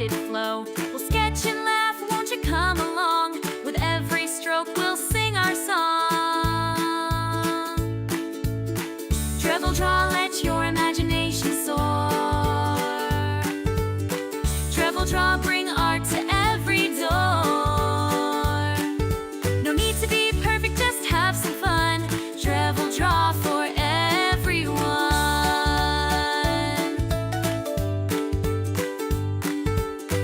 rapid flow. We'll sketch and laugh, won't you come along? With every stroke we'll sing our song. Treble draw, let your imagination soar. Treble draw, bring art to every door. No need to be perfect, just have some fun. Treble draw for everyone.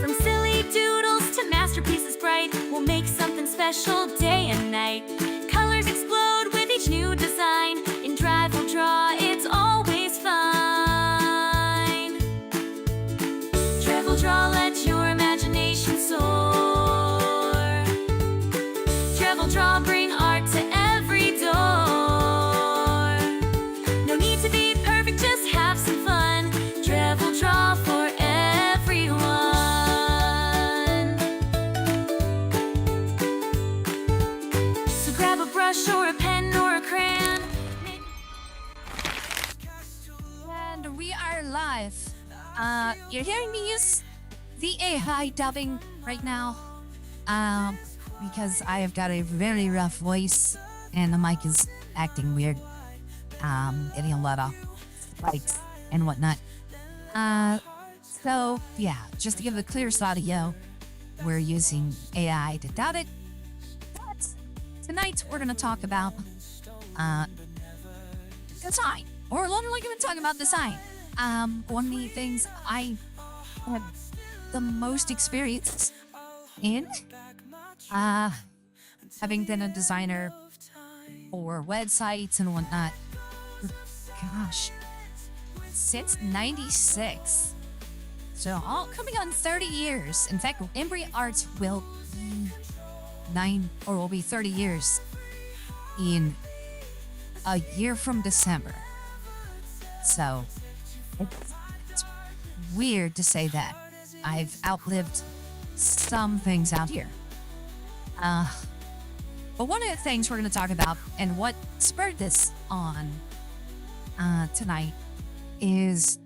From silly doodles to masterpieces bright, we'll make something special day and night. Colors explode with each new design. In Treble draw, it's always fine. Treble draw, let your imagination soar. Treble draw, bring art to every door. No need to be perfect, just have some fun. Treble draw for everyone. So grab a brush or a pen or a crayon. And we are live. You're hearing me use the AI dubbing right now, because I have got a very rough voice and the mic is acting weird, getting a lot of spikes and whatnot. So yeah, just to give the clearest audio, we're using AI to dub it. But tonight we're gonna talk about design, or we're literally gonna talk about design. One of the things I have the most experience in, having been a designer for websites and whatnot, gosh, since '96. So all coming on 30 years. In fact, Embry Arts will be 30 years in a year from December. So it's weird to say that. I've outlived some things out here. But one of the things we're going to talk about, and what spurred this on tonight, is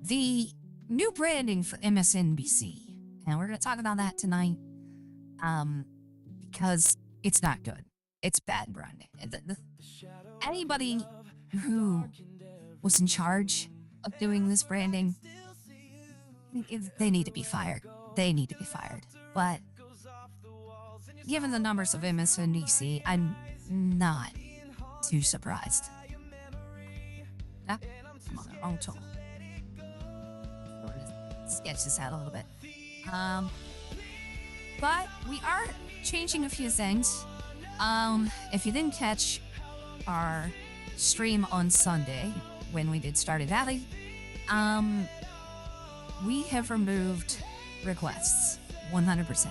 the new branding for MSNBC. And we're going to talk about that tonight, because it's not good. It's bad branding. Anybody who was in charge of doing this branding, they need to be fired. They need to be fired. But given the numbers of MSNBC, I'm not too surprised. I'm on the wrong tool. Sketch this out a little bit. But we are changing a few things. If you didn't catch our stream on Sunday when we did Stardew Valley, we have removed requests 100%.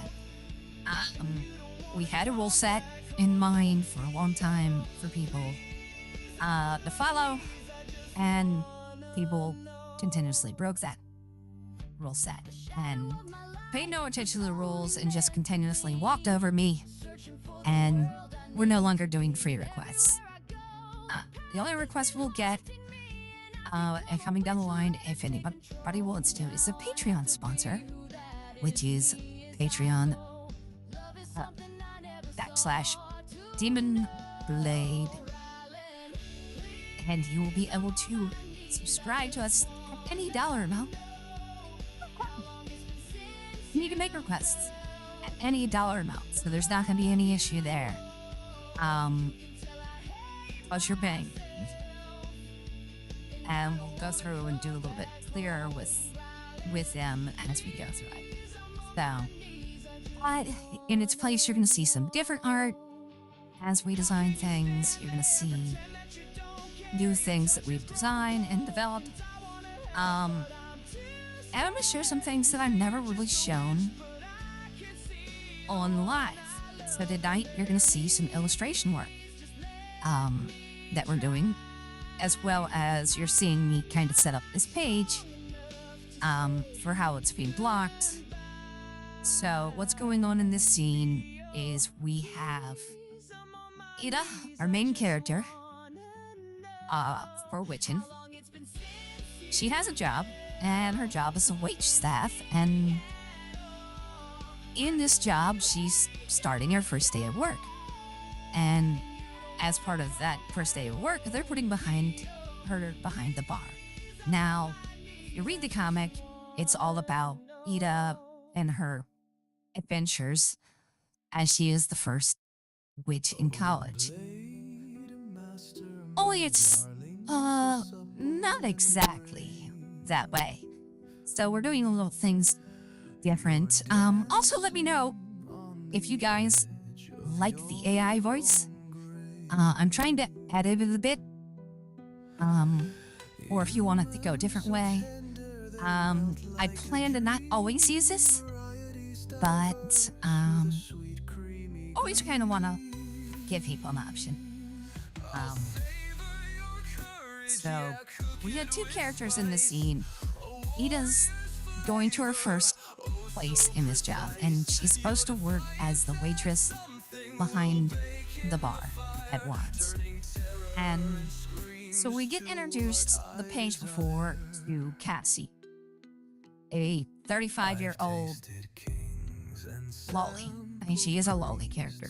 We had a rule set in mind for a long time for people to follow, and people continuously broke that rule set and paid no attention to the rules and just continuously walked over me, and we're no longer doing free requests. The only request we'll get and coming down the line, if anybody wants to, is a Patreon sponsor, which is Patreon /Demon Blade, and you will be able to subscribe to us at any dollar amount. You can make requests at any dollar amount, so there's not going to be any issue there. Plus you're paying. And we'll go through and do a little bit clearer with them as we go through it. So, but in its place, you're going to see some different art as we design things. You're going to see new things that we've designed and developed. And I'm going to share some things that I've never really shown on live. So tonight, you're going to see some illustration work that we're doing, as well as you're seeing me kind of set up this page for how it's being blocked. So what's going on in this scene is we have Ida, our main character, for Witchin. She has a job, and her job is to wait staff and in this job, she's starting her first day of work. And as part of that first day of work, they're putting her behind the bar. Now, you read the comic, it's all about Ida and her adventures as she is the first witch in college. Only it's not exactly that way. So we're doing little things different. Also let me know if you guys like the AI voice. I'm trying to edit it a bit. Or if you want it to go a different way. I plan to not always use this, but always kind of want to give people an option. So we had two characters in the scene. Ida's going to her first place in this job, and she's supposed to work as the waitress behind the bar at once. And so we get introduced the page before to Cassie, a 35-year-old lolly. I mean, she is a lolly character.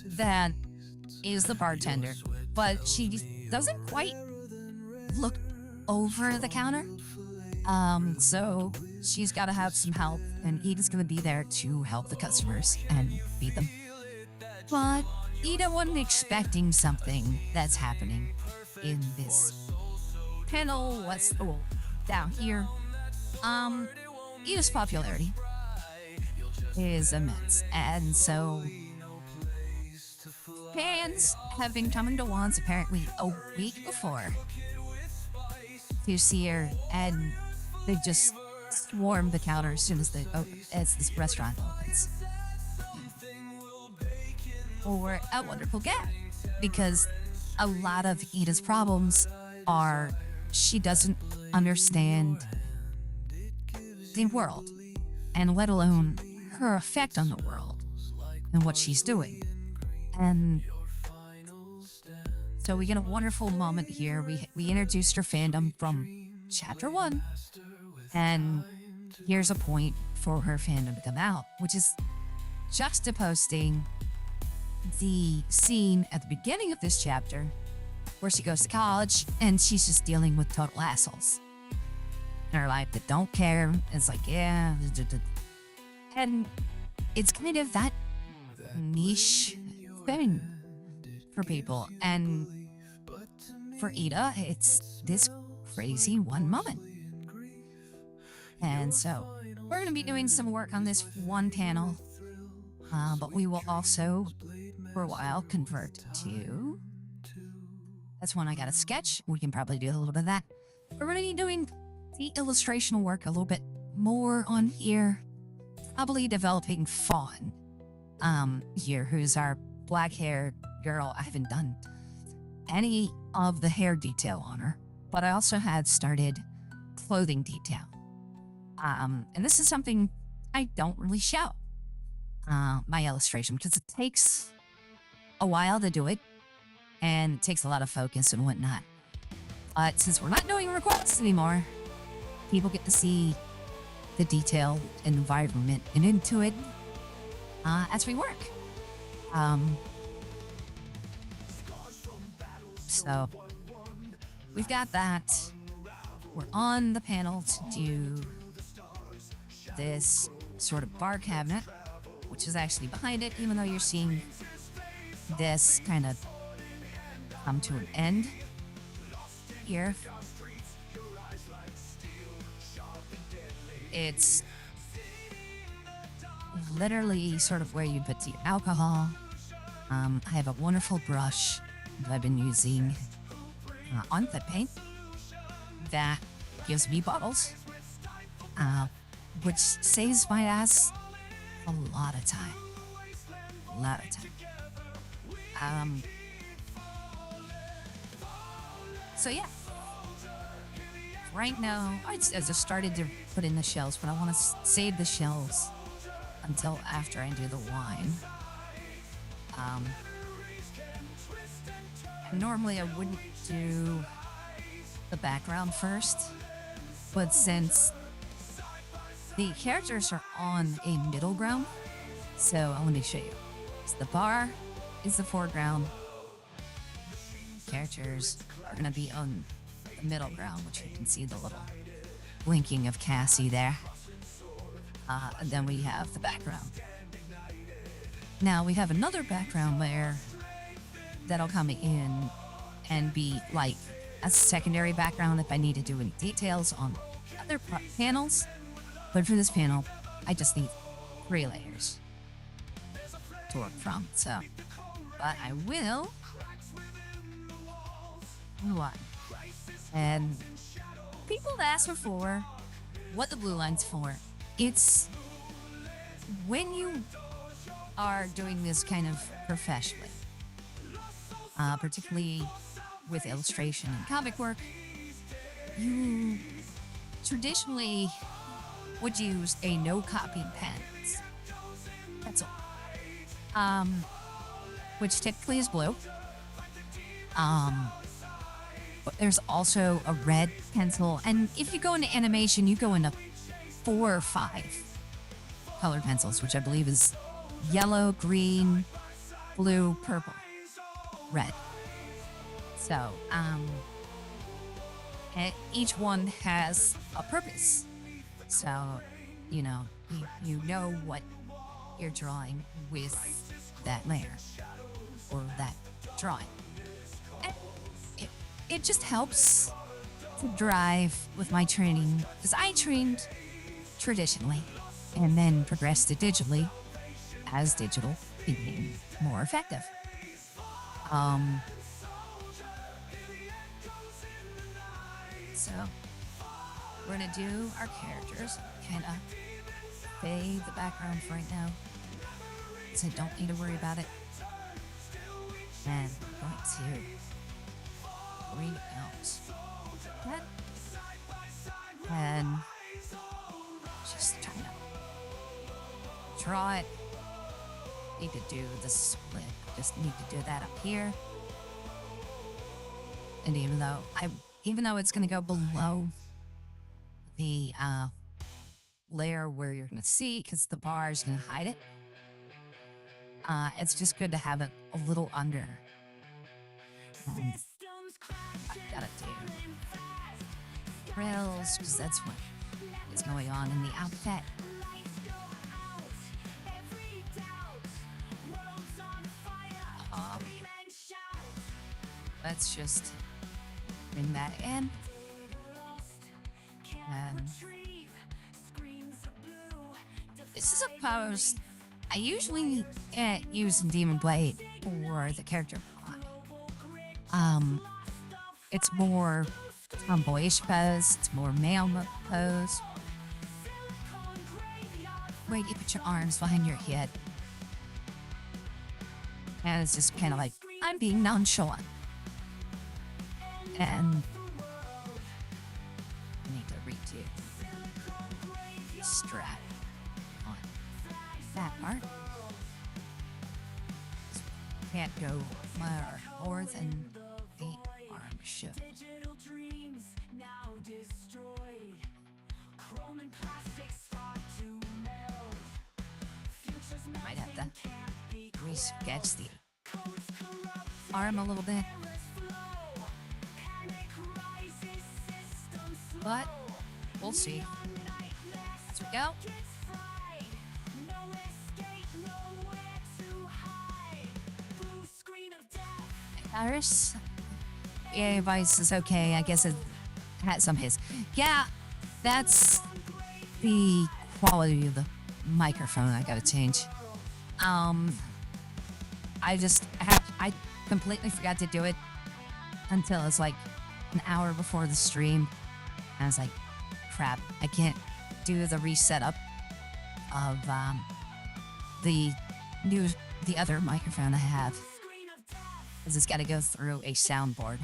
That is the bartender, but she doesn't quite look over the counter. So she's got to have some help, and Ida's going to be there to help the customers and feed them. But Ida wasn't expecting something that's happening in this panel. Down here. Ida's popularity is immense, and so fans have been coming to once apparently a week before to see her, and they just swarm the counter as soon as this restaurant opens. Or a wonderful gap, because a lot of Ida's problems are she doesn't understand the world, and let alone her effect on the world and what she's doing. And so we get a wonderful moment here. We introduced her fandom from chapter 1, and here's a point for her fandom to come out, which is juxtaposing the scene at the beginning of this chapter where she goes to college and she's just dealing with total assholes in her life that don't care. It's like, yeah. And it's kind of that niche thing for people. And for Ida, it's this crazy one moment. And so we're going to be doing some work on this one panel, but we will also, for a while, convert to... That's when I got a sketch. We can probably do a little bit of that. We're going to be doing the illustrational work a little bit more on here. Probably developing Fawn here, who's our black-haired girl. I haven't done any of the hair detail on her, but I also had started clothing detail. And this is something I don't really show my illustration, because it takes a while to do it, and it takes a lot of focus and whatnot. But since we're not doing requests anymore, people get to see the detail and environment and into it as we work. So we've got that. We're on the panel to do this sort of bar cabinet, which is actually behind it, even though you're seeing this kind of come to an end here. It's literally sort of where you put the alcohol. I have a wonderful brush that I've been using on the paint that gives me bottles, which saves my ass a lot of time. So yeah, right now I just started to put in the shells, but I want to save the shells until after I do the wine. Normally I wouldn't do the background first, but since the characters are on a middle ground. So let me show you. So the bar is the foreground. Characters are going to be on the middle ground, which you can see the little blinking of Cassie there. And then we have the background. Now we have another background layer that'll come in and be like a secondary background if I need to do any details on other panels. But for this panel, I just need 3 layers to work from. So, but I will blue line. And people have asked before what the blue line's for. It's when you are doing this kind of professionally, particularly with illustration and comic work, you traditionally would use a no copying pens. That's all. Which typically is blue. But there's also a red pencil, and if you go into animation, you go into 4 or 5 colored pencils, which I believe is yellow, green, blue, purple, red. So, and each one has a purpose. So, you know what you're drawing with that layer or that drawing. And it just helps to drive with my training, because I trained traditionally and then progressed to digitally as digital became more effective. So we're gonna do our characters, kind of fade the background for right now, so I don't need to worry about it. And I'm going to bring out that and just trying to draw it. Need to do the split. Just need to do that up here. And even though it's going to go below the layer where you're going to see, because the bar is going to hide it, it's just good to have it a little under. And I gotta do frills, because that's what is going on in the outfit. Let's just bring that in. And this is a pose I usually use in Demon Blade for the character plot. It's more tomboyish pose. It's more male pose. Where you put your arms behind your head. And it's just kind of like, I'm being nonchalant. And I need to redo the strap on that part. Can't go more than the arm should. Might have to re-sketch the arm a little bit. But we'll see as we go. Iris, yeah, voice is okay. I guess it had some hiss. Yeah, that's the quality of the microphone. I gotta change. I completely forgot to do it until it's like an hour before the stream. And I was like, crap, I can't do the reset up of the other microphone I have, because it's got to go through a soundboard.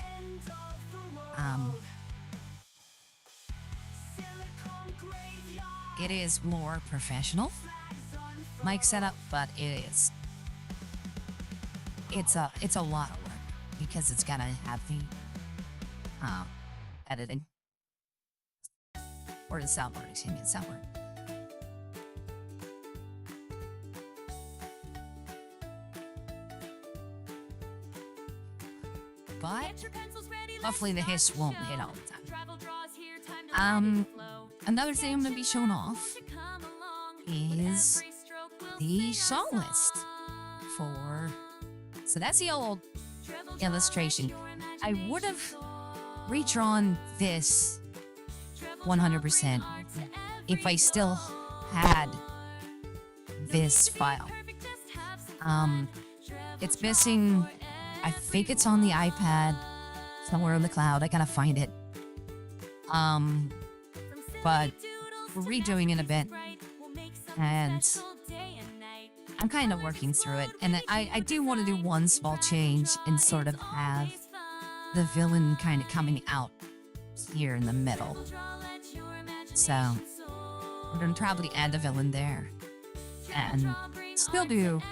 It is more professional mic setup, but it's a lot of work, because it's got to have the editing. Or the soundboard, excuse me, the soundboard. hopefully the hiss won't hit all the time. Another thing I'm gonna be showing off is the song list for. So that's the old illustration. I would have redrawn this 100% if I still had this file. It's missing. I think it's on the iPad somewhere in the cloud. I gotta find it. But we're redoing it a bit, and I'm kind of working through it. And I do want to do one small change and sort of have the villain kind of coming out here in the middle. So we're gonna probably add the villain there, and still do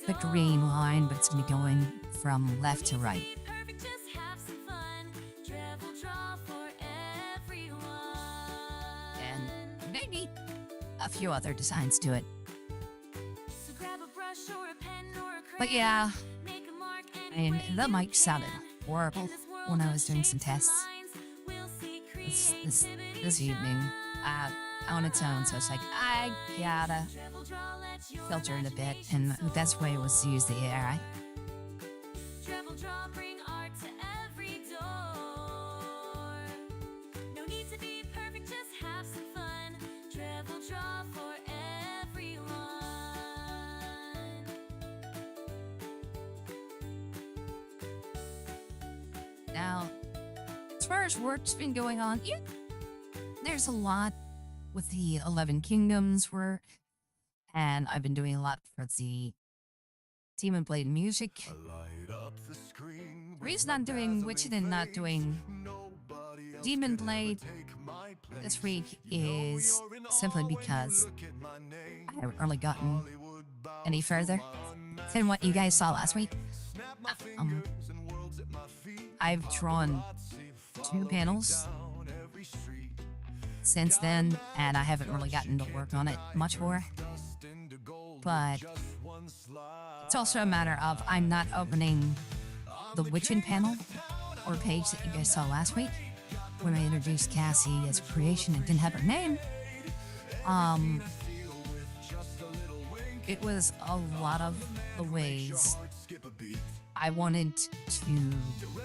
the green line, but it's gonna be going from left to right. And maybe a few other designs to it. But yeah, I mean, the mic sounded horrible when I was doing some tests this evening on its own. So it's like, I gotta filter it a bit, and the best way was to use the AI. Now, as far as work's been going on, there's a lot with the 11 Kingdoms work, and I've been doing a lot for the Demon Blade music. The reason I'm doing Witched and not doing Demon Blade this week is simply because I haven't really gotten any further than what you guys saw last week. I've drawn 2 panels since then, and I haven't really gotten to work on it much more. But it's also a matter of I'm not opening the Witchin panel or page that you guys saw last week when I introduced Cassie as a creation and didn't have her name. It was a lot of the ways I wanted to,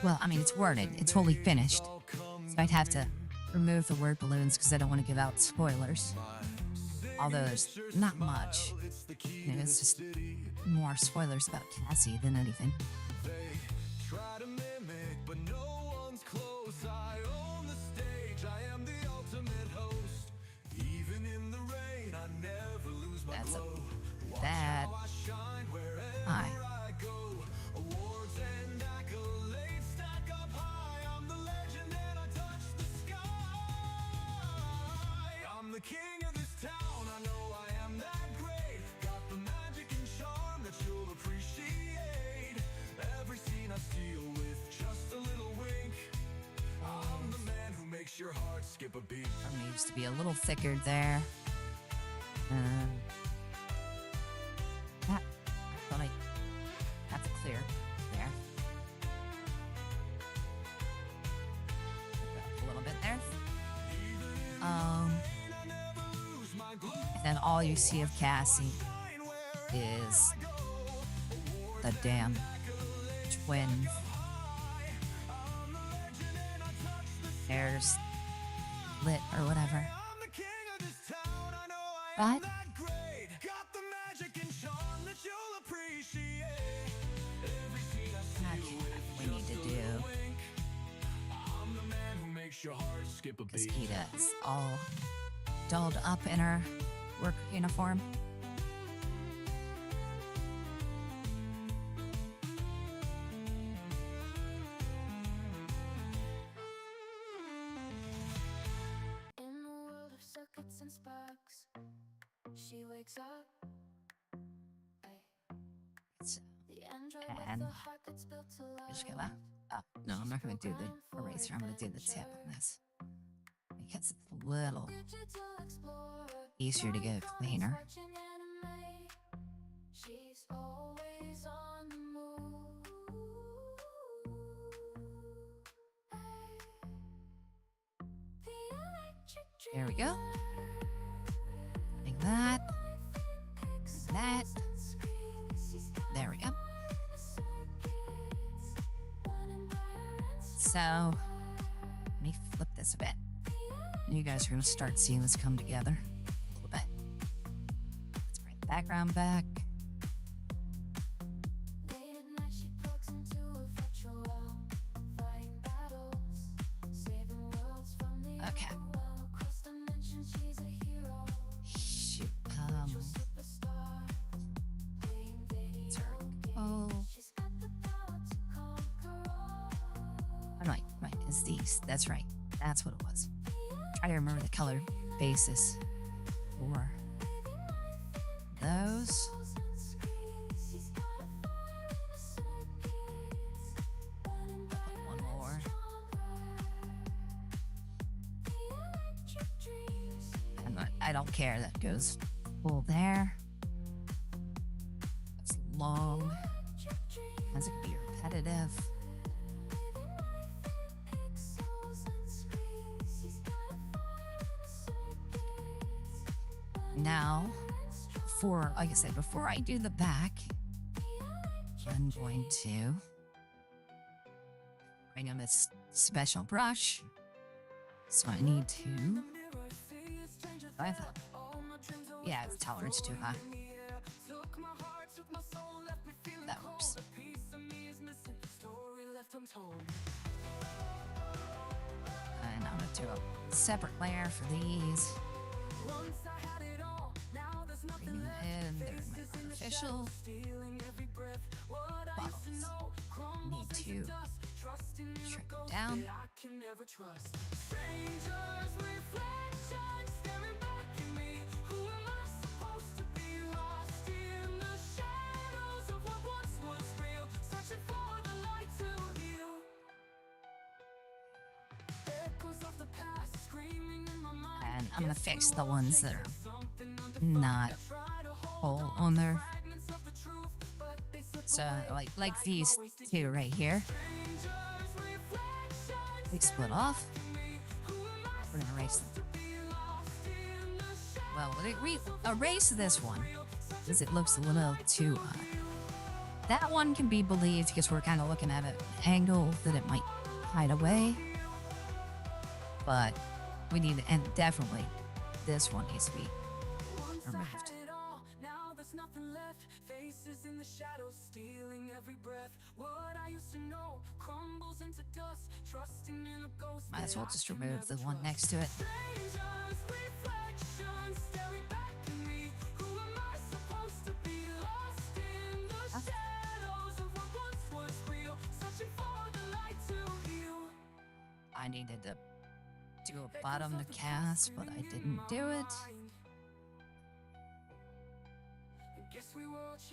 well, I mean, it's worded, it's fully finished, so I'd have to remove the word balloons because I don't want to give out spoilers. Although there's not much, it's just more spoilers about Cassie than anything. That's a bad eye. King of this town, I know I am that great. Got the magic and charm that you'll appreciate. Every scene I steal with just a little wink. I'm the man who makes your heart skip a beat. It needs to be a little thicker there. I thought I have to clear there. A little bit there. And then all you see of Cassie is the damn twin hairs lit or whatever. But we need to do because Kita's all dolled up in her work uniform. In a world of circuits and sparks, she wakes up. The android with the heart that's built to love. Just gonna, no, I'm not gonna do the eraser. I'm gonna do the tip on this because it's a little easier to get cleaner. She's always on the move. There we go. Like that. That. There we go. So, let me flip this a bit. You guys are going to start seeing this come together a little bit. Let's bring the background back. Okay. Shoot. Right. It's these. That's right. That's what it was. Try to remember the color basis for those. One more. I don't care. That goes full there. That's long. As it can be repetitive. Now, like I said, before I do the back, I'm going to bring on this special brush. So I need to. Yeah, the tolerance too high. That works. And I'm going to do a separate layer for these. Bring them in. They're my artificial bottles. Need to shrink them down. And I'm gonna fix the ones that are not whole on there. So like these two right here. They split off. We're gonna erase them. Well, we erase this one because it looks a little too that one can be believed because we're kind of looking at an angle that it might hide away. But we need, and definitely this one needs to be removed. Might as well just remove the one next to it. I needed to do a bottom to cast, but I didn't do it.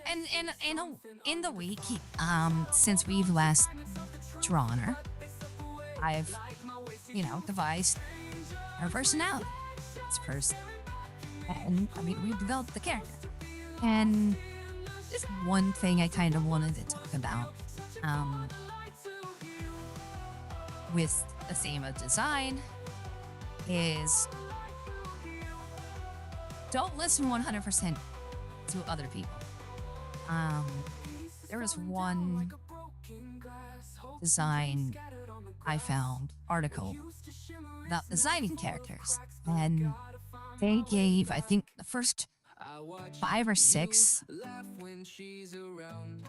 And in the week, since we've last drawn her, I've, devised her personality. It's person, and we've developed the character. And just one thing I kind of wanted to talk about, with the theme of design, is don't listen 100% to other people. There was one design I found article about designing characters, and they gave, I think, the first 5 or 6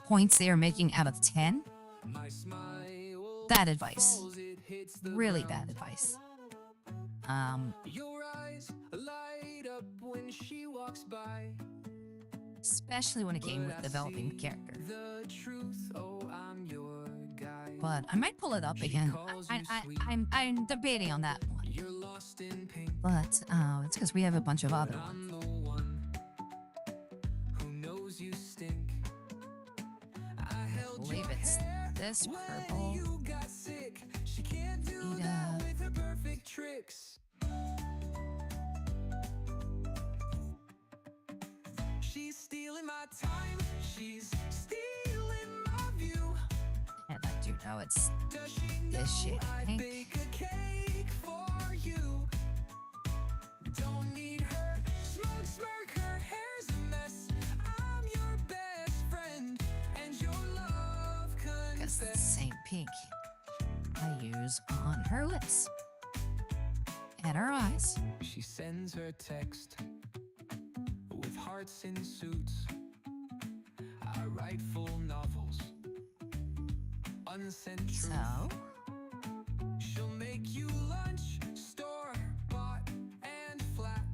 points they were making out of 10. Bad advice. Really bad advice. Especially when it came with developing the character. But I might pull it up again. I'm debating on that one. But it's because we have a bunch of other ones. I believe it's this purple. She's stealing my time, she's stealing my view. And I do know it's this shade of pink. Bake a cake for you. It's the same pink I use on her lips and her eyes. She sends her text with hearts in suits. I write full novels, unsent truth. So, She'll make you lunch, store bought and flat,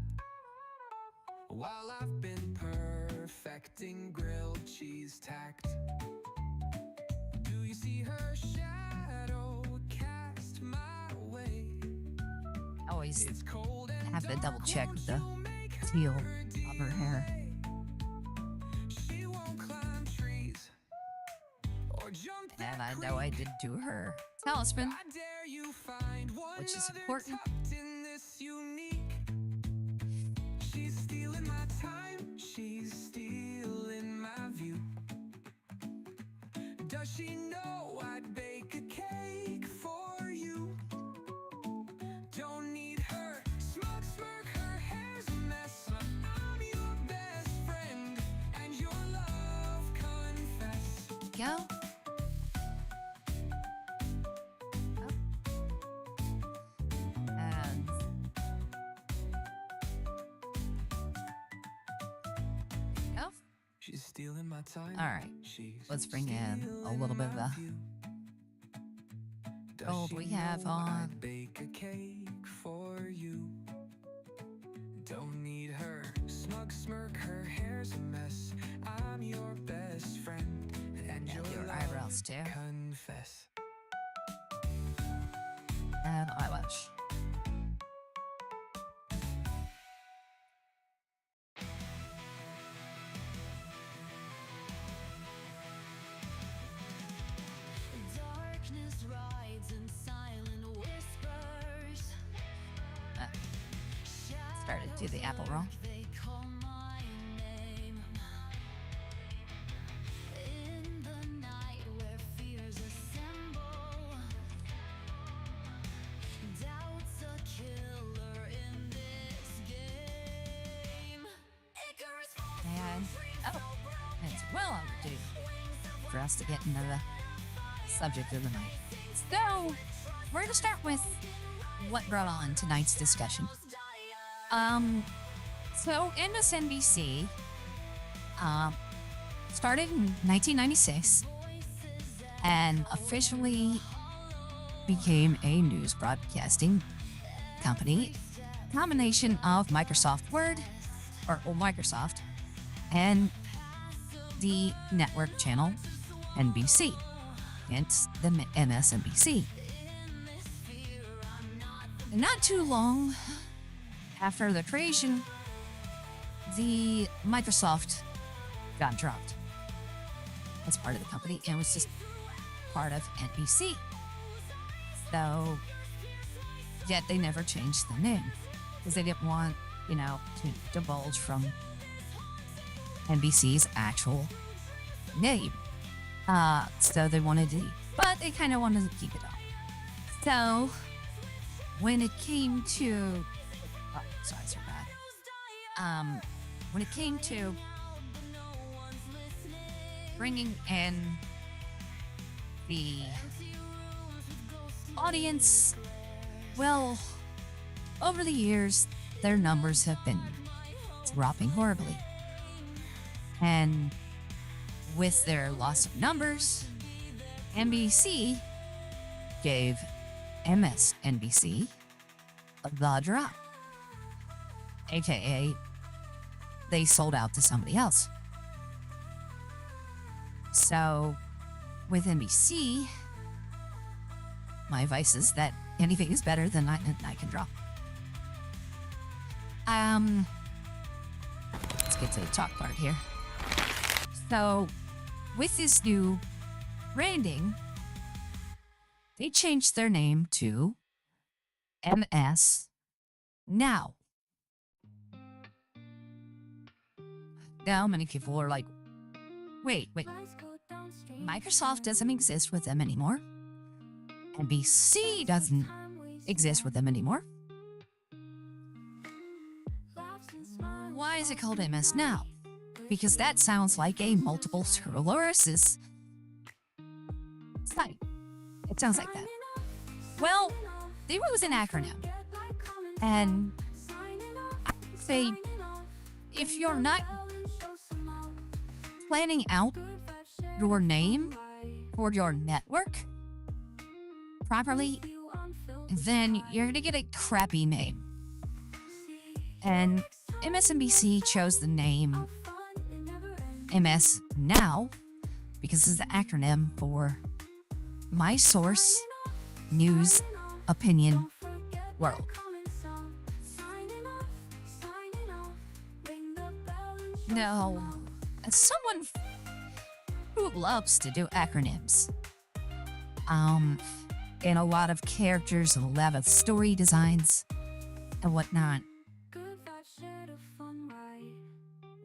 while I've been perfecting grilled cheese tact. Do you see her shadow cast my way? I always It's cold and have to double check dark, the won't you make her teal of her hair. She won't climb trees or jump And that I know I creek. did do her talisman, I dare you find one which is other important. tucked in this unique. She's stealing my time, she's stealing my view. Does she know I'd bake a cake for you? Don't need her smug smirk, her hair's a mess. I'm your best friend and your love confess. Go. And go. She's stealing my time. All right. She's Let's bring in a little bit of stealing the my view. Does gold she we have know on. I'd bake a cake for you? Don't need her smug smirk, her hair's a mess. I'm your best friend and And your your love eyebrows too. confess. And eyelash. Darkness rides in silent whispers. Started to do the apple wrong. They call my name. In the night where fears assemble, doubt's a killer in this game. Icarus falls And from trees oh, so broken. it's well overdue for us to get into the subject of the night. So, we're going to start with what brought on tonight's discussion. So MSNBC started in 1996 and officially became a news broadcasting company, combination of Microsoft Word, or Microsoft, and the network channel NBC, hence the MSNBC. And not too long after the creation, the Microsoft got dropped as part of the company and was just part of NBC. So, yet they never changed the name because they didn't want, to divulge from NBC's actual name. So they wanted to, but they kind of wanted to keep it on. So, when it came to, sorry, so bad. When it came to bringing in the audience, well, over the years, their numbers have been dropping horribly. And with their loss of numbers, NBC gave MSNBC the drop. AKA, they sold out to somebody else. So, with NBC, my advice is that anything is better than I can draw. Let's get to the talk part here. So, with this new branding, they changed their name to MS Now. Now, many people are like, wait, Microsoft doesn't exist with them anymore. NBC doesn't exist with them anymore. Why is it called MS Now? Because that sounds like a multiple sclerosis It sounds like that. Well, there was an acronym. And I would say if you're not planning out your name for your network properly, then you're going to get a crappy name. And MSNBC chose the name MS Now because it's the acronym for My Source, News, Opinion, World. Now, as someone who loves to do acronyms, and a lot of characters and a lot of story designs and whatnot,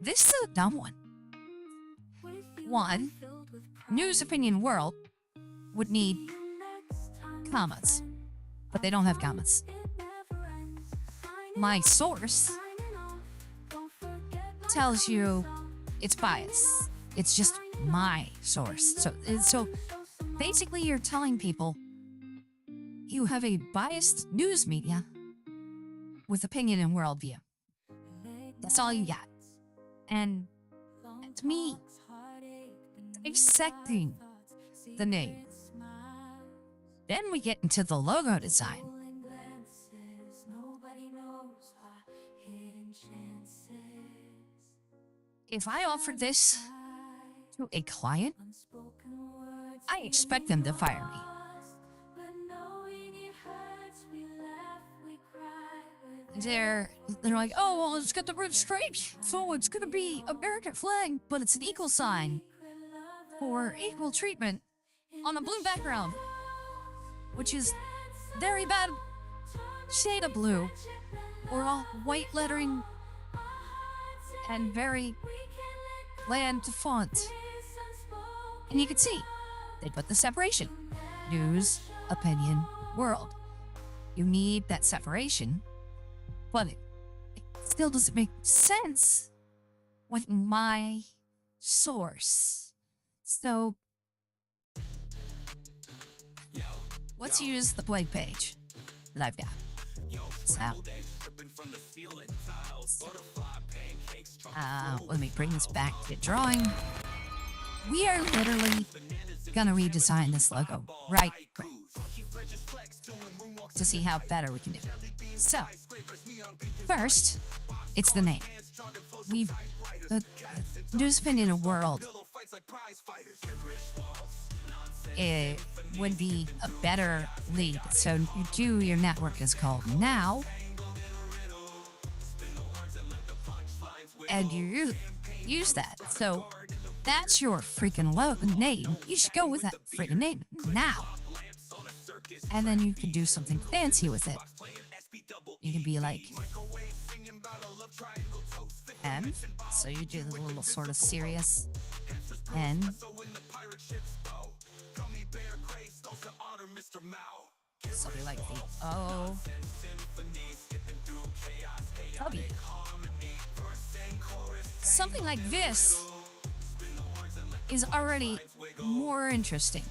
this is a dumb one. One, News, Opinion, World would need commas, but they don't have commas. My source tells you it's biased. It's just my source. So basically you're telling people you have a biased news media with opinion and worldview. That's all you got. And to me, dissecting the name. Then we get into the logo design. If I offered this to a client, I expect them to fire me. They're like, oh, well, it's got the red stripes, so it's gonna be American flag, but it's an equal sign for equal treatment on a blue background, which is very bad shade of blue, or all white lettering and very bland font. And you can see they put the separation: news, opinion, world. You need that separation, but it still doesn't make sense with my source. So let's use the blank page that I've got. So let me bring this back to drawing. We are literally gonna redesign this logo right quick to see how better we can do it. So first, it's the name. The News, Opinion, and World. It would be a better lead. So your network is called Now, and you use that. So that's your freaking name. You should go with that freaking name, Now. And then you can do something fancy with it. You can be like M, so you do the little sort of serious N. Something like the O, W. Something like this is already more interesting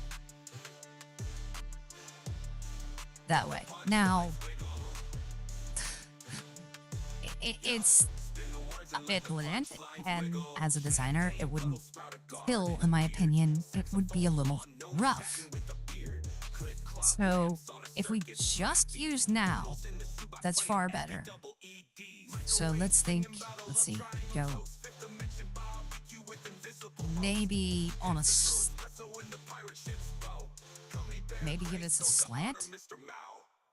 that way. Now, it's a bit bland, and as a designer, it wouldn't fill, in my opinion, it would be a little rough. So if we just use Now, that's far better. So let's see, go maybe on a, maybe give us a slant,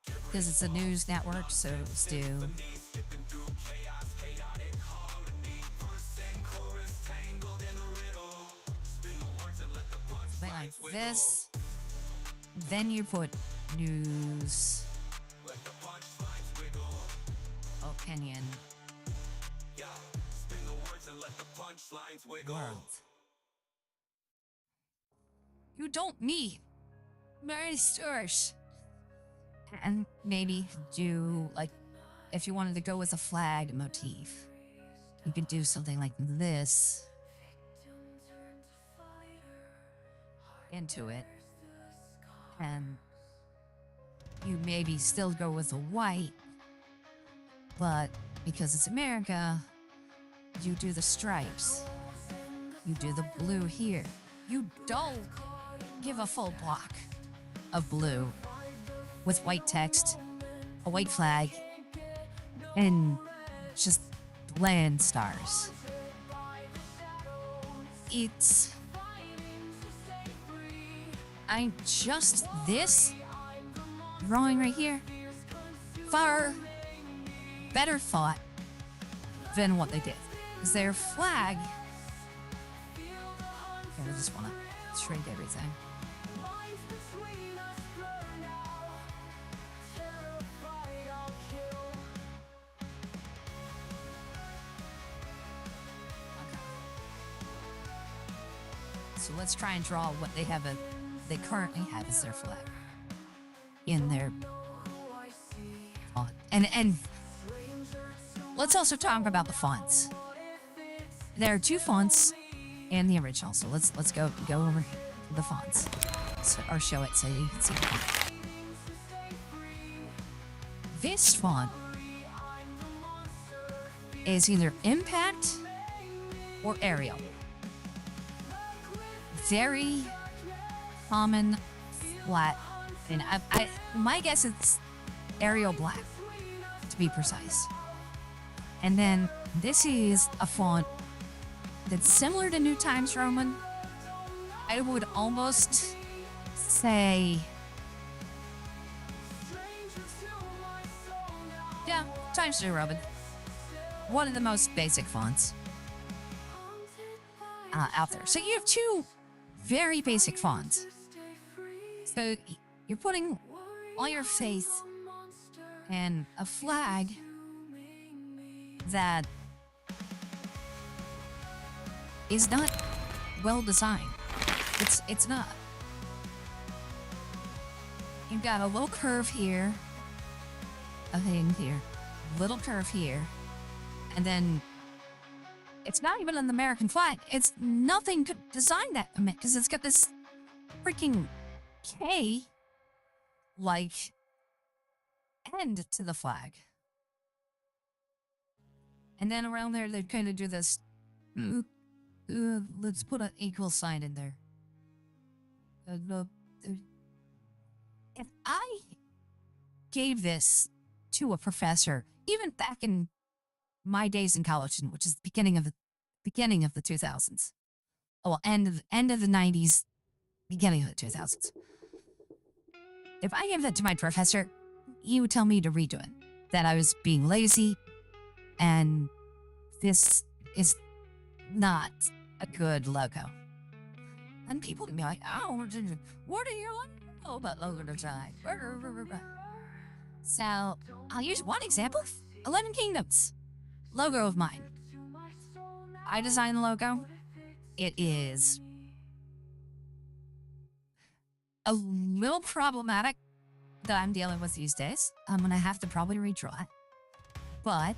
because it's a news network, so let's do something like this. Then you put news, opinion, world. You don't need my source. And maybe do, like, if you wanted to go with a flag motif, you could do something like this into it. and you maybe still go with the white, but because it's America, you do the stripes. You do the blue here. You don't give a full block of blue with white text, a white flag, and just bland stars. It's... this drawing right here, far better thought than what they did. Because their flag... I just want to shrink everything. So let's try and draw what they currently have as their flag in their font. And let's also talk about the fonts. There are two fonts in the original, so let's go over to the fonts, or show it so you can see the font. This font is either Impact or Arial. Very common flat, and my guess it's Arial Black, to be precise. And then this is a font that's similar to New Times Roman. I would almost say, yeah, Times New Roman. One of the most basic fonts out there. So you have two very basic fonts. So you're putting all your faith in a flag that is not well designed. It's not. You've got a little curve here, a thing here, little curve here, and then it's not even an American flag. It's nothing could design that because it's got this freaking K-like end to the flag. And then around there, they kind of do this. Let's put an equal sign in there. If I gave this to a professor, even back in my days in college, which is the beginning of the 2000s, well, end of the 90s, beginning of the 2000s. If I gave that to my professor, he would tell me to redo it, that I was being lazy, and this is not a good logo. And people can be like, oh, what do you know about logo design? So I'll use one example. 11 Kingdoms logo of mine. I designed the logo. It is a little problematic that I'm dealing with these days. I'm gonna have to probably redraw it. But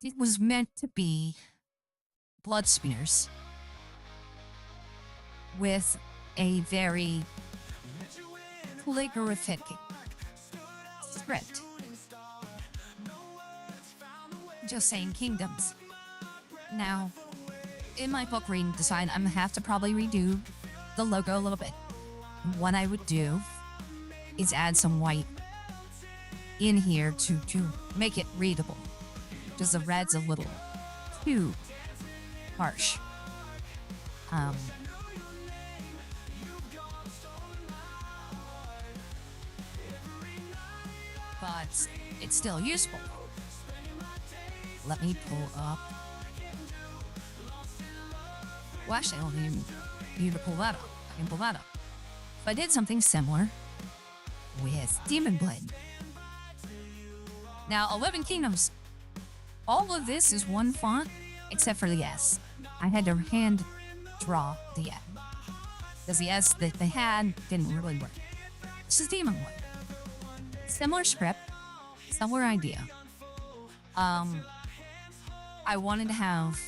it was meant to be blood smears with a very calligraphic script. Just saying kingdoms. Now, in my book reading design, I'm gonna have to probably redo the logo a little bit. What I would do is add some white in here to make it readable. Just the red's a little too harsh. But it's still useful. Let me pull up. Well, actually, I don't even need to pull that up. I can pull that up. But I did something similar with Demon Blade. Now, 11 Kingdoms. All of this is one font, except for the S. I had to hand draw the S. Because the S that they had didn't really work. This is Demon Blade. Similar script, similar idea. I wanted to have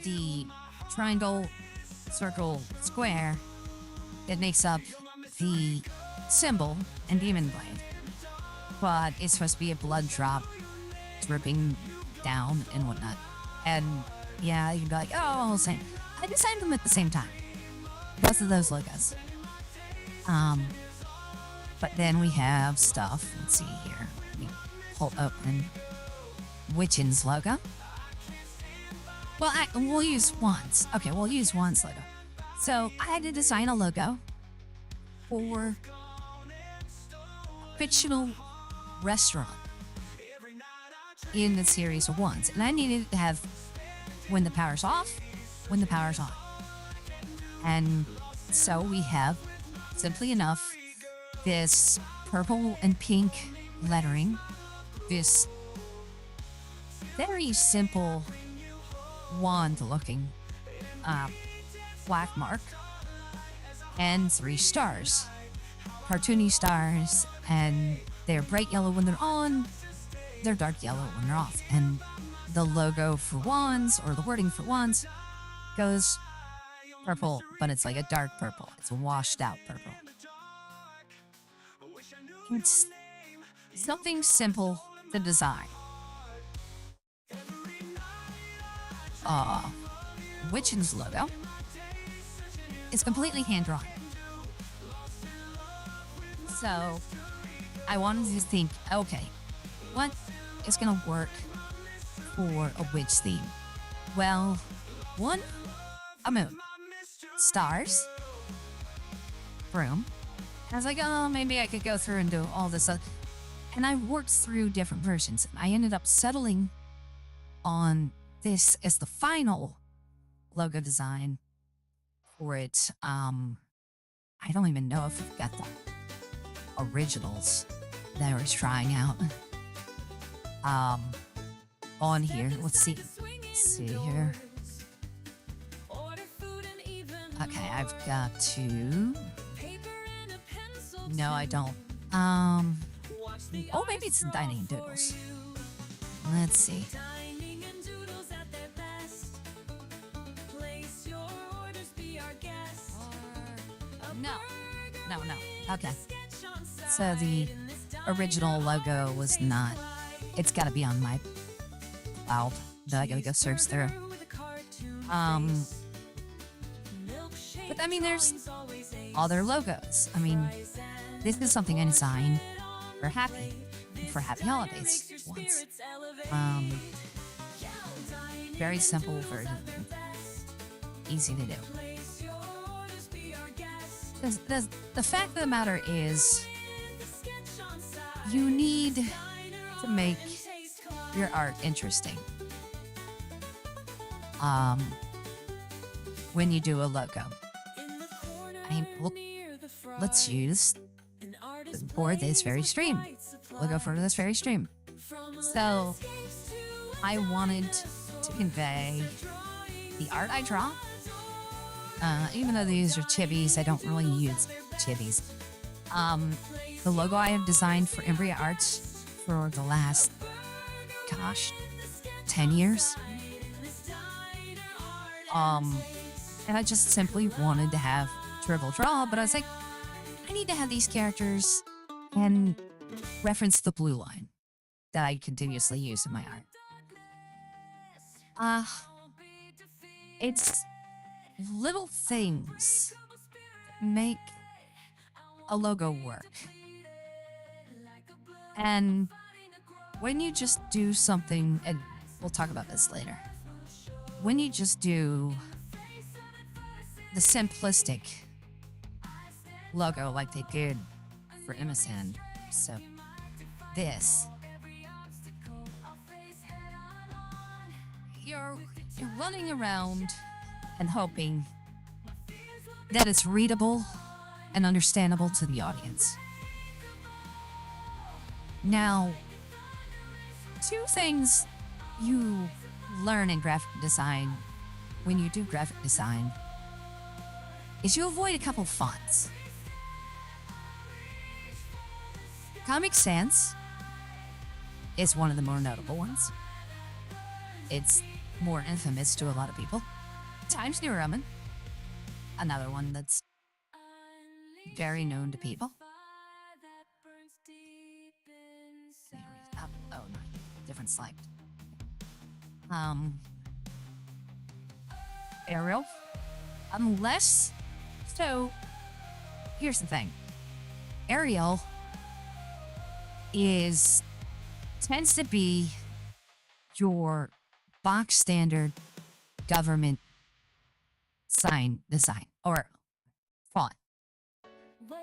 the triangle, circle, square that makes up the symbol and demon blade, but it's supposed to be a blood drop dripping down and whatnot. And yeah, you'd be like, oh, same. I designed them at the same time, both of those logos. But then we have stuff. Let's see here. Let me pull open Witchin's logo. Well, we'll use Wands. Okay, we'll use Wands logo. So I had to design a logo for a fictional restaurant in the series of Wands. And I needed to have when the power's off, when the power's on. And so we have, simply enough, this purple and pink lettering, this very simple wand-looking black mark, and 3 stars, cartoony stars, and they're bright yellow when they're on, they're dark yellow when they're off. And the logo for Wands, or the wording for Wands, goes purple, but it's like a dark purple. It's a washed out purple. It's something simple to design. Witchin's logo is completely hand-drawn. So I wanted to think, okay, what is going to work for a witch theme? Well, one, a moon, stars, broom. And I was like, oh, maybe I could go through and do all this. And I worked through different versions. I ended up settling on this as the final logo design for it. I don't even know if I've got the originals that I was trying out on here. Let's see here. Okay, I've got to. No, I don't. Oh, maybe it's Dining and Doodles. Let's see. No. Okay. So the original logo was not. It's got to be on my cloud that I gotta go search through. But I mean, there's other logos. I mean, this is something I designed for happy holidays once. Very simple version, easy to do. The fact of the matter is, you need to make your art interesting. When you do a logo, let's use for this very stream. Logo for this very stream. So I wanted to convey the art I draw. Even though these are chibis, I don't really use chibis. The logo I have designed for Embria Arts for the last, 10 years. And I just simply wanted to have Dribble Draw, but I was like, I need to have these characters and reference the blue line that I continuously use in my art. It's little things that make a logo work. And when you just do something, and we'll talk about this later, when you just do the simplistic logo like they did for MSN, so this, you're running around and hoping that it's readable and understandable to the audience. Now, 2 things you learn in graphic design when you do graphic design is you avoid a couple fonts. Comic Sans is one of the more notable ones. It's more infamous to a lot of people. Times New Roman, another one that's very known to people. Oh, no, different slide. Ariel, unless, so here's the thing. Ariel tends to be your box standard government sign design or font.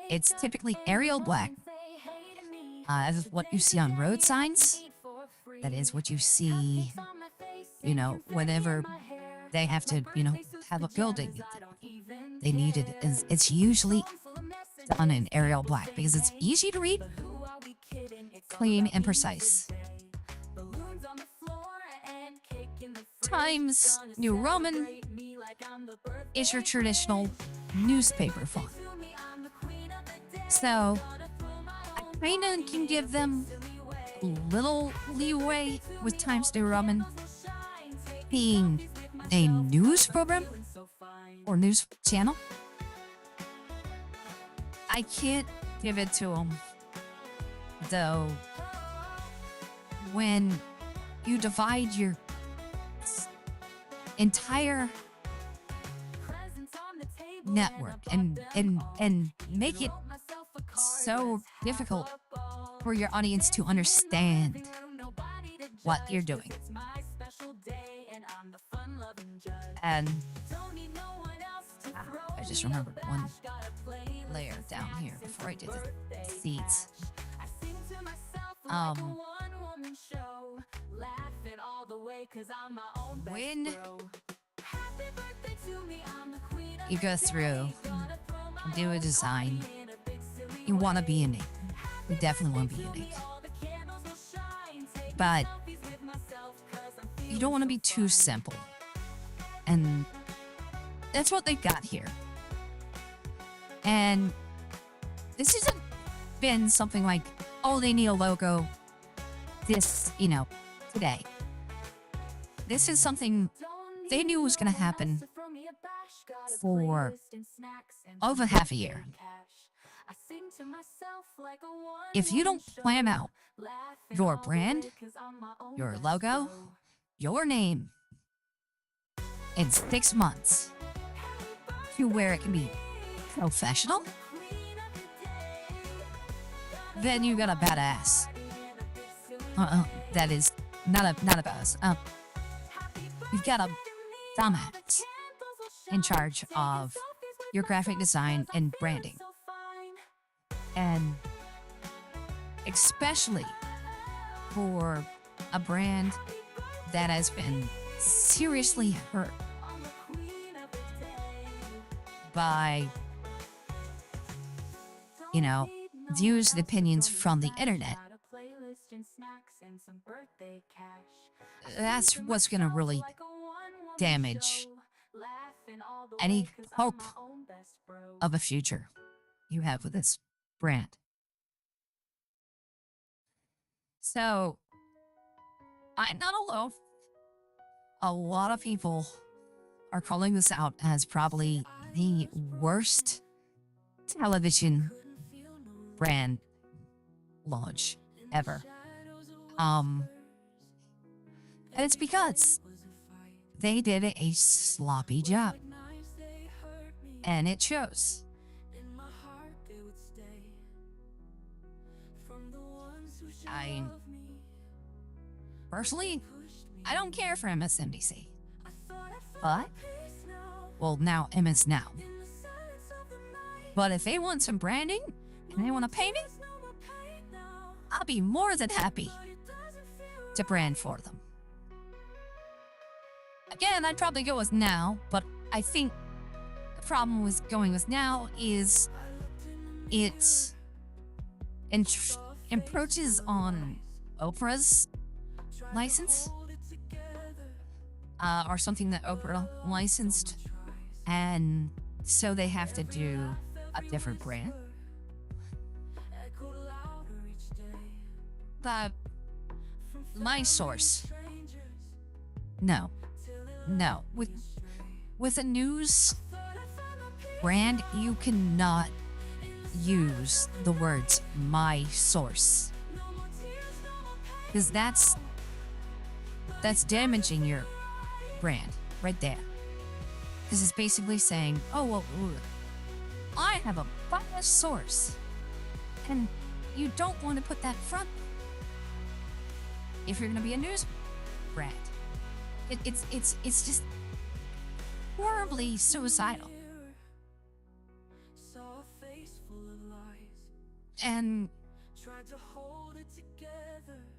It's typically Arial black. As what you see on road signs. That is what you see, whenever they have to, have a building. They need it. It's usually done in Arial black because it's easy to read, clean, and precise. Times New Roman is your traditional newspaper font. So I kind of can give them a little leeway with Times New Roman being a news program or news channel. I can't give it to them, though, when you divide your entire network and make it so difficult for your audience to understand what you're doing. And I just remembered one layer down here before I did the seeds. When you go through and do a design, you want to be unique. You definitely want to be unique. But you don't want to be too simple. And that's what they've got here. And this hasn't been something like, oh, they need a logo this, today. This is something they knew was going to happen for over half a year. If you don't plan out your brand, your logo, your name in 6 months to where it can be professional, then you got a badass. That is not a badass. You've got a dumbass in charge of your graphic design and branding. And especially for a brand that has been seriously hurt by, views and opinions from the internet. That's what's going to really damage any hope of a future you have with this brand. So, I'm not alone. A lot of people are calling this out as probably the worst television brand launch ever. And it's because they did a sloppy job. And it shows. Personally, I don't care for MSNBC. But, well, now MS Now. But if they want some branding and they want to pay me, I'll be more than happy to brand for them. Again, I'd probably go with Now, but I think the problem with going with Now is it encroaches on Oprah's license, or something that Oprah licensed, and so they have to do a different brand. But my source, no. With a news brand, you cannot use the words my source. Because that's damaging your brand right there. Because it's basically saying, oh, well, I have a biased source. And you don't want to put that front if you're going to be a news brand. It's just horribly suicidal. And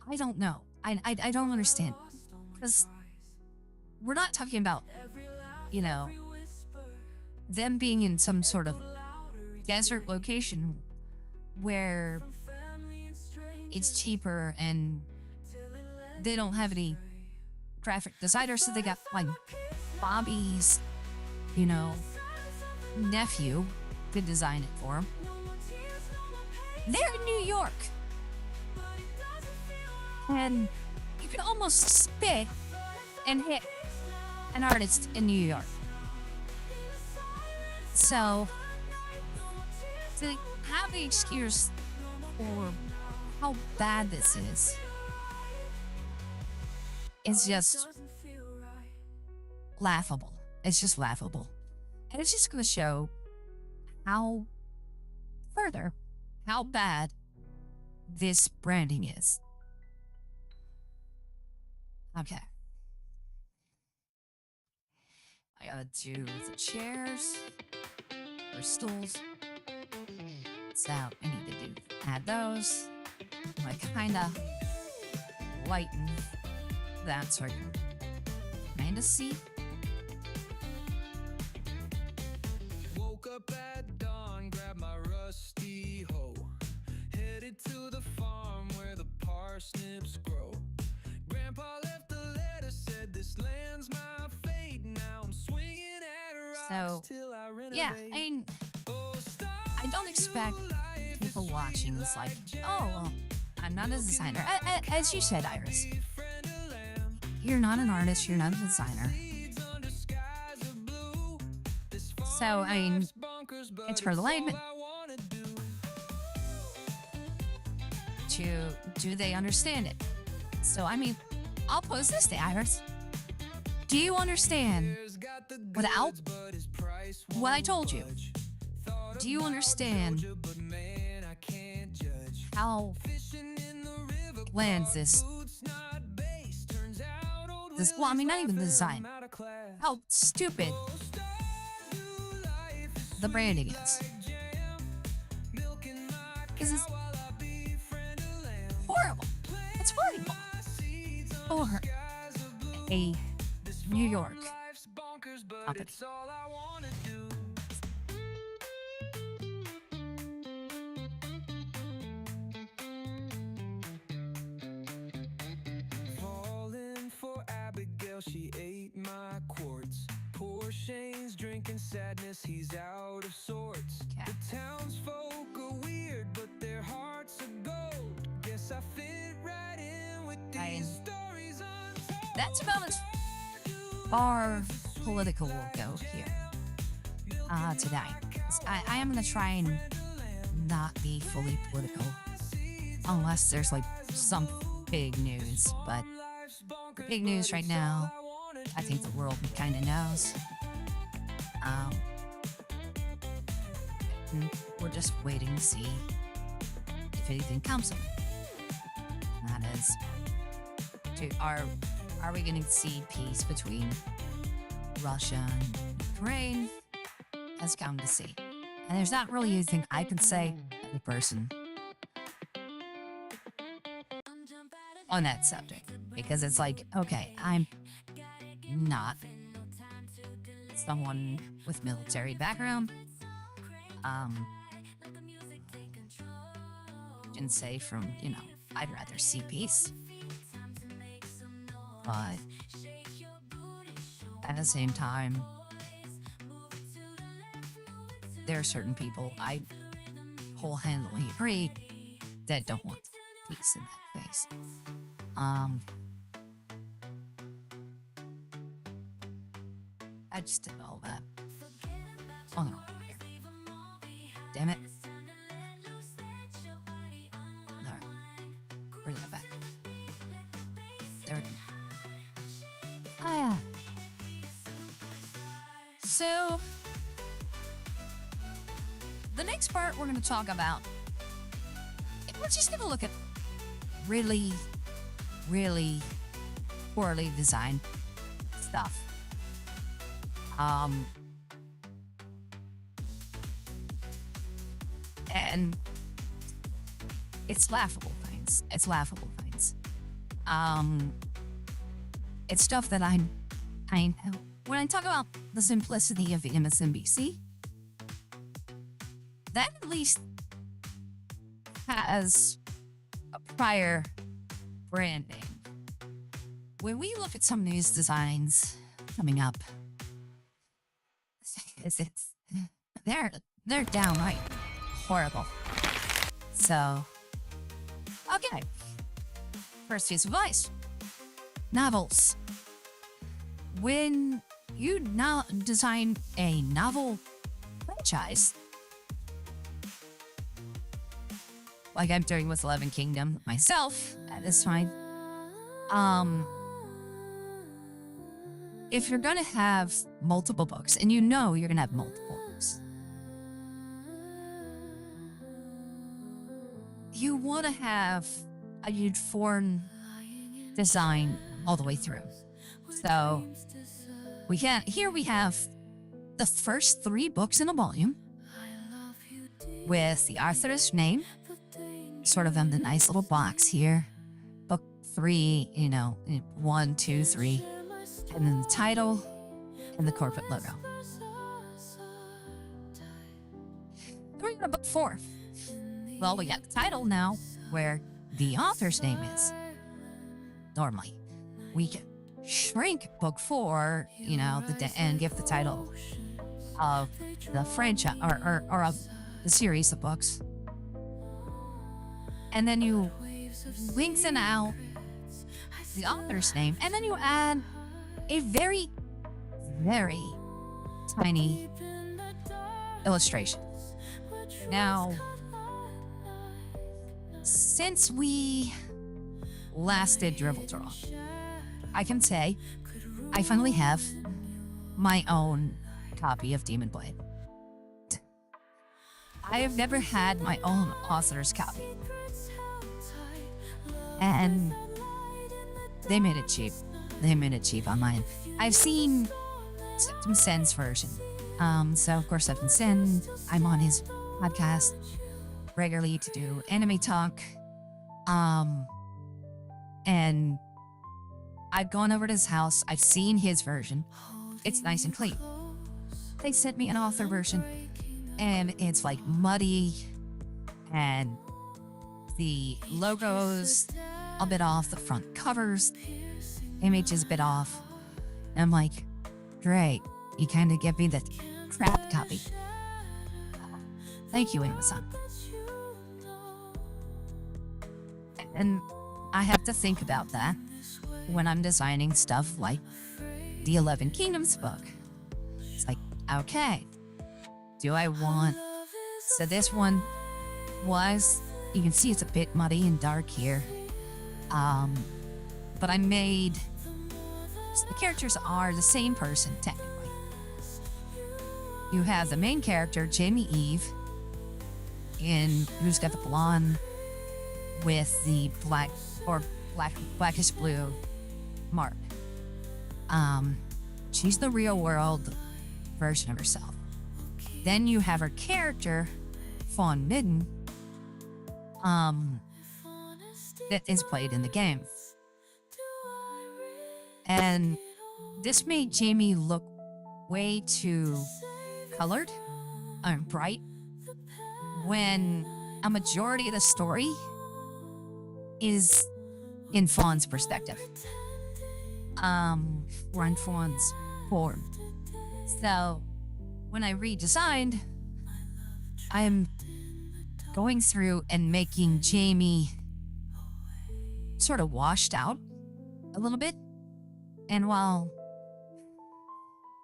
I don't know. I don't understand. Because we're not talking about, them being in some sort of desert location where it's cheaper and they don't have any graphic designers, so they got like Bobby's, nephew to design it for him. They're in New York. And you can almost spit and hit an artist in New York. So, to have the excuse for how bad this is just laughable. It's just laughable. And it's just going to show how bad this branding is. Okay. I gotta do the chairs or stools. So I need to add those. I kinda lighten that so I can kinda see. Woke up at dawn, grabbed my rusty hoe, headed to the farm where the parsnips grow. Grandpa left a letter, said this land's my fate. Now I'm swinging at rocks till I renovate. Yeah, I don't expect people watching this like, oh, well, I'm not a designer. As you said, Iris, you're not an artist, you're not a designer. So, it's for the layman. Do they understand it? So, I'll pose this to Iris. Do you understand without what I told you? Do you understand how bland this, well, not even the design, how stupid the branding is. Because it's horrible. It's horrible. For a New York company. She ate my quartz. Poor Shane's drinking sadness, he's out of sorts. Okay. The townsfolk are weird, but their hearts are gold. Guess I fit right in with these stories untold. That's about as far political we'll go here today. I am going to try and not be fully political unless there's like some big news, but the big news right now, I think the world kind of knows. We're just waiting to see if anything comes of it. That is, are we going to see peace between Russia and Ukraine? Has come to see. And there's not really anything I can say as a person on that subject. Because it's like, okay, I'm not someone with military background. Can say from, I'd rather see peace. But at the same time, there are certain people I wholeheartedly agree that don't want peace in that face. I just did all that on the wrong here. Damn it. there. Ah. So, the next part we're going to talk about, we're just going to look at really, really poorly designed stuff. And it's laughable things. It's laughable things. It's stuff that I when I talk about the simplicity of the MSNBC, that at least has a prior branding. When we look at some of these designs coming up, they're downright horrible. So, okay. First piece of advice: novels. When you now design a novel franchise, like I'm doing with 11 Kingdom myself at this time, if you're gonna have multiple books, and you know you're gonna have multiple books, you want to have a uniform design all the way through. So here we have the first 3 books in a volume with the author's name, sort of in the nice little box here. Book 3, 1, 2, 3, and then the title and the corporate logo. We're to book 4. Well, we got the title now where the author's name is. Normally, we can shrink book 4, and give the title of the franchise or of the series of books. And then you lengthen out the author's name, and then you add a very, very tiny illustration. Now, since we last did Dribble Draw, I can say I finally have my own copy of Demon Blade. I have never had my own author's copy. And they made it cheap. They made it cheap online. I've seen Septim Sen's version. So of course Septim Sen, I'm on his podcast regularly to do anime talk. And I've gone over to his house. I've seen his version. It's nice and clean. They sent me an author version, and it's like muddy, and the logo's a bit off, the front cover's image is a bit off. And I'm like, great, you kind of give me the crap copy. Thank you, Amazon. And I have to think about that when I'm designing stuff like the 11 Kingdoms book. It's like, okay, do I want... So this one was, you can see it's a bit muddy and dark here. But I made... So the characters are the same person, technically. You have the main character, Jamie Eve, who's got the blonde with the blackish blue mark. She's the real world version of herself. Then you have her character, Fawn Midden, that is played in the game. And this made Jamie look way too colored and bright, when a majority of the story is in Fawn's perspective. Or in Fawn's form. So when I redesigned, I'm going through and making Jamie sort of washed out a little bit. And while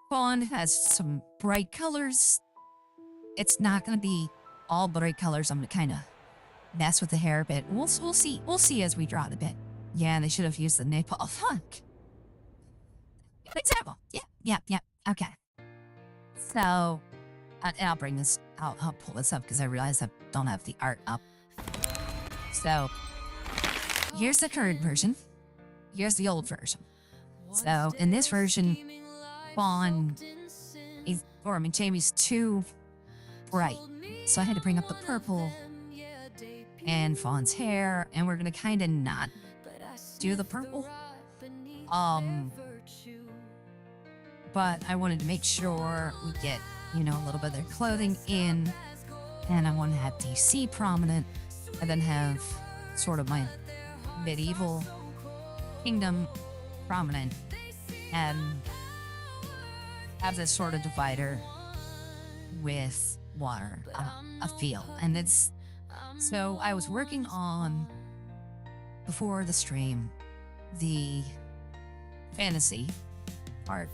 Fawn has some bright colors, it's not going to be all bright colors. I'm going to kind of mess with the hair a bit. We'll see as we draw it a bit. Yeah, they should have used the napalm. Fuck. Example. Yeah. Okay. So, and I'll bring this, I'll pull this up because I realize I don't have the art up. So, here's the current version. Here's the old version. So, in this version, Jamie's too bright. So I had to bring up the purple and Fawn's hair, and we're gonna kind of not do the purple. But I wanted to make sure we get, a little bit of their clothing in, and I want to have DC prominent, and then have sort of my medieval kingdom prominent, and have this sort of divider with water, a field. And it's, so I was working on, before the stream, the fantasy part,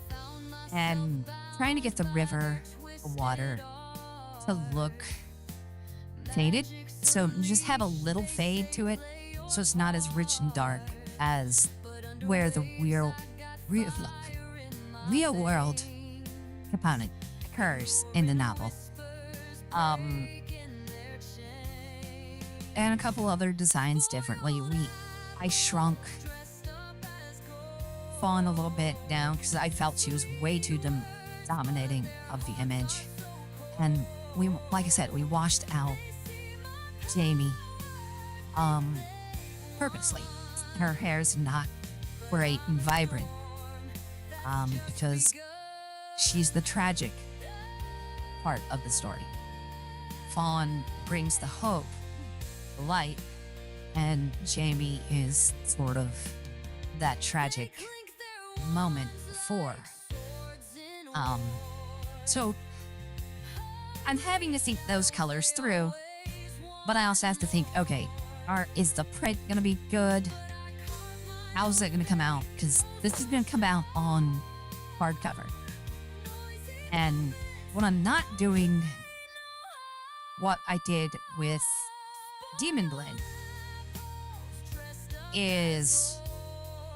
and trying to get the river, the water, to look faded. So just have a little fade to it, so it's not as rich and dark as where the real world component occurs in the novel. And a couple other designs differently. I shrunk Fawn a little bit down because I felt she was way too dominating of the image. And like I said, we washed out Jamie purposely. Her hair's not bright and vibrant because she's the tragic part of the story. Fawn brings the hope, the light, and Jamie is sort of that tragic moment before. So I'm having to think those colors through, but I also have to think, okay, is the print gonna be good? How's it gonna come out? Because this is gonna come out on hardcover. And when I'm not doing what I did with Demon Blade, is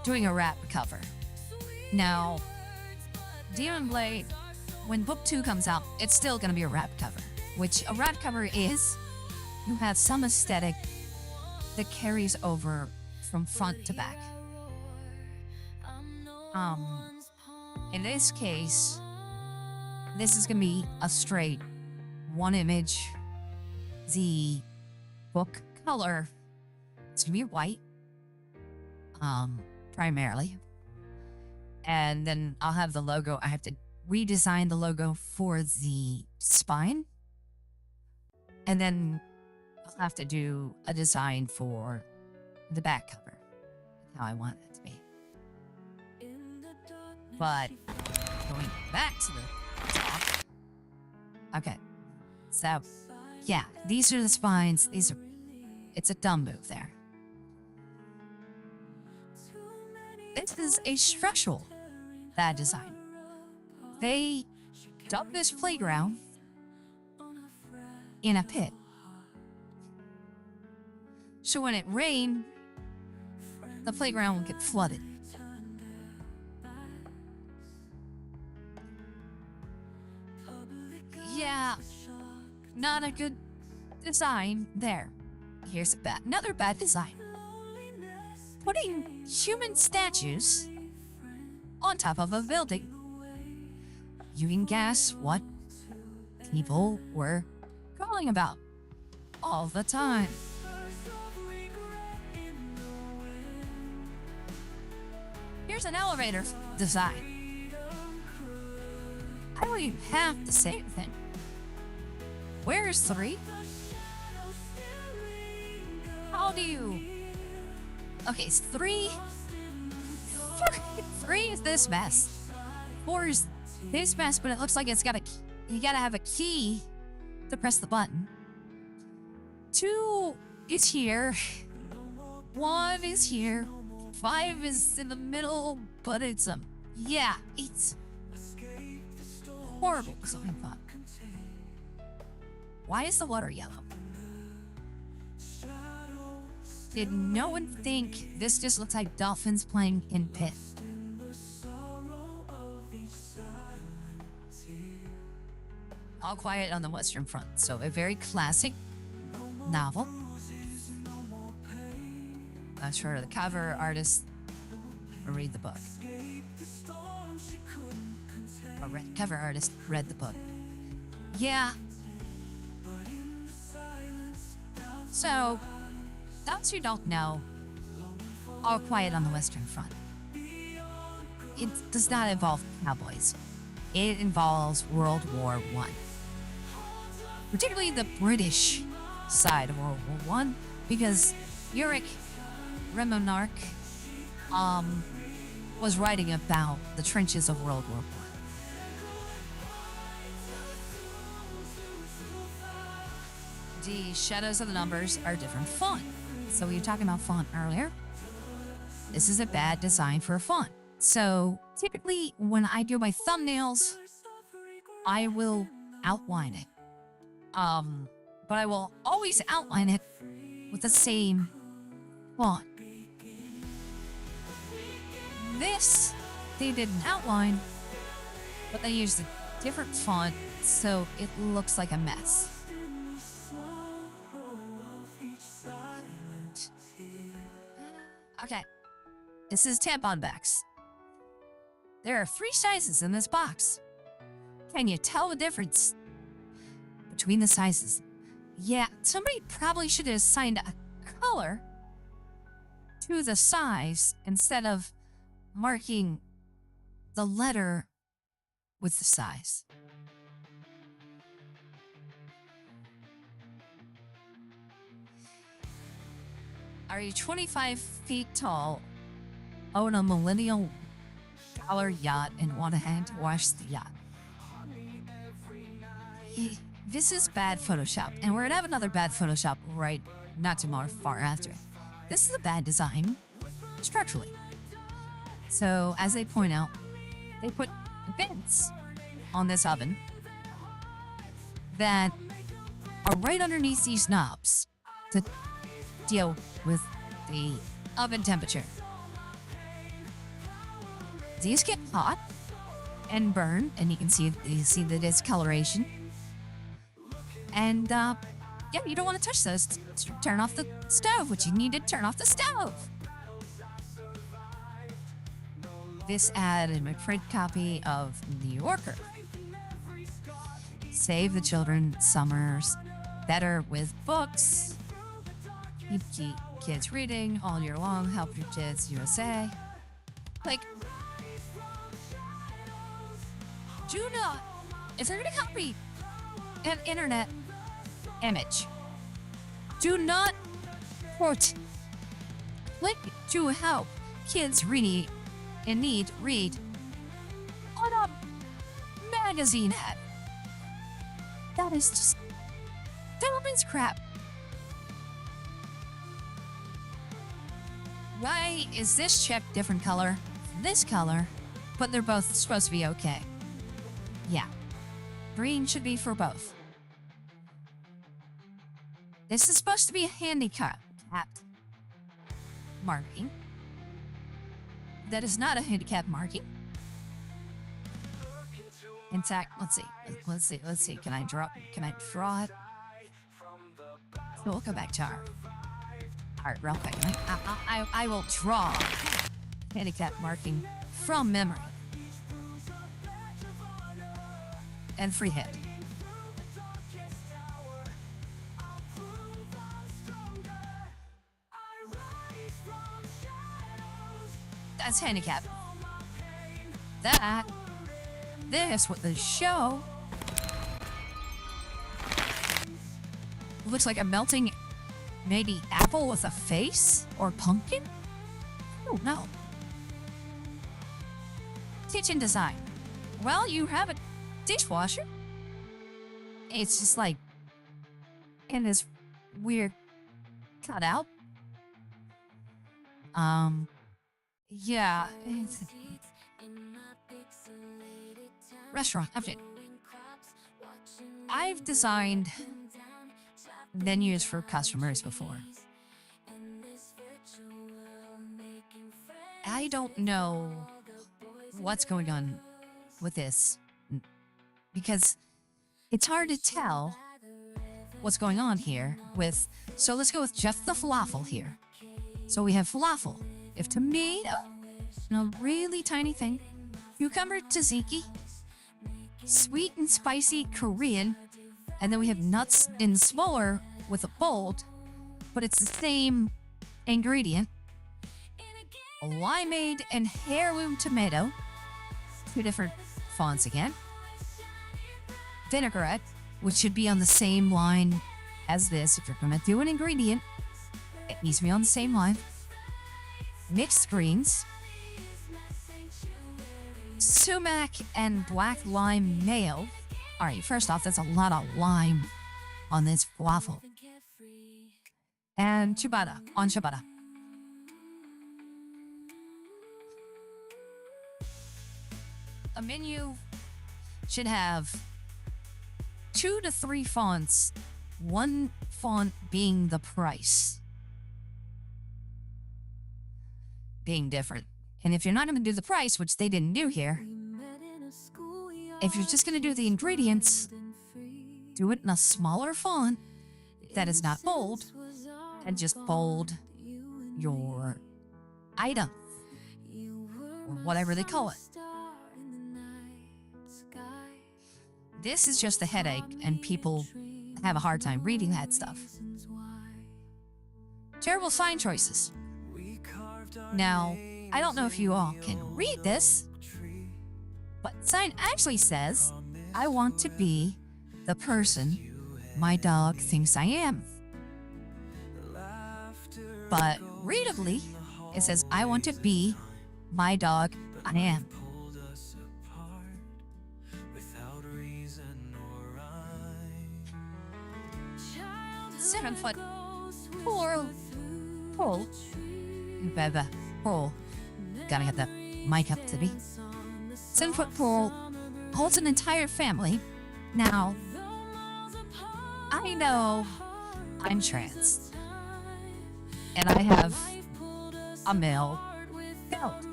doing a wrap cover. Now, Demon Blade, when book 2 comes out, it's still going to be a wrap cover, which a wrap cover is, you have some aesthetic that carries over from front to back. In this case, this is going to be a straight one image. The book color is going to be white, primarily. And then I'll have the logo. I have to redesign the logo for the spine. And then I'll have to do a design for the back cover, how I want it to be. But going back to the top. Okay. So, yeah, these are the spines. It's a dumb move there. This is a structural bad design. They dug this playground in a pit. So when it rained, the playground would get flooded. Yeah, not a good design there. Here's another bad design. Putting human statues on top of a building. You can guess what people were calling about all the time. Here's an elevator design. I don't even have to say anything. Where's 3? How do you... Okay, it's 3. 3 is this mess. 4 is this mess, but it looks like it's got you gotta have a key to press the button. 2 is here. 1 is here. 5 is in the middle, but it's it's horrible design fun. Why is the water yellow? Did no one think this just looks like dolphins playing in pit? All Quiet on the Western Front. So a very classic novel. I'm sure the cover artist will read the book. Cover artist read the book. Yeah. So, those who don't know, All Quiet on the Western Front. It does not involve cowboys. It involves World War I. Particularly the British side of World War I, because Ulrich Remonarch was writing about the trenches of World War I. The shadows of the numbers are different font. So we were talking about font earlier. This is a bad design for a font. So typically when I do my thumbnails, I will outline it. But I will always outline it with the same font. This, they didn't outline, but they used a different font, so it looks like a mess. Okay, this is tampon backs. There are 3 sizes in this box. Can you tell the difference between the sizes? Yeah, somebody probably should have assigned a color to the size instead of marking the letter with the size. Are you 25 feet tall, own a millennial dollar yacht, and want to hand wash the yacht? This is bad Photoshop, and we're gonna have another bad Photoshop right not too far after. This is a bad design structurally. So, as they point out, they put vents on this oven that are right underneath these knobs to deal with the oven temperature. These get hot and burn, and you see the discoloration. And yeah, you don't want to touch those. Turn off the stove, which you need to turn off the stove. This ad in my print copy of New Yorker. Save the children summers better with books. Keep kids reading all year long. Help your kids USA. Like, do not, if they're going to copy an internet image, do not put link to help kids read in need read on a magazine ad. That is just Philippine's crap. Why is this check different color, this color, but they're both supposed to be okay? Yeah, green should be for both. This is supposed to be a handicap marking. That is not a handicap marking. In fact, let's see. Can I draw it? So we'll go back to our art real quick. I will draw handicap marking from memory. And freehand. That's handicap. This with the show looks like a melting maybe apple with a face or pumpkin? Oh no. Kitchen design. Well, you have a dishwasher. It's just like in this weird cutout. Yeah, it's restaurant update. I've designed menus for customers before. I don't know what's going on with this because it's hard to tell what's going on here with. So let's go with just the falafel here. So we have falafel, we have tomato, and a really tiny thing, cucumber tzatziki, sweet and spicy Korean, and then we have nuts in smaller with a bold, but it's the same ingredient. A limeade and heirloom tomato, two different fonts again. Vinaigrette, which should be on the same line as this. If you're going to do an ingredient, it needs to be on the same line. Mixed greens, sumac and black lime mayo. All right, first off, that's a lot of lime on this falafel. And ciabatta, on ciabatta. A menu should have 2 to 3 fonts, one font being the price, being different. And if you're not going to do the price, which they didn't do here, if you're just going to do the ingredients, do it in a smaller font that is not bold, and just bold your item, or whatever they call it. This is just a headache, and people have a hard time reading that stuff. Terrible sign choices. Now, I don't know if you all can read this, but the sign actually says, I want to be the person my dog thinks I am. But readably, it says, I want to be my dog I am. 7 foot pole. Pole. Gotta get the mic up to be. 7 foot pole holds an entire family. Now, I know I'm trans, and I have a male goat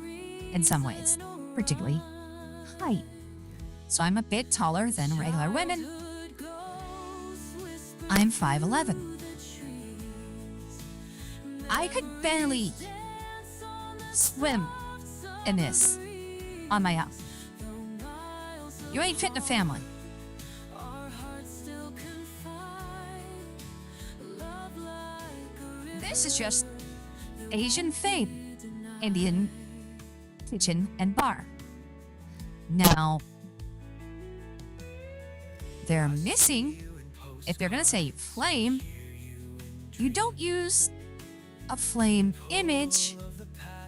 in some ways, particularly height. So I'm a bit taller than regular women. I'm 5'11". I could barely swim in this on my own. You ain't fitting a family. This is just Asian fame, Indian kitchen and bar. Now, they're missing, if they're gonna say flame, you don't use a flame image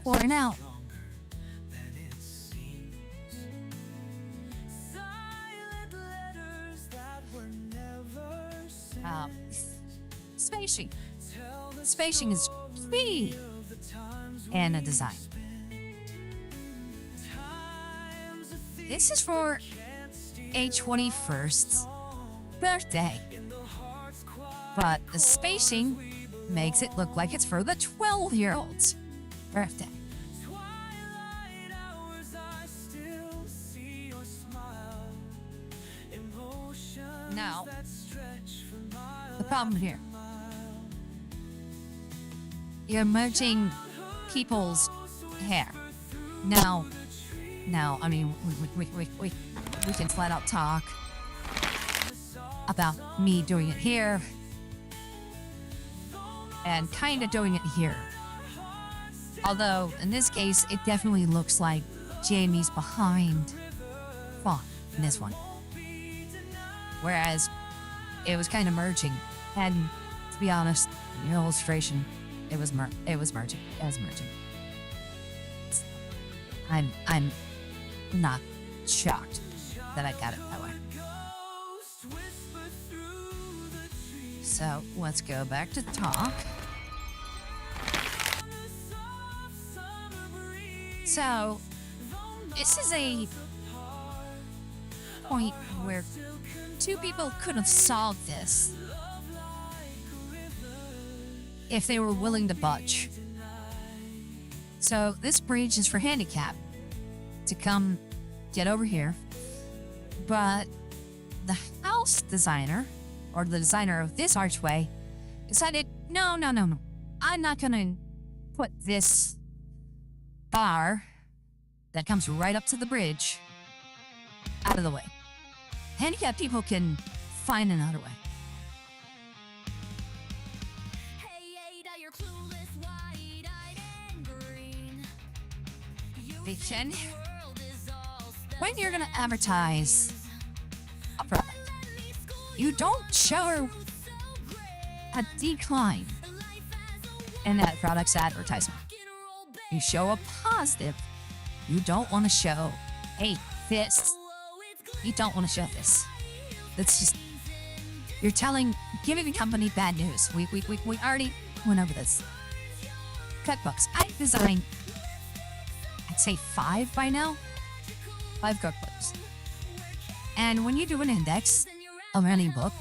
for an out. Spacing. Spacing is key in a design. This is for a 21st birthday, but the spacing makes it look like it's for the 12-year-old's birthday. Now, the problem here. You're merging people's hair. Now, I mean, we can flat out talk about me doing it here and kind of doing it here. Although, in this case, it definitely looks like Jamie's behind font in this one. Whereas, it was kind of merging. And, to be honest, the illustration, it was merging. I'm not shocked that I got it that way. So let's go back to talk. So this is a point where two people could have solved this if they were willing to budge. So this bridge is for handicap to come get over here. But the house designer, or the designer of this archway, decided, no. I'm not going to put this bar that comes right up to the bridge out of the way. Handicapped people can find another way. Vision. When you're gonna advertise a product, you don't show a decline in that product's advertisement. You show a positive. You don't want to show, hey, this. You don't want to show this. That's just, you're giving the company bad news. We already went over this. Cookbooks. I designed, I'd say 5 by now. 5 cookbooks. And when you do an index of any book,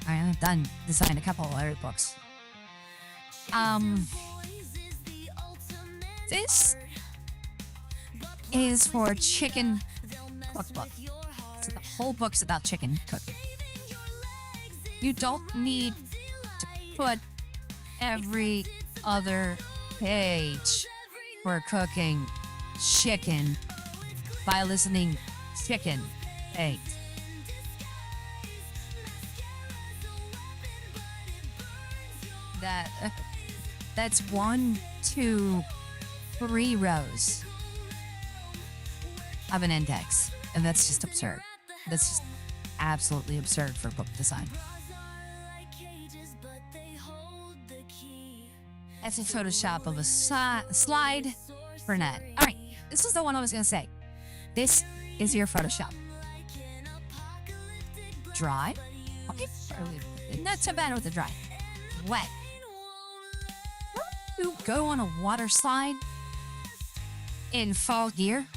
I've designed a couple of other books. This is for chicken cookbook. So the whole book's about chicken cooking. You don't need to put every other page for cooking chicken by listening chicken eggs. That's 1, 2, 3 rows of an index, and that's just absurd. That's just absolutely absurd for book design. That's a Photoshop of a slide for net. All right, this is the one I was gonna say. This is your Photoshop. Dry. Okay, not so bad with the dry. Wet. You go on a water slide in fall gear,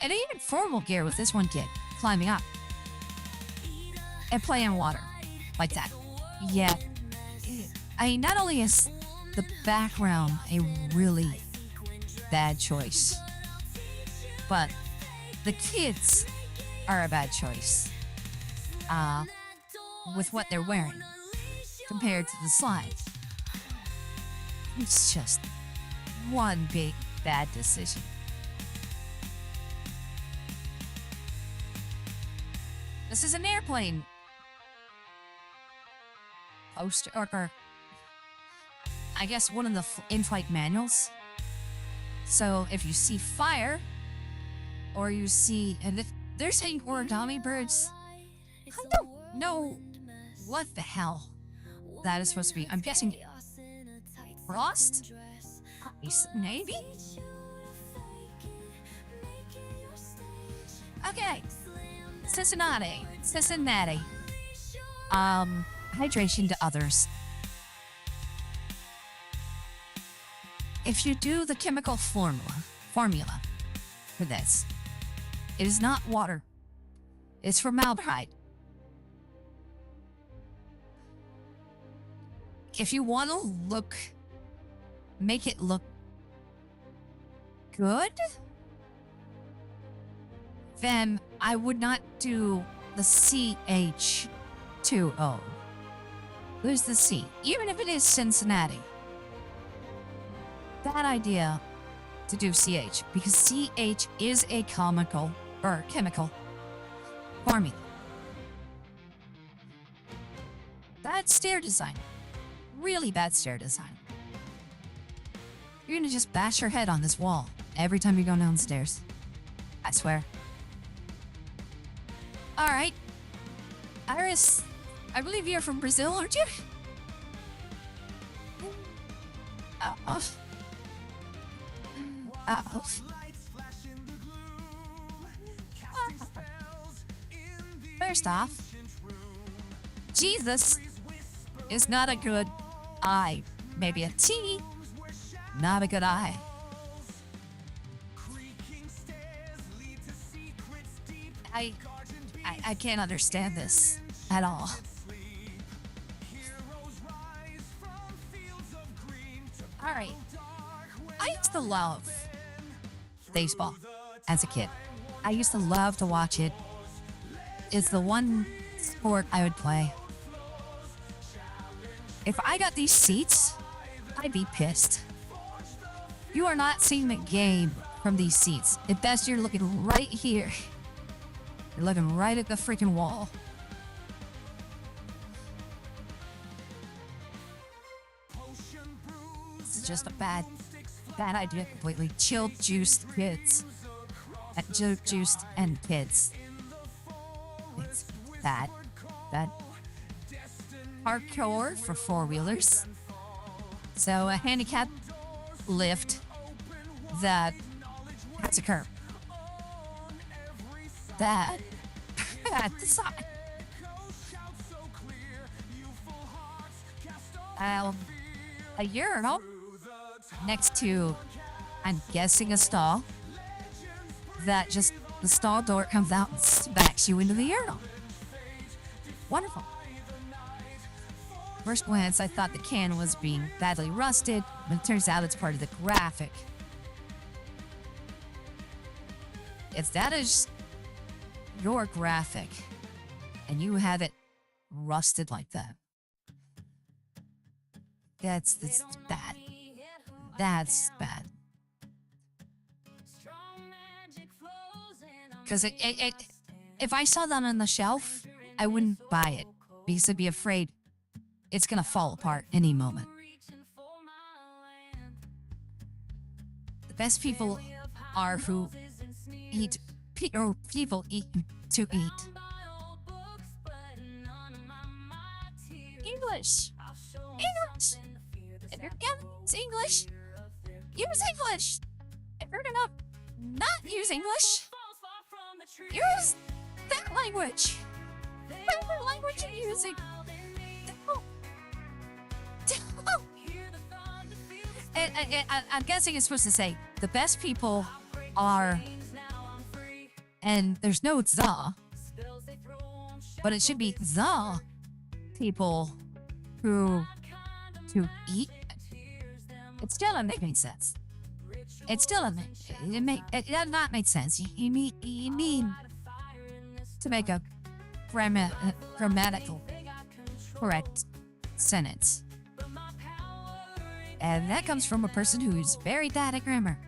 and even formal gear with this one kid climbing up and playing in water like that. Yeah. I mean, not only is the background a really bad choice, but the kids are a bad choice with what they're wearing compared to the slide. It's just one big bad decision. This is an airplane poster, or I guess one of the in-flight manuals. So if you see fire, or you see, and if they're saying origami birds, I don't know what the hell that is supposed to be. I'm guessing frost? Maybe? Okay. Cincinnati. Hydration to others. If you do the chemical formula for this, it is not water. It's formaldehyde. If you want to make it look good, then I would not do the CH2O. There's the C, even if it is Cincinnati. Bad idea to do CH, because CH is a chemical formula. Bad stair design. Really bad stair design. You're gonna just bash your head on this wall every time you go downstairs. I swear. Alright. Iris, I believe you're from Brazil, aren't you? Uh-oh. First off, Jesus is not a good I. Maybe a T, not a good I. I can't understand this at all. All right. I used to love baseball as a kid. I used to love to watch it. It's the one sport I would play. If I got these seats, I'd be pissed. You are not seeing the game from these seats. At best, you're looking right here. You're looking right at the freaking wall. It's just a bad idea completely. Chilled, juiced kids. Juiced and kids. It's bad. Hardcore for four-wheelers. So a handicap lift that has a curb. That at the side. A urinal next to, I'm guessing, a stall. That just, the stall door comes out and smacks you into the urinal. Wonderful. First glance, I thought the can was being badly rusted, but it turns out it's part of the graphic. If that is your graphic, and you have it rusted like that, that's bad. That's bad. Because if I saw that on the shelf, I wouldn't buy it because I'd be afraid it's gonna fall apart any moment. The best people are who eat, or people eat to eat. English. If you're gonna use English, use English. If you're gonna not use English, use that language. Whatever language you're using. I'm guessing it's supposed to say the best people are, and there's no the, but it should be the people who to eat. It still doesn't make any sense. It still doesn't it does not make sense. You need to make a grammatical correct sentence. And that comes from a person who's very bad at grammar.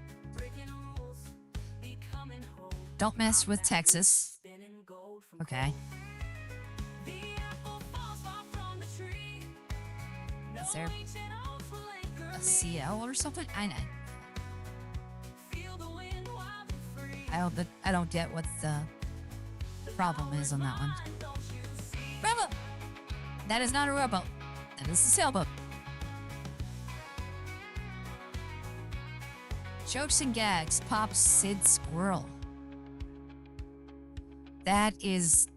Don't mess with Texas. Okay. Is there a CL or something? I don't get what the problem is on that one. Rowboat! That is not a rowboat. That is a sailboat. Jokes and gags. Pop Sid Squirrel. That is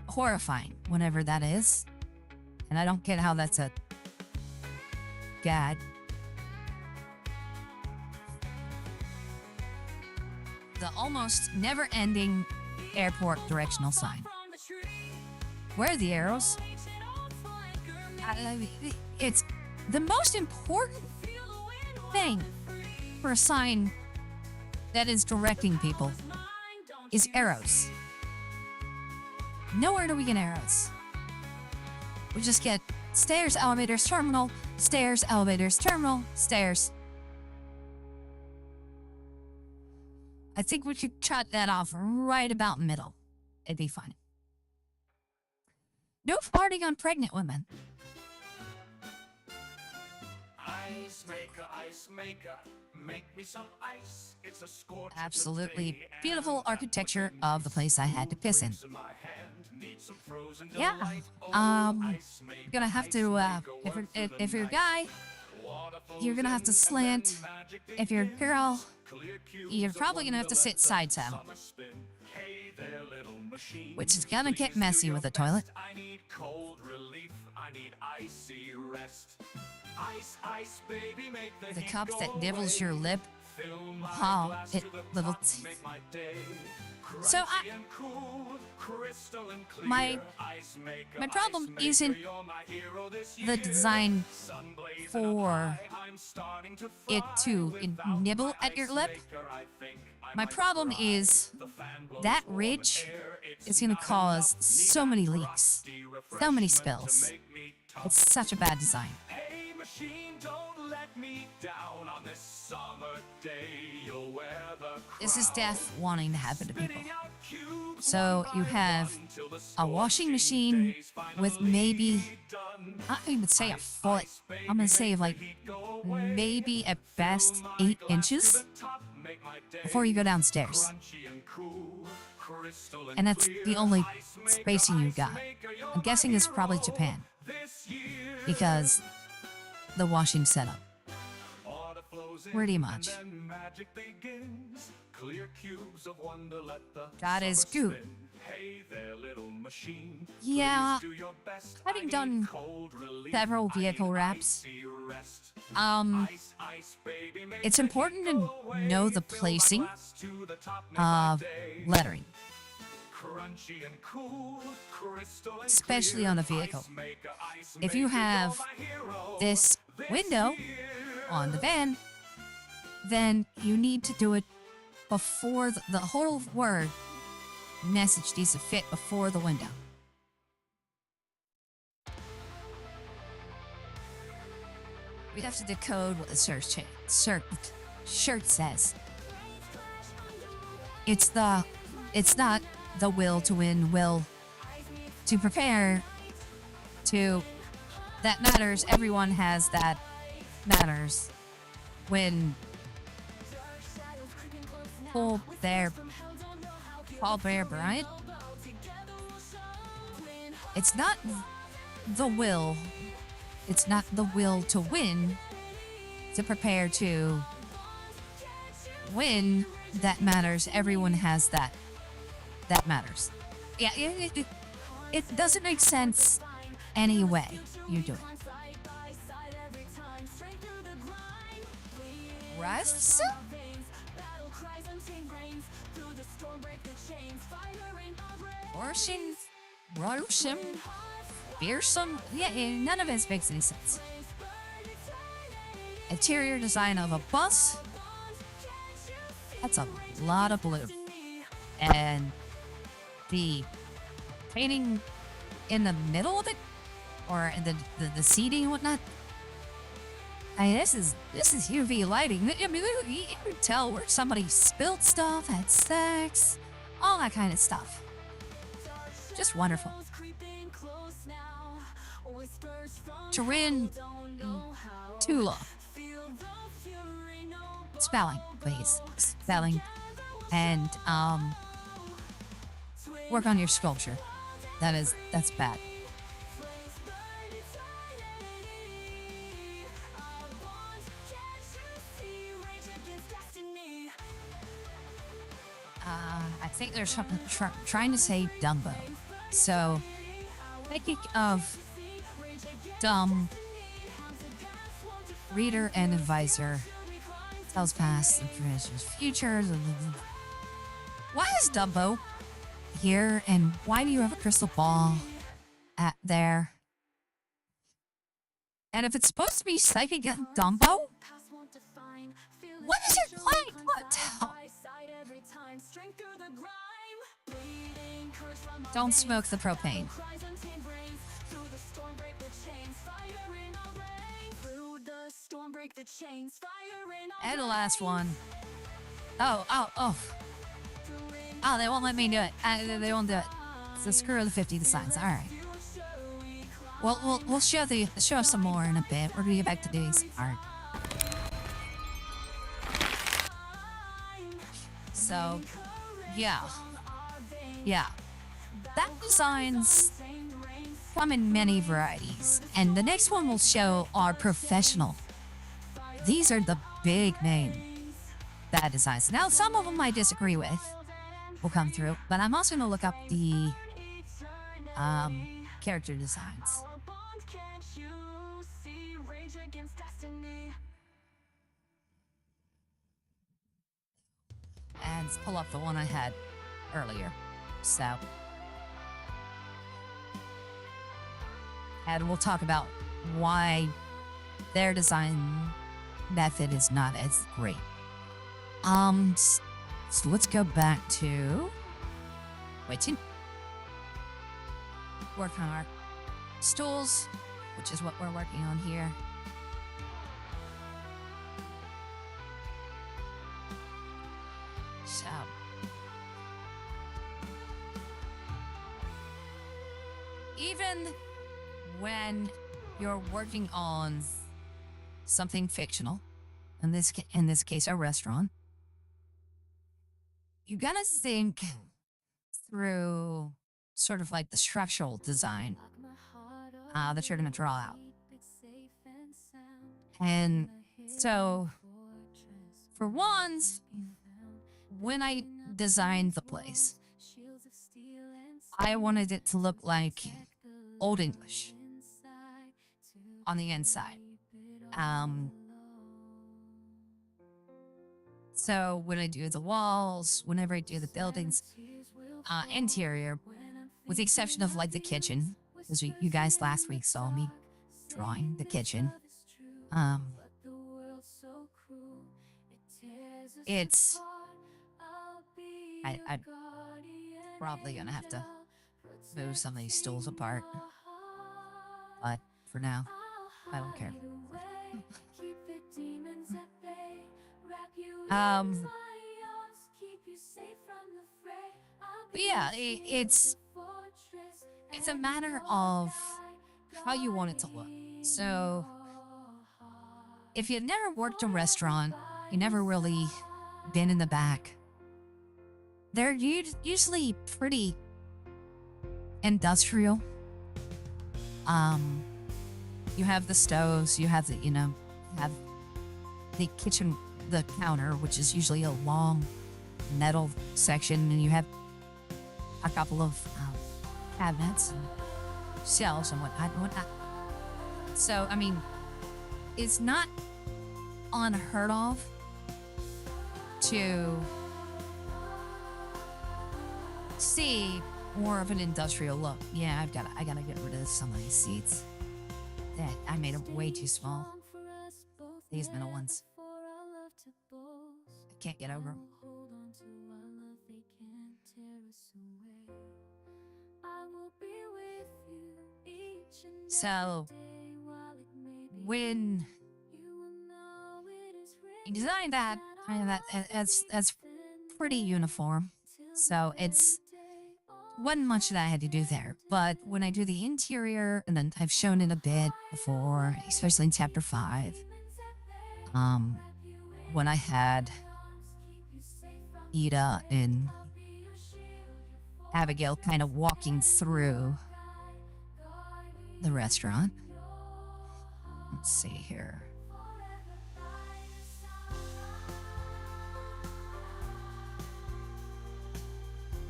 horrifying, whenever that is. And I don't get how that's a gag. The almost never-ending airport directional sign. Where are the arrows? It's the most important thing for a sign that is directing people is arrows. Nowhere do we get arrows. We just get stairs, elevators, terminal, stairs, elevators, terminal, stairs. I think we could cut that off right about middle. It'd be fine. No farting on pregnant women. Ice maker, make me some ice. It's a scorch. Absolutely beautiful architecture of the place I had to piss in. Yeah. You're gonna have to, if you're a guy, you're gonna have to slant. If you're a girl, you're probably gonna have to sit side saddle. Which is gonna get messy with the toilet. I need cold relief. I need icy rest. Ice, ice, baby, make The cup that nibbles your lip how it little. So my problem isn't the design for it to nibble at your lip. My problem is that ridge is going to cause so many leaks, so many spills. It's such a bad design. Hey machine, don't let me down on this summer day. You'll wear the This is death wanting to happen to people. spitting out cubes So you have a washing machine with maybe, I don't even say a foot. I'm going to say like maybe at best 8 inches before you go downstairs. And that's the only spacing you got. I'm guessing it's probably Japan because the washing setup. Pretty much. God is good. Yeah, having done several vehicle wraps, it's important to know the placing of lettering, especially on a vehicle. If you have this window on the van, then you need to do it before the whole word message needs to fit before the window. We have to decode what the shirt says. It's not the will to win, will to prepare to that matters. Everyone has that matters. When Paul Bear Bryant, it's not the will to win, to prepare to win that matters. Everyone has that matters. Yeah, it doesn't make sense any way you do it. Russ? Roshin, fearsome. Yeah, none of it makes any sense. Interior design of a bus. That's a lot of blue. And the painting in the middle of it, or the seating and whatnot. I mean, this is UV lighting. I mean, you can tell where somebody spilled stuff, had sex, all that kind of stuff. Just wonderful. Turin Tula. Spelling, please. Spelling. And work on your sculpture. That's bad. I think they're trying to say Dumbo. So, thinking of dumb, reader and advisor, tells past and future. Why is Dumbo here, and why do you have a crystal ball there? And if it's supposed to be psychic Dumbo, what is your point? What the hell? Don't smoke the propane. And the last one. Oh, they won't let me do it. They won't do it. So screw the 50 designs. All right. Well, we'll show some more in a bit. We're gonna get back to these. All right. So, yeah. That designs come in many varieties, and the next one will show our professional. These are the big name bad designs. Now, some of them I disagree with will come through, but I'm also gonna look up the character designs. and pull up the one I had earlier. So, and we'll talk about why their design method is not as great. So let's go back to work on our stools, which is what we're working on here. So, even when you're working on something fictional, in this case, a restaurant, you gotta think through sort of like the structural design that you're gonna draw out. And so, for ones, when I designed the place, I wanted it to look like Old English on the inside. So when I do the walls, whenever I do the buildings, interior, with the exception of like the kitchen, because you guys last week saw me drawing the kitchen. It's I'm probably gonna have to move some of these stools apart, but for now, I don't care. But yeah, it's a matter of how you want it to look. So, if you've never worked a restaurant, you never really been in the back, they're usually pretty industrial. You have the stoves, you have have the kitchen, the counter, which is usually a long metal section, and you have a couple of cabinets and shelves and whatnot. So, I mean, it's not unheard of to see more of an industrial look. Yeah, I gotta get rid of some of these seats. That I made them way too small. These middle ones. I can't get over them. So, when you design that, that's pretty uniform. So it's wasn't much that I had to do there. But when I do the interior, and then I've shown it a bit before, especially in chapter 5, when I had Ida and Abigail kind of walking through the restaurant. Let's see here.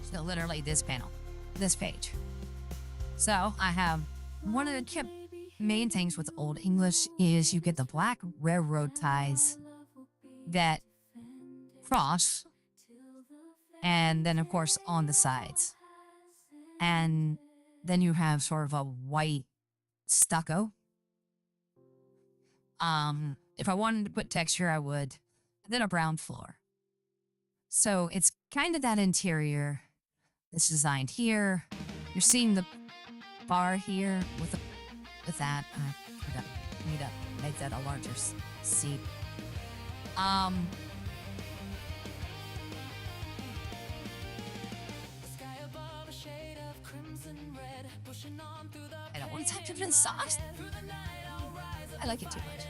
So literally this panel, this page. So I have one of the main things with Old English is you get the black railroad ties that cross, and then of course on the sides. And then you have sort of a white stucco. If I wanted to put texture, I would. And then a brown floor. So it's kind of that interior that's designed here. You're seeing the bar here with that. I need to make that a larger seat. I don't want to touch it in the sauce. I like it too much.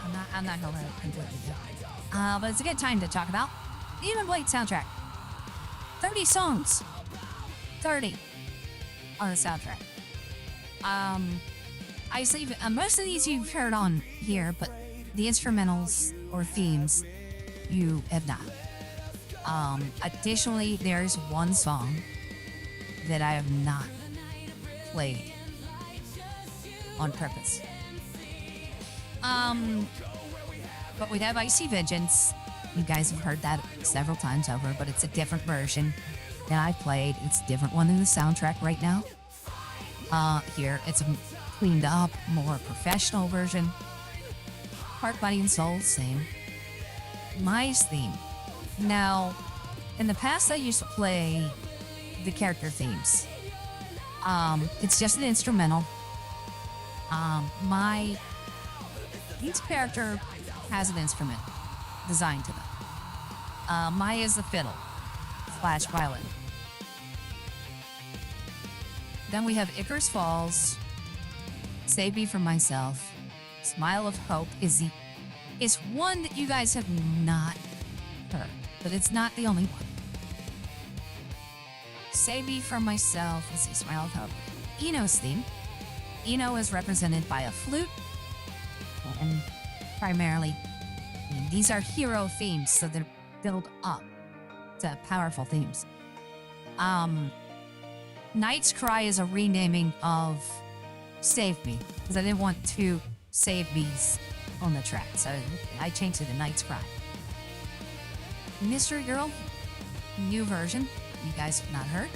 I'm not going to completely do it. But it's a good time to talk about the Even Blade soundtrack. 30 songs. 30 on the soundtrack. I see most of these you've heard on here, but the instrumentals or themes you have not. Additionally, there's one song that I have not played on purpose. But we have Icy Vengeance. You guys have heard that several times over, but it's a different version than I played. It's a different one in the soundtrack right now. Here, it's a cleaned up, more professional version. Heart, Body, and Soul, same. Mai's theme. Now, in the past, I used to play the character themes. It's just an instrumental. Each character has an instrument designed to them. Mai is the fiddle / violin. Then we have Icarus Falls, Save Me From Myself, Smile of Hope is one that you guys have not heard, but it's not the only one. Save Me From Myself, let's see, Smile of Hope. Eno's theme. Eno is represented by a flute, and primarily, these are hero themes, so they're built up to powerful themes. Knight's Cry is a renaming of Save Me, because I didn't want two Save Me's on the track, so I changed it to Knight's Cry. Mystery Girl, new version, you guys have not heard.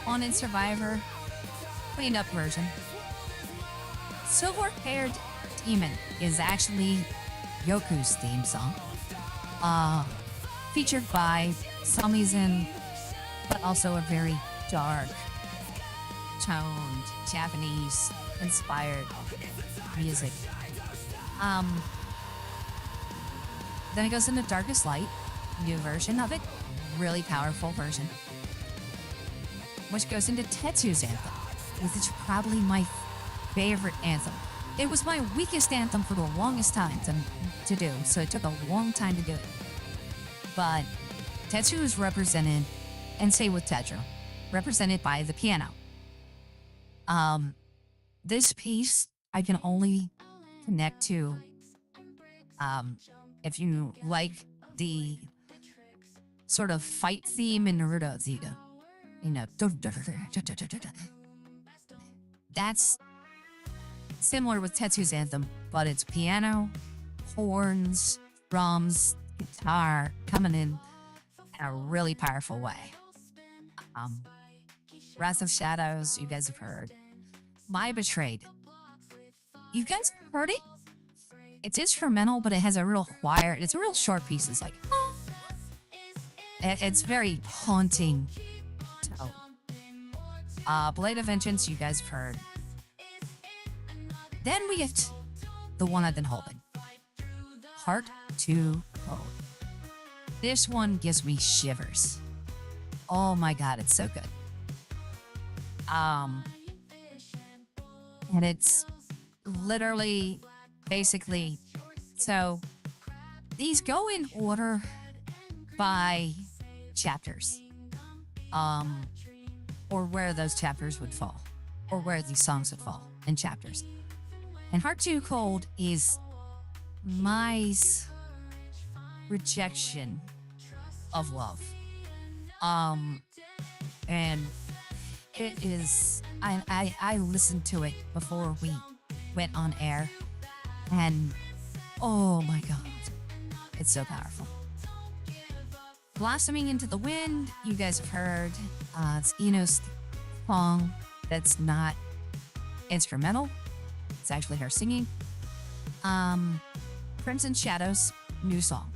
On in Survivor, cleaned up version. Silver-Haired Demon is actually Yoku's theme song, featured by Samizin, but also a very dark, toned, Japanese-inspired music. Then it goes into Darkest Light, new version of it, really powerful version, which goes into Tetsu's anthem, which is probably my favorite anthem. It was my weakest anthem for the longest time to do, so it took a long time to do it. But Tetsu is represented, and say with Tetra, represented by the piano. This piece I can only connect to if you like the sort of fight theme in Naruto Zeta. You know, that's similar with Tetsu's anthem, but it's piano, horns, drums, guitar coming in a really powerful way. Wrath of Shadows, you guys have heard. My Betrayed. You guys have heard it? It's instrumental, but it has a real choir. It's a real short piece. It's like, it's very haunting tone. Blade of Vengeance, you guys have heard. Then we get the one I've been holding. Heart to Cold. This one gives me shivers. Oh my god, it's so good. And it's literally, basically, so these go in order by chapters, or where those chapters would fall, or where these songs would fall in chapters. And Heart Too Cold is Mai's rejection of love. And it is, I listened to it before we went on air, and oh my god, it's so powerful. Blossoming Into the Wind, you guys have heard. It's Eno's song that's not instrumental. It's actually her singing. Crimson Shadows, new song.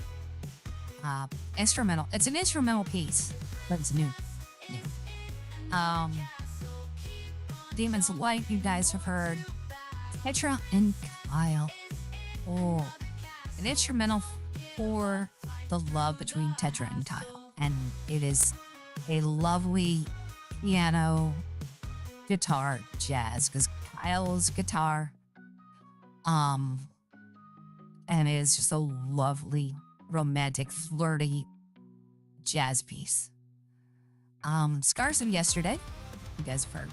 Instrumental. It's an instrumental piece, but it's new. Demons of Light, you guys have heard. Tetra and Kyle. Oh, an instrumental for the love between Tetra and Kyle. And it is a lovely piano, guitar, jazz, because Kyle's guitar Um, and it is just a lovely, romantic, flirty jazz piece. Scars of Yesterday, you guys have heard.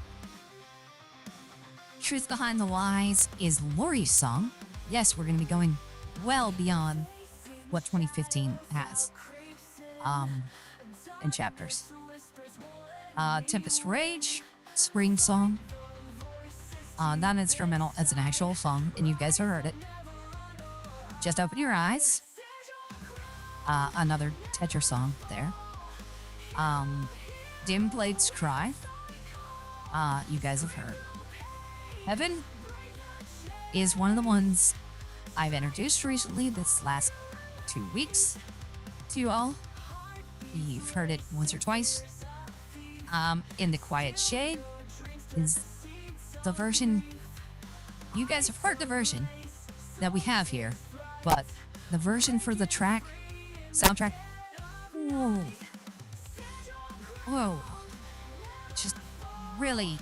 Truth Behind the Lies is Lori's song. Yes, we're going to be going well beyond what 2015 has in chapters. Tempest Rage, Spring Song. Not an instrumental, it's an actual song, and you guys have heard it. Just Open Your Eyes. Another Tetra song there. Dim Blades Cry. You guys have heard. Heaven is one of the ones I've introduced recently this last 2 weeks to you all. You've heard it once or twice. In the Quiet Shade is the version, you guys have heard the version that we have here, but the version for the soundtrack, whoa, just really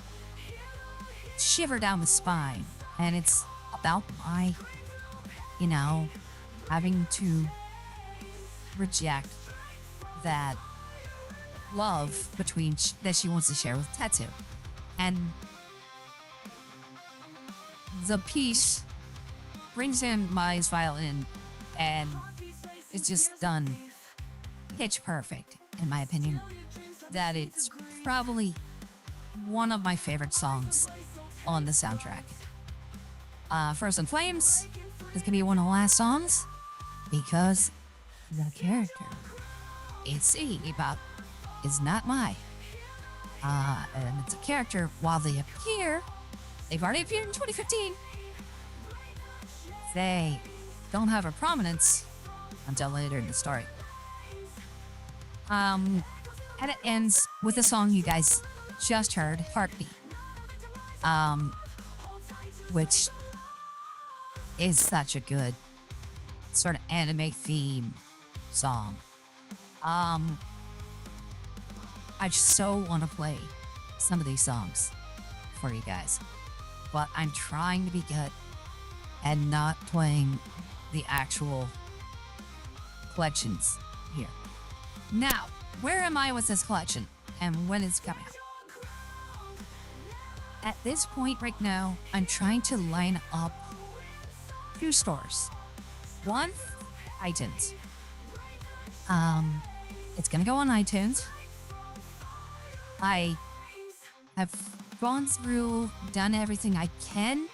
shiver down the spine. And it's about my, having to reject that love that she wants to share with Tetsu. And the piece brings in Mai's violin, and it's just done pitch perfect, in my opinion. That it's probably one of my favorite songs on the soundtrack. First in Flames is gonna be one of the last songs because the character it's about is not Mai. And it's a character, while they've already appeared in 2015, they don't have a prominence until later in the story. And it ends with a song you guys just heard, Heartbeat, which is such a good sort of anime theme song. I so want to play some of these songs for you guys, but I'm trying to be good and not playing the actual collections here. Now, where am I with this collection and when it's coming out? At this point right now, I'm trying to line up 2 stores. One, iTunes. It's gonna go on iTunes. I have gone through, done everything I can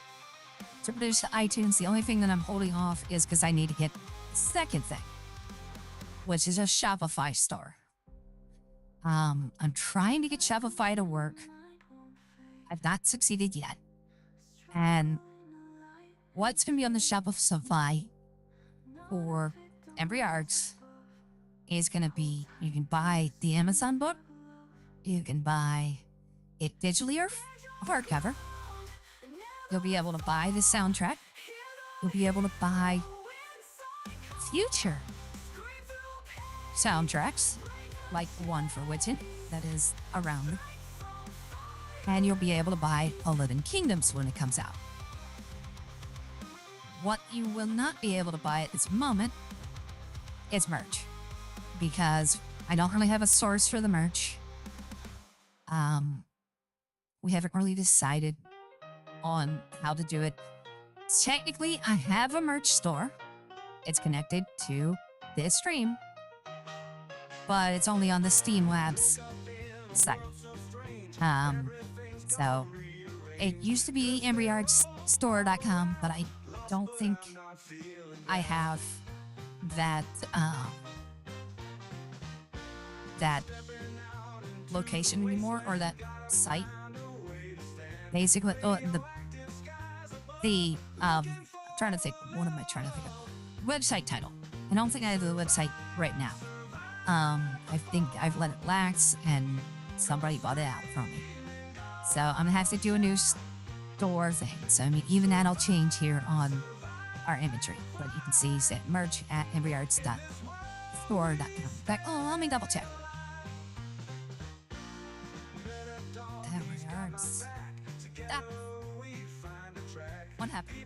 to produce iTunes. The only thing that I'm holding off is because I need to get the second thing, which is a Shopify store. I'm trying to get Shopify to work. I've not succeeded yet. And what's going to be on the Shopify for Embry Arts is going to be, you can buy the Amazon book, you can buy it digitally or hardcover, you'll be able to buy the soundtrack, you'll be able to buy future soundtracks, like one for Witten that is around, and you'll be able to buy A Living Kingdoms when it comes out. What you will not be able to buy at this moment is merch, because I don't really have a source for the merch. We haven't really decided on how to do it. Technically, I have a merch store. It's connected to this stream, but it's only on the Steam Labs site. So it used to be embryartstore.com, but I don't think I have that that location anymore, or that site. Basically, I'm trying to think. What am I trying to think of? Website title. I don't think I have the website right now. I think I've let it lapse and somebody bought it out from me. So I'm gonna have to do a new store thing. So I mean, even that'll change here on our imagery. But you can see it's at merch at embryarts.store.com. Back. Oh, let me double check. Embryarts. Ah. What happened?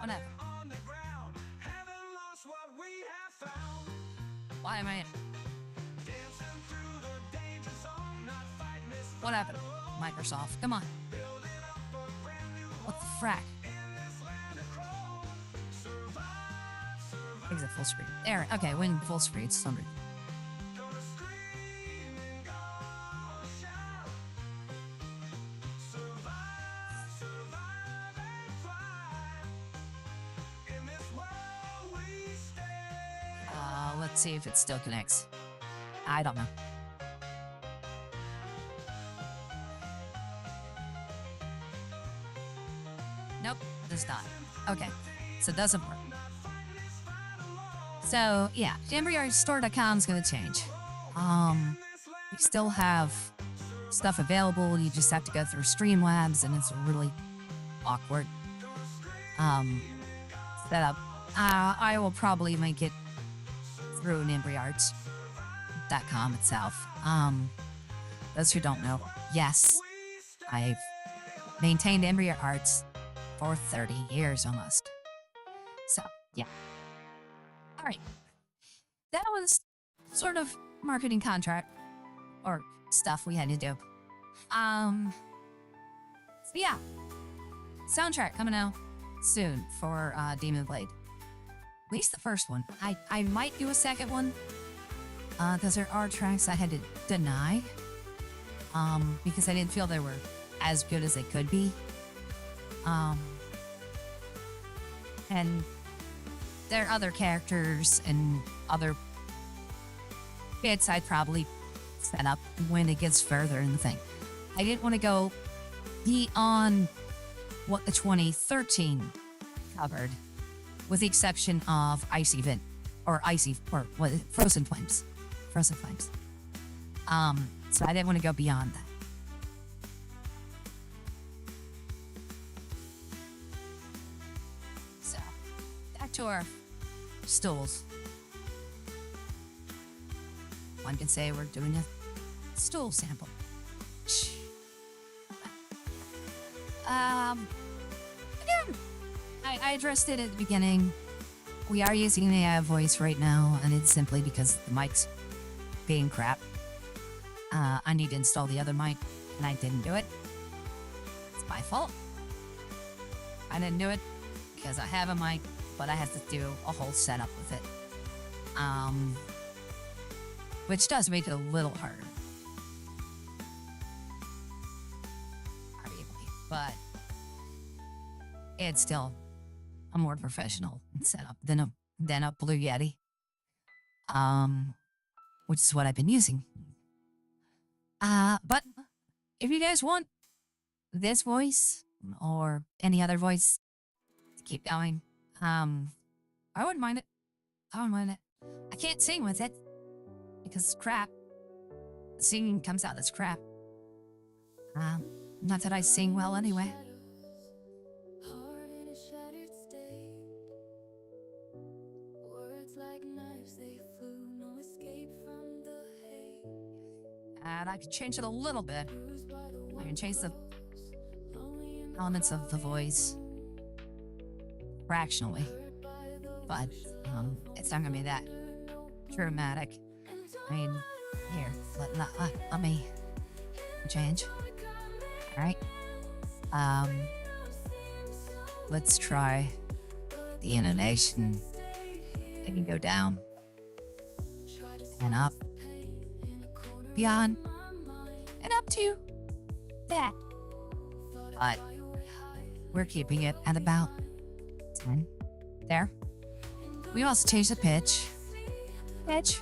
Whatever. on the ground. Haven't lost what we have found. Why am I? Dancing through the danger zone, not fighting this What happened? Microsoft, come on. building up a brand new What the frack? in this land of crow. Survive, Exit full screen. There. Okay, when full screen, it's somebody. gonna scream and gonna shout. Survive, survive and thrive. In this world we stay. Let's see if it still connects. I don't know. Nope, does not. Okay, so it doesn't work. So yeah, JamboreeArtStore.com is gonna change. We still have stuff available. You just have to go through Streamlabs, and it's really awkward setup. I will probably make it through JamboreeArts.com itself. Those who don't know, yes, I've maintained Embryo Arts for 30 years almost. So, yeah. All right. That was sort of marketing contract or stuff we had to do. So yeah. Soundtrack coming out soon for Demon Blade. At least the first one. I might do a second one. Because there are tracks I had to deny. Because I didn't feel they were as good as they could be. And there are other characters and other bits I'd probably set up when it gets further in the thing. I didn't want to go beyond what the 2013 covered, with the exception of Frozen Flames. Frozen Flames. So I didn't want to go beyond that. So, back to our stools. One can say we're doing a stool sample. Again, I addressed it at the beginning. We are using an AI voice right now, and it's simply because the mic's being crap. I need to install the other mic, and I didn't do it. It's my fault. I didn't do it because I have a mic, but I have to do a whole setup with it. Which does make it a little harder. Arguably, but it's still a more professional setup than a Blue Yeti. Which is what I've been using. But if you guys want this voice or any other voice to keep going, I wouldn't mind it. I can't sing with it because it's crap. Singing comes out as crap. Not that I sing well anyway. Heart in a shattered state. Words like knives, they flew, no escape from the hate. And I could change it a little bit. Bruised by the I can change the lonely and elements of the voice fractionally, hurt by the but it's not gonna be that dramatic. I mean, here, let me change. All right. Let's try the intonation. It can go down and up, beyond, and up to that. But we're keeping it at about 10. There. We also changed the pitch. Pitch.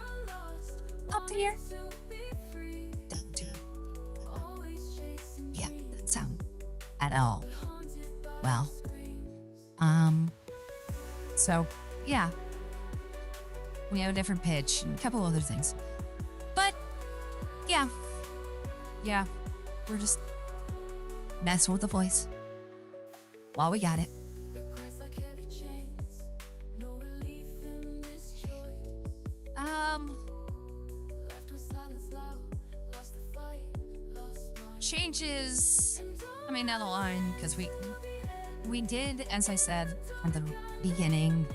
Up to here. Down to. Yeah, that sound at all. Well. So, yeah. We have a different pitch and a couple other things. But, yeah. Yeah. We're just messing with the voice while we got it. Changes, I mean, down the line, because we did, as I said at the beginning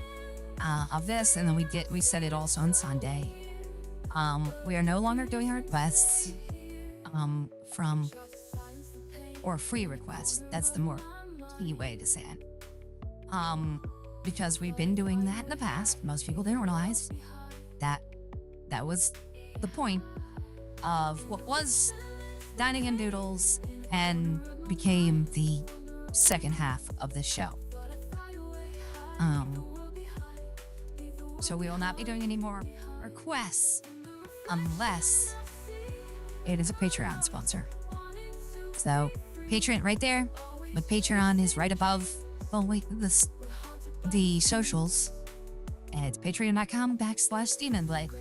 of this, and then we said it also on Sunday. We are no longer doing requests from or free requests. That's the more key way to say it. Because we've been doing that in the past. Most people didn't realize that that was the point of what was Dining and Doodles and became the second half of the show. So we will not be doing any more requests unless it is a Patreon sponsor. So Patreon right there, but Patreon is right above the socials. And it's patreon.com/DemonBlade.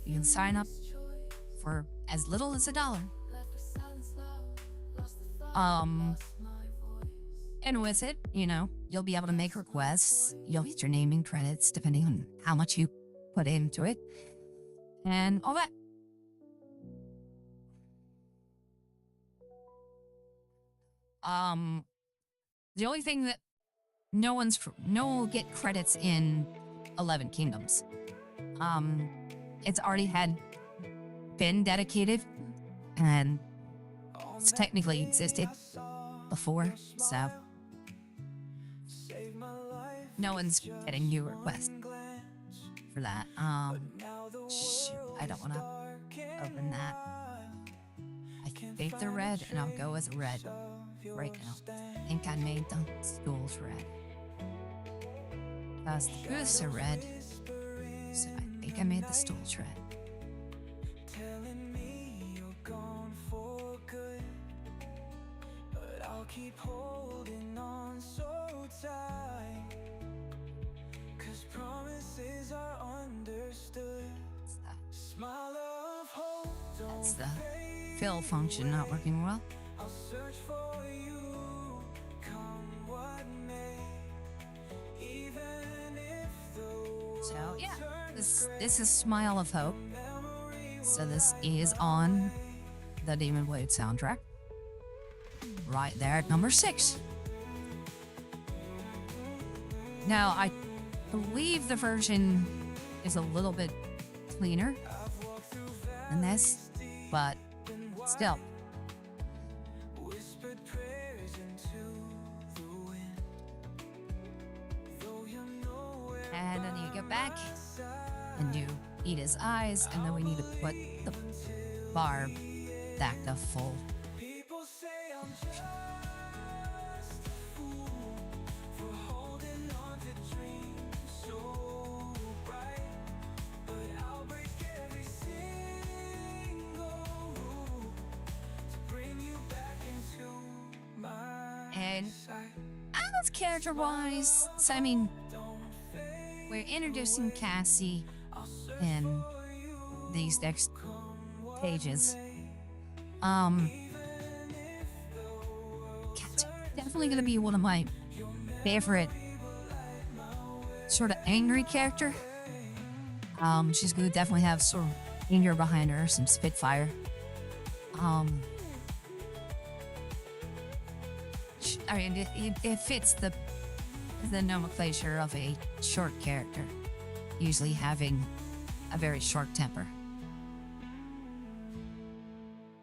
You can sign up for as little as $1. And with it, you'll be able to make requests. You'll get your name and credits depending on how much you put into it and all that. The only thing that no one will get credits in 11 Kingdoms. It's already been dedicated and it's technically existed before, so no one's getting new requests for that. Shoot, I don't want to open that. I think they're red, and I'll go with red right now. I think I made the stools red. Because the booths are red, so I think I made the stools red. Telling me you're gone for good, but I'll keep holding on so tight, 'cause promises are understood. Smile of hope, That's the fill function not working well. I'll search for you, come what may, even if the So yeah, this is Smile of Hope. So this is on the Demon Blade soundtrack. Right there at number 6. Now, I believe the version is a little bit cleaner than this, but still. whispered prayers into the wind, though you know where And then you go back and you eat his eyes, and then we need to put the bar back to full. people say I'm just a fool for holding on to dreams so bright, but I'll break every single rule to bring you back into my And sight. as character-wise, so I mean, we're introducing Cassie in these next pages. Cassie's definitely gonna be one of my favorite sort of angry character. She's gonna definitely have sort of anger behind her, some spitfire. I mean, it fits the nomenclature of a short character, usually having a very short temper.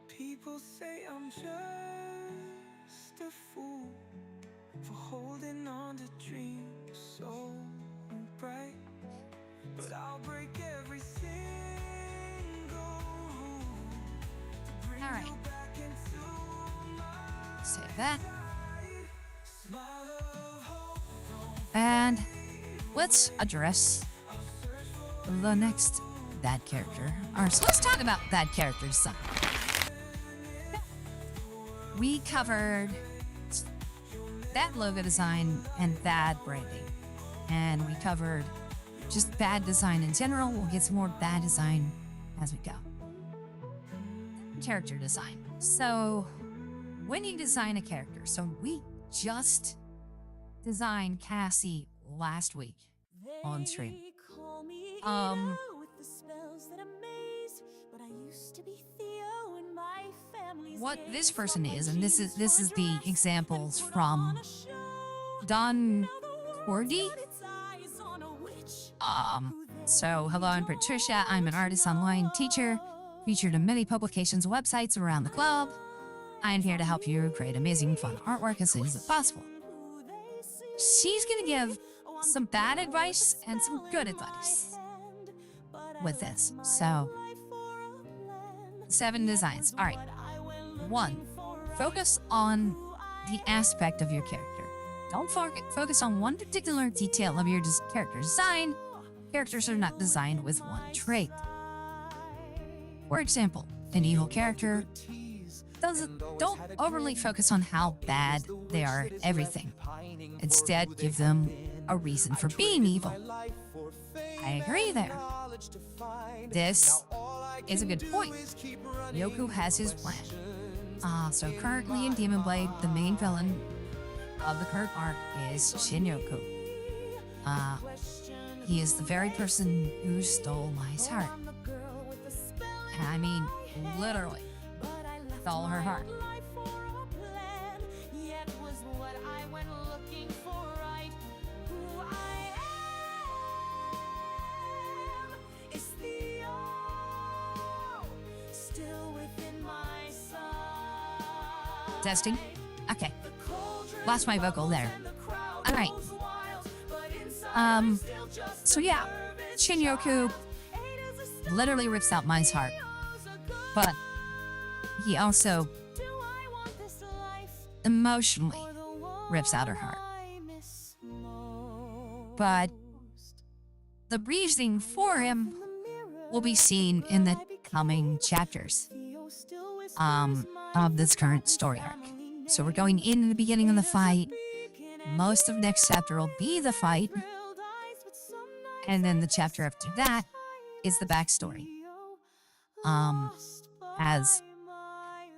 People say I'm just a fool for holding on to dreams so bright, but I'll break every single rule to bring All right. you back into my Save that. smile of hope. And let's address the next bad character. Alright, so let's talk about bad character design. We covered bad logo design and bad branding. And we covered just bad design in general. We'll get some more bad design as we go. Character design. So, when you design a character, so we just designed Cassie last week on stream. With the spells that amaze, but I used to be Theo and my family what this person is, and this is the examples from Don Cordy. So hello, I'm Patricia. I'm an artist, online teacher, featured in many publications and websites around the globe. I'm here to help you create amazing, fun artwork as soon as possible. She's gonna give some bad advice and some good advice with this. So, 7 designs. All right. 1, focus on the aspect of your character. Don't focus on one particular detail of your character design. Characters are not designed with one trait. For example, an evil character don't overly focus on how bad they are at everything. Instead, give them a reason for being evil. I agree there. This is a good point. Yoku has his plan. So currently in Demon Blade, the main villain of the current arc is Shinyoku. He is the very person who stole Mai's heart. And I mean, literally, stole her heart. Testing. Okay. Lost my vocal there. All right. So yeah, Shinyoku literally rips out Mai's heart, but he also emotionally rips out her heart. But the reasoning for him will be seen in the coming chapters of this current story arc. So we're going in the beginning of the fight. Most of next chapter will be the fight. And then the chapter after that is the backstory. As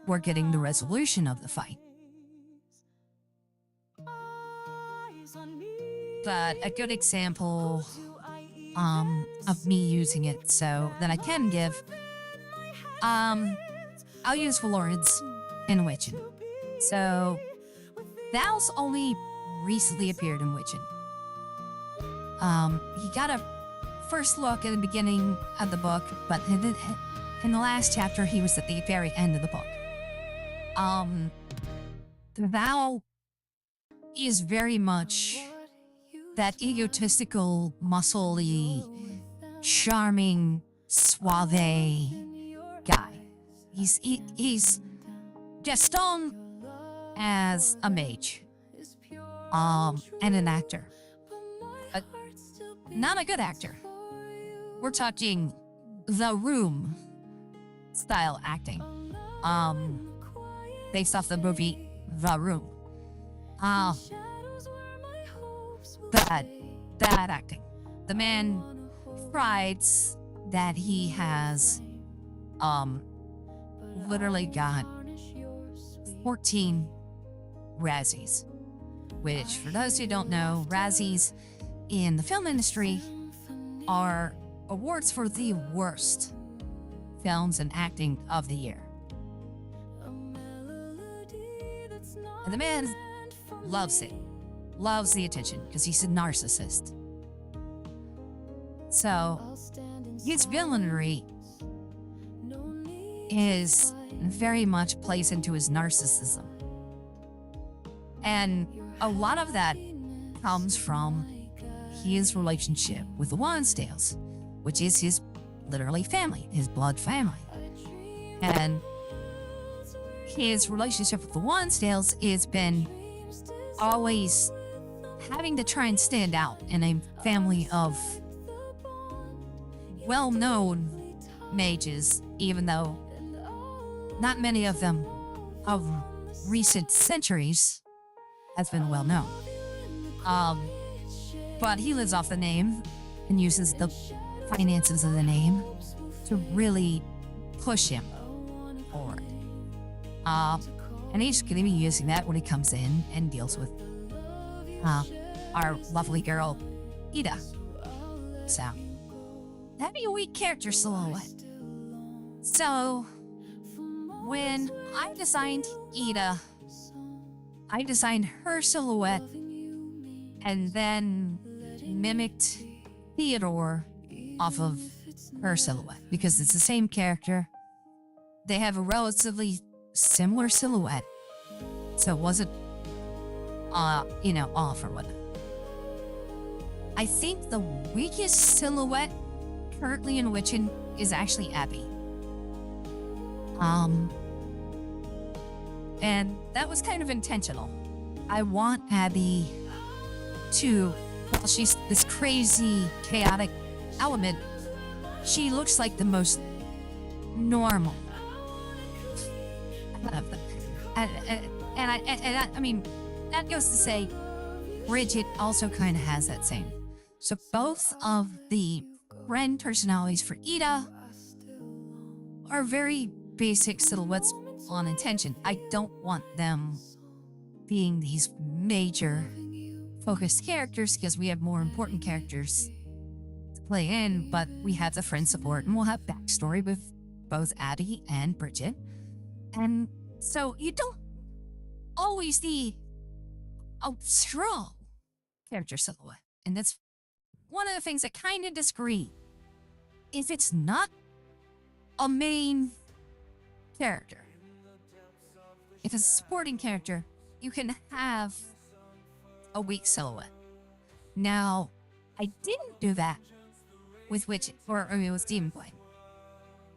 we're getting the resolution of the fight. But a good example of me using it so that I can give, I'll use Florence in Witchin. So Val's only recently appeared in Witchin. He got a first look at the beginning of the book, but in the last chapter, he was at the very end of the book. Val is very much that egotistical, muscly, charming, suave guy. He's Gaston as a mage, and an actor, but not a good actor. We're talking The Room style acting, based off the movie The Room. Bad acting. The man prides that he has, literally got 14 Razzies, which, for those who don't know, Razzies in the film industry are awards for the worst films and acting of the year. And the man loves it, loves the attention, because he's a narcissist. So his villainy is very much plays into his narcissism. And a lot of that comes from his relationship with the Wansdales, which is his literally family, his blood family. And his relationship with the Wansdales has been always having to try and stand out in a family of well-known mages, even though not many of them of recent centuries has been well known. But he lives off the name and uses the finances of the name to really push him forward. And he's going to be using that when he comes in and deals with our lovely girl, Ida. So, that'd be a weak character silhouette. So, when I designed Ida, I designed her silhouette and then mimicked Theodore off of her silhouette because it's the same character. They have a relatively similar silhouette, so it wasn't, off or whatnot. I think the weakest silhouette currently in Witchin is actually Abby. And that was kind of intentional. I want Abby to, while she's this crazy, chaotic element, she looks like the most normal. I mean, that goes to say, Bridget also kind of has that same. So both of the friend personalities for Ida are very basic silhouettes on intention. I don't want them being these major focused characters because we have more important characters to play in, but we have the friend support and we'll have backstory with both Abby and Bridget. And so you don't always need a strong character silhouette. And that's one of the things I kind of disagree. If it's not a main character, if it's a supporting character, you can have a weak silhouette. Now, I didn't do that with with Demon Blade.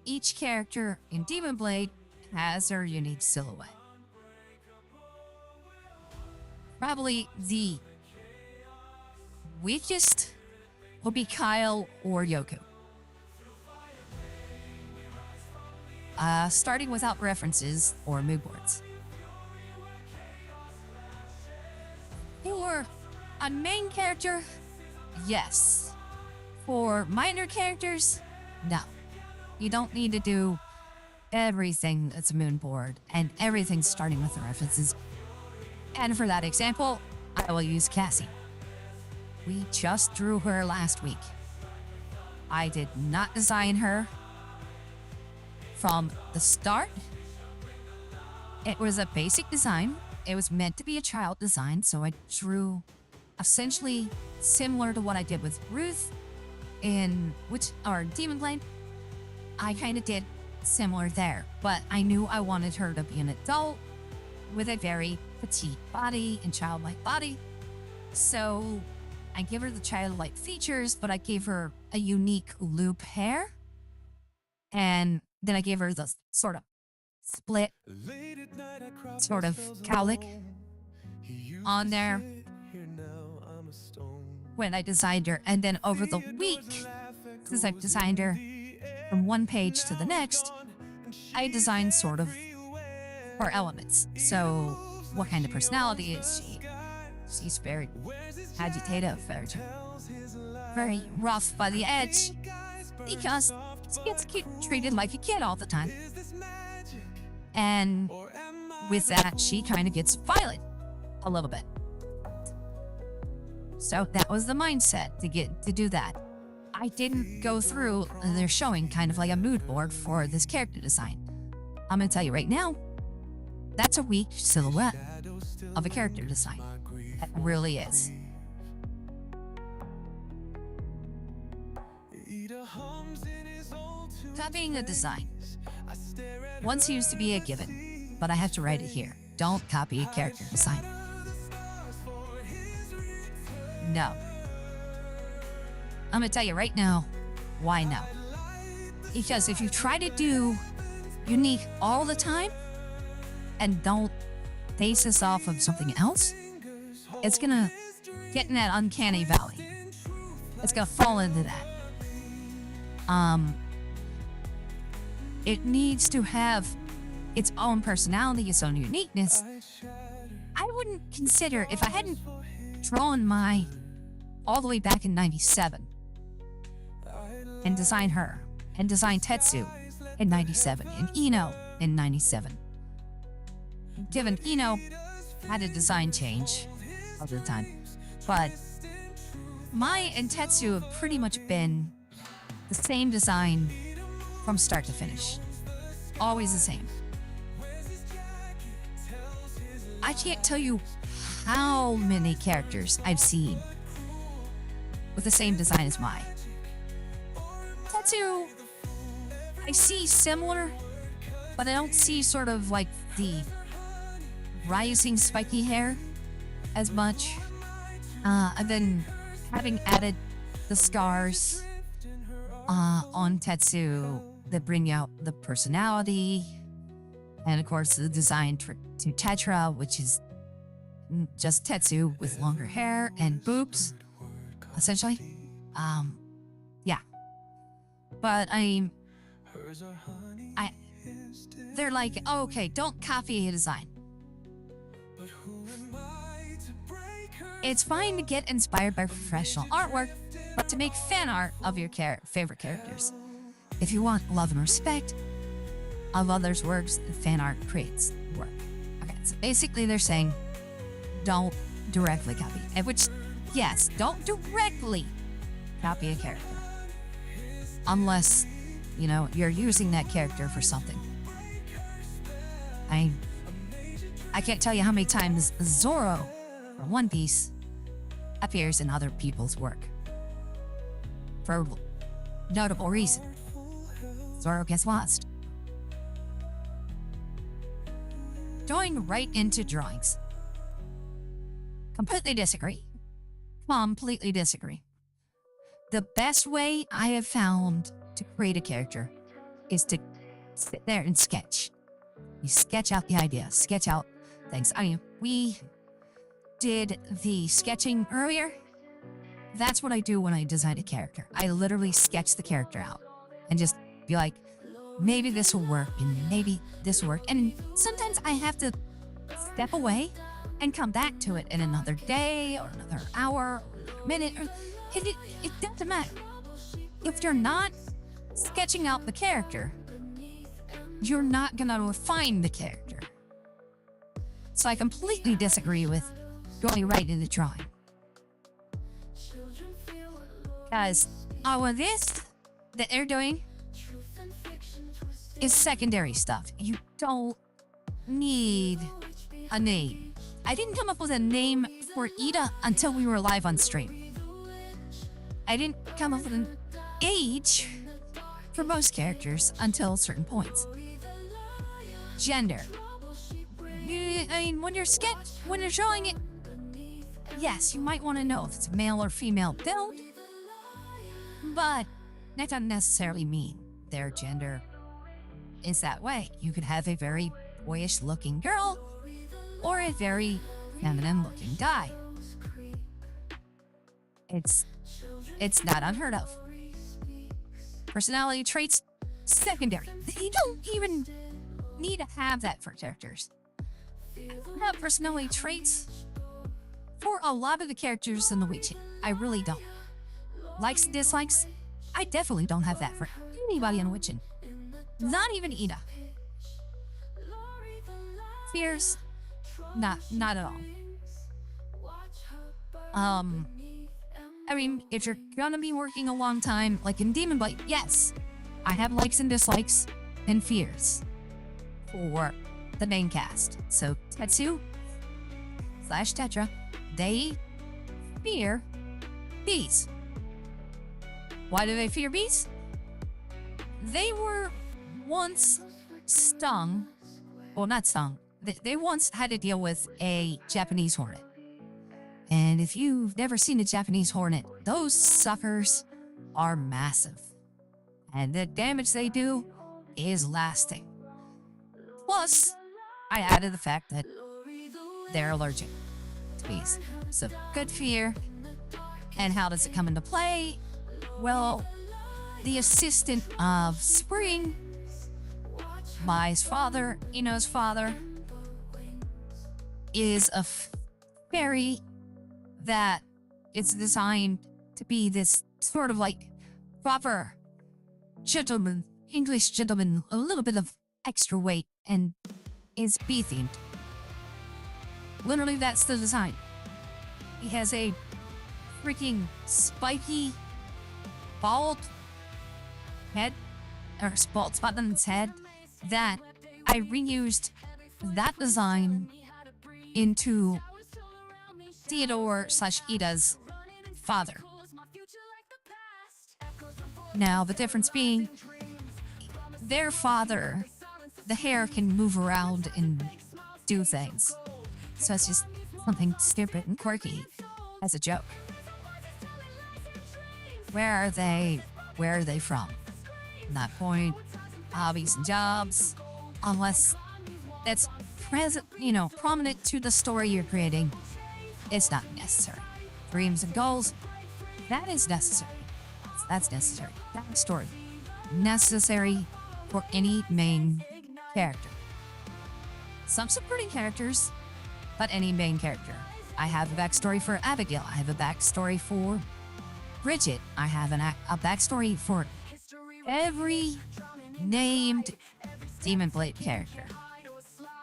Each character in Demon Blade has their unique silhouette. Probably the weakest will be Kyle or Yoku. Starting without references or mood boards. For a main character, yes. For minor characters, no. You don't need to do everything that's a moon board and everything starting with the references. And for that example, I will use Cassie. We just drew her last week. I did not design her from the start. It was a basic design. It was meant to be a child design, so I drew essentially similar to what I did with Ruth in Demon Blade. I kind of did similar there, but I knew I wanted her to be an adult with a very petite body and childlike body. So I give her the childlike features, but I gave her a unique loop hair. And then I gave her the sort of split sort of cowlick on there when I designed her. And then over the week, since I've designed her from one page to the next, I designed sort of her elements. So what kind of personality is she? She's very agitative, very rough by the edge, because she gets treated like a kid all the time. And with that, she kind of gets violent a little bit. So that was the mindset to do that. I didn't go through, they're showing kind of like a mood board for this character design. I'm gonna tell you right now, that's a weak silhouette of a character design. That really is. Copying a design once used to be a given, but I have to write it here. Don't copy a character design. No. I'm gonna tell you right now why no. Because if you try to do unique all the time and don't base this off of something else, it's gonna get in that uncanny valley. It's gonna fall into that. It needs to have its own personality, its own uniqueness. I wouldn't consider, if I hadn't drawn my all the way back in 97 and designed her and designed Tetsu in 97 and Ino in 97. Given Ino had a design change over the time, but Mai and Tetsu have pretty much been the same design from start to finish. Always the same. I can't tell you how many characters I've seen with the same design as mine. Tattoo, I see similar, but I don't see sort of like the rising spiky hair as much. And then having added the scars on Tetsu that bring out the personality, and of course the design to Tetra, which is just Tetsu with longer hair and boobs, essentially. Yeah. But they're like, oh, okay, don't copy a design. It's fine to get inspired by professional artwork, but to make fan art of your favorite characters. If you want love and respect of others' works, fan art creates work. Okay, so basically they're saying, don't directly copy. And which, yes, don't directly copy a character. Unless, you're using that character for something. I can't tell you how many times Zoro from One Piece appears in other people's work. For notable reason. Zoro gets lost. Going right into drawings. Completely disagree. Completely disagree. The best way I have found to create a character is to sit there and sketch. You sketch out the idea, sketch out things. We did the sketching earlier. That's what I do when I design a character. I literally sketch the character out and just be like, maybe this will work and maybe this will work. And sometimes I have to step away and come back to it in another day or another hour or minute. It doesn't matter. If you're not sketching out the character, you're not gonna refine the character. So I completely disagree with going right into drawing. Because all of this that they're doing is secondary stuff. You don't need a name. I didn't come up with a name for Ida until we were live on stream. I didn't come up with an age for most characters until certain points. Gender. When you're showing it, yes, you might want to know if it's male or female build, but that doesn't necessarily mean their gender is that way. You could have a very boyish looking girl or a very feminine looking guy. It's not unheard of. Personality traits, secondary. You don't even need to have that for characters. I don't have personality traits for a lot of the characters in the Witcher. I really don't. Likes and dislikes, I definitely don't have that for anybody in Witcher. Not even Ida. Fears, not at all. If you're gonna be working a long time, like in Demon Blade, yes, I have likes and dislikes and fears for the main cast. So Tetsu / Tetra, they fear bees. Why do they fear bees? They were once stung. Well, not stung. They once had to deal with a Japanese hornet. And if you've never seen a Japanese hornet, those suckers are massive. And the damage they do is lasting. Plus, I added the fact that they're allergic to bees. So, good fear. And how does it come into play? Well, the assistant of Spring, Mai's father, Ino's father, is a fairy that it's designed to be this sort of like proper gentleman, English gentleman, a little bit of extra weight, and is bee themed. Literally, that's the design. He has a freaking spiky, bald head, or bald spot on his head, that I reused that design into Theodore slash Ida's father. Now, the difference being, their father, the hair can move around and do things. So it's just something stupid and quirky as a joke. Where are they? Where are they from? At that point, hobbies and jobs, unless that's prominent to the story you're creating, it's not necessary. Dreams and goals, that is necessary. That's necessary. That story, necessary for any main character. Some supporting characters, but any main character. I have a backstory for Abigail. I have a backstory for Bridget. I have a backstory for every named Demon Blade character.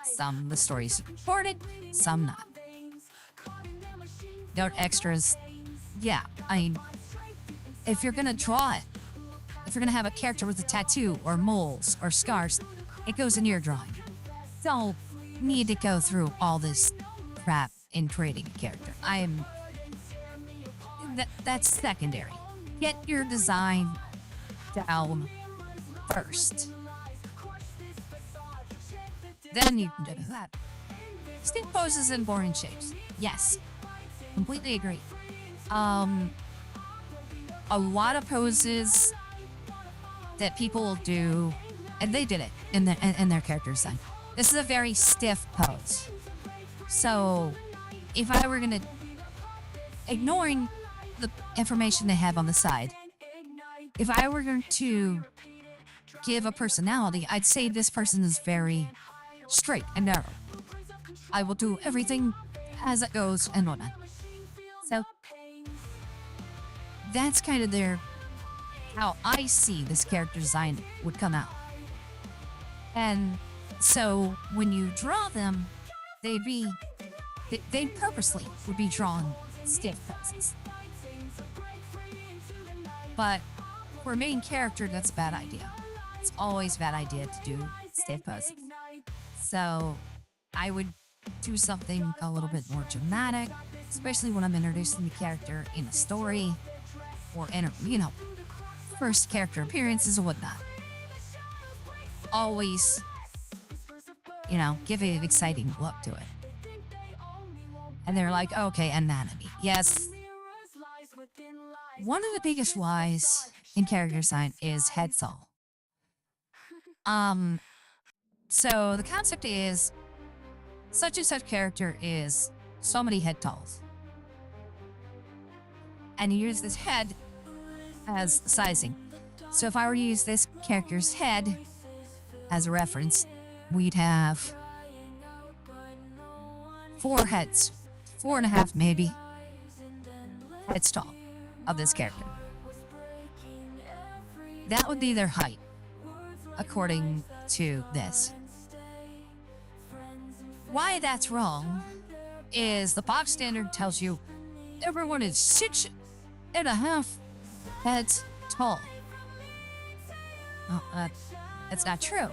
Some of the stories supported, some not. Note extras. Yeah, I mean, if you're gonna draw it, if you're gonna have a character with a tattoo or moles or scars, it goes in your drawing. Don't need to go through all this crap in creating a character. That's secondary. Get your design down first. Then you can do that. Stick poses and boring shapes. Yes, completely agree. A lot of poses that people will do, and they did it in their character design. This is a very stiff pose. So, if I were gonna, ignoring the information they have on the side, if I were going to give a personality, I'd say this person is very straight and narrow. I will do everything as it goes and whatnot. So that's kind of how I see this character design would come out. And so when you draw them, they purposely would be drawn stiff poses. But for a main character, that's a bad idea. It's always a bad idea to do stiff poses. So I would do something a little bit more dramatic, especially when I'm introducing the character in a story or first character appearances or whatnot. Always, give it an exciting look to it. And they're like, okay, anatomy. Yes. One of the biggest whys in character design is head tall. So the concept is such and such character is so many head talls. And you use this head as sizing. So if I were to use this character's head as a reference, we'd have 4 heads, 4.5 maybe, heads tall of this character. That would be their height, according to this. Why that's wrong is the box standard tells you everyone is 6.5 heads tall. Well, that's not true.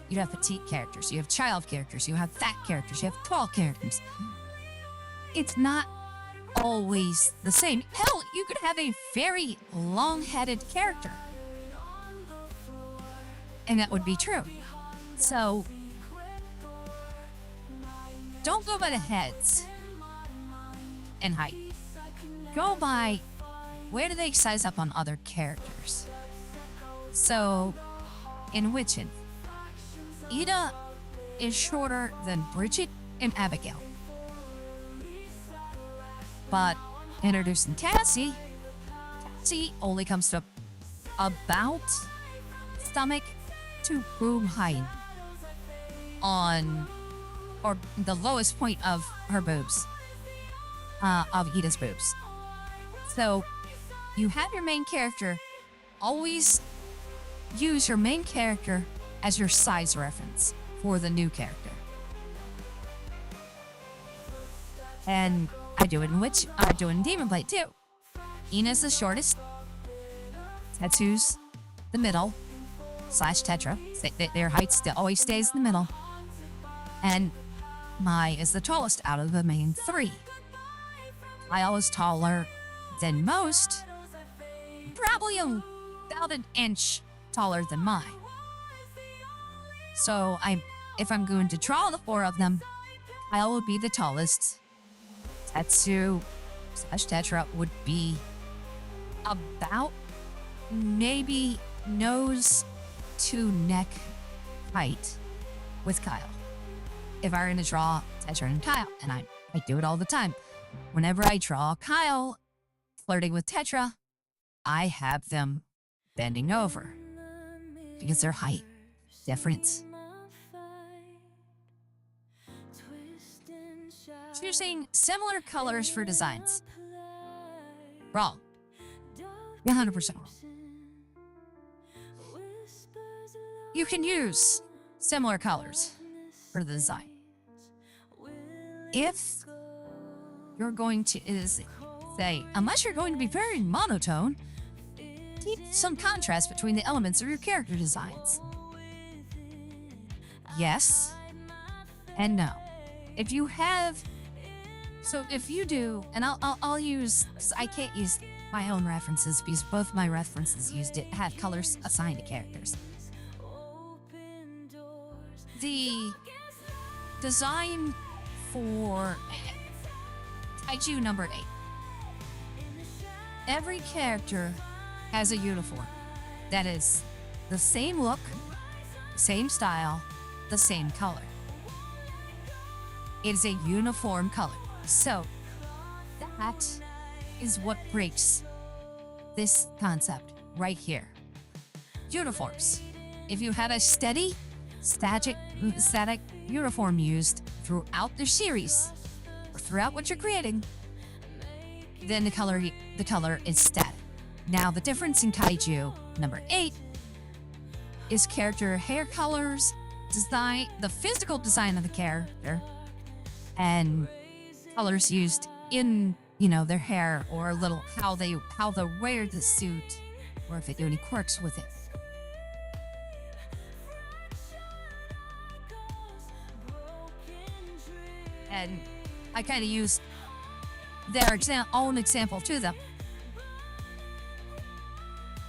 You have petite characters, you have child characters, you have fat characters, you have tall characters. It's not always the same. Hell, you could have a very long-headed character, and that would be true. So, don't go by the heads and height. Go by where do they size up on other characters. So, in Witchin, Ida is shorter than Bridget and Abigail. But introducing Cassie only comes to about stomach to boob height on, or the lowest point of her boobs, of Ida's boobs. So you have your main character, always use your main character as your size reference for the new character. And I do it in Demon Blade too. Ina's the shortest. Tetsu's the middle / Tetra. Their height still always stays in the middle. And Mai is the tallest out of the main three. Kyle is taller than most, probably about an inch taller than Mai. So if I'm going to draw the four of them, Kyle would be the tallest. Tetsu/Tetra would be about maybe nose to neck height with Kyle. If I were going to draw Tetra and Kyle, and I do it all the time, whenever I draw Kyle flirting with Tetra, I have them bending over because their height difference. Choosing similar colors for designs. Wrong. 100% wrong. You can use similar colors for the design. If you're going to say, unless you're going to be very monotone, keep some contrast between the elements of your character designs. Yes and no. If you do, and I'll use, I can't use my own references because both my references have colors assigned to characters. The design for Kaiju number 8. Every character has a uniform that is the same look, same style, the same color. It is a uniform color. So that is what breaks this concept right here. Uniforms. If you had a static uniform used throughout the series, or throughout what you're creating, then the color is static. Now, the difference in Kaiju number 8 is character hair colors, design, the physical design of the character, and colors used in, their hair, or a little how they wear the suit, or if they do any quirks with it. And I kind of used their own example to them.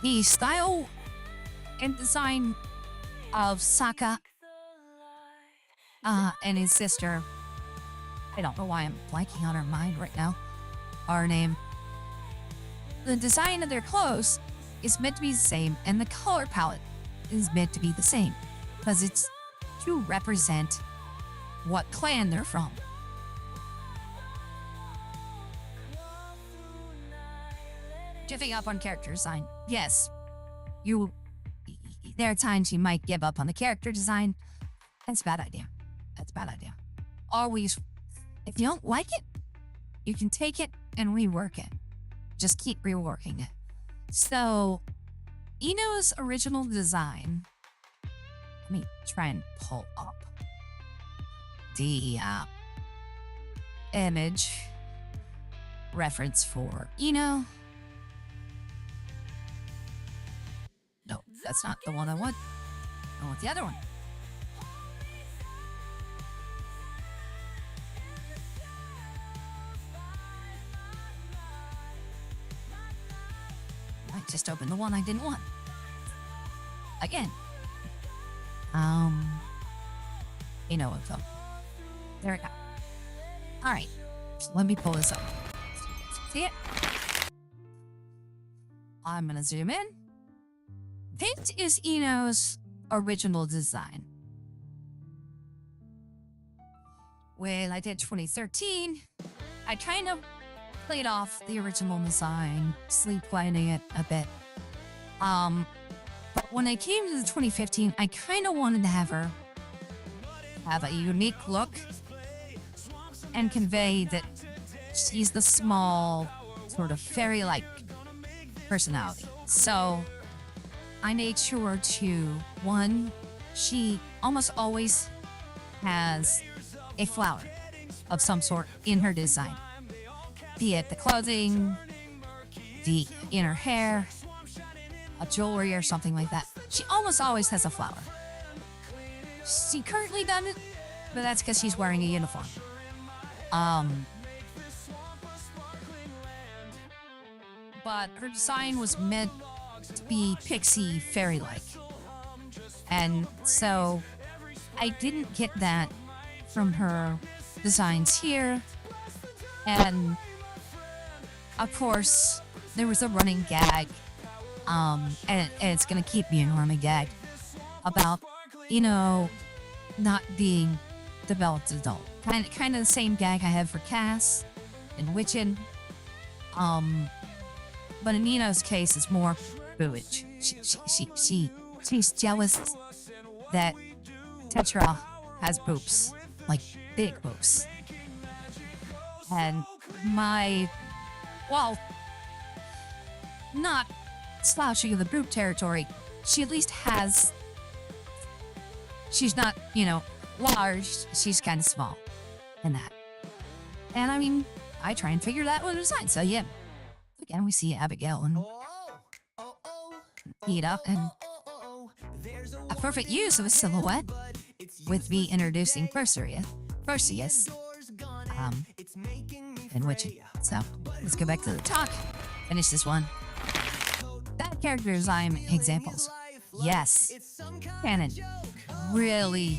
The style and design of Sokka and his sister, I don't know why I'm blanking on her mind right now, our name. The design of their clothes is meant to be the same, and the color palette is meant to be the same, because it's to represent what clan they're from. Giving up on character design. Yes, there are times you might give up on the character design. That's a bad idea. Always, if you don't like it, you can take it and rework it. Just keep reworking it. So, Ino's original design, let me try and pull up the image reference for Ino. No, that's not the one I want. I want the other one. I just opened the one I didn't want. Again. Info. There we go. All right. So let me pull this up. See it? I'm going to zoom in. This is Ino's original design. When I did 2013, I kind of played off the original design, sleep lining it a bit. But when I came to the 2015, I kind of wanted to have her have a unique look and convey that she's the small, sort of fairy-like personality. So I made sure to, one, she almost always has a flower of some sort in her design. Be it the clothing, in her hair, a jewelry or something like that. She almost always has a flower. She currently but that's because she's wearing a uniform. Um, but her design was meant to be pixie fairy-like. And so I didn't get that from her designs here. And of course, there was a running gag, and it's gonna keep being a running gag about, not being developed adult. Kind of the same gag I have for Cass and Witchin. But in Nina's case, it's more boobage. She's jealous that Tetra has boobs, like big boobs. And not slouching in the boob territory, she at least has, she's not, large, she's kind of small in that. And I mean, I try and figure that with the design. So yeah, again, we see Abigail and Ida, and a perfect use of a silhouette with me introducing Perseus, in which, so let's go back to the talk, finish this one. Bad character design examples. Yes, canon, really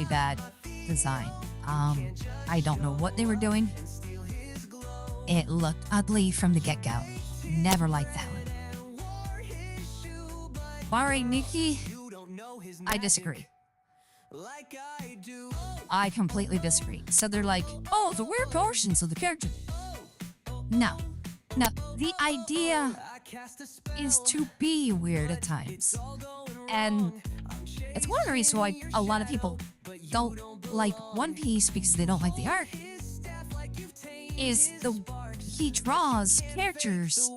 bad design. I don't know what they were doing. It looked ugly from the get-go. Never liked that one. Barring Nikki, I disagree. I completely disagree. So they're like, oh, the weird portions of the character. No, the idea is to be weird at times. And it's one of the reasons why a lot of people don't like One Piece, because they don't like the art, is he draws characters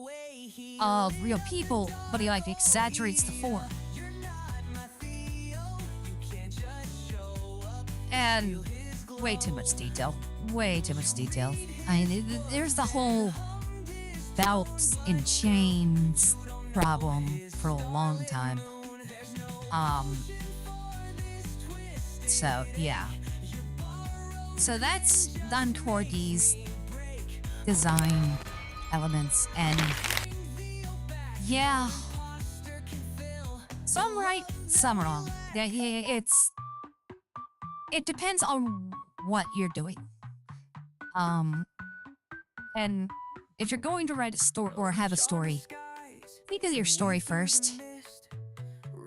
of real people, but he exaggerates the form. And way too much detail. I mean, there's the whole belts and chains problem for a long time. So yeah. So that's done toward these design elements, and yeah, some right, some wrong. It depends on what you're doing. And if you're going to write a story or have a story, think of your story first.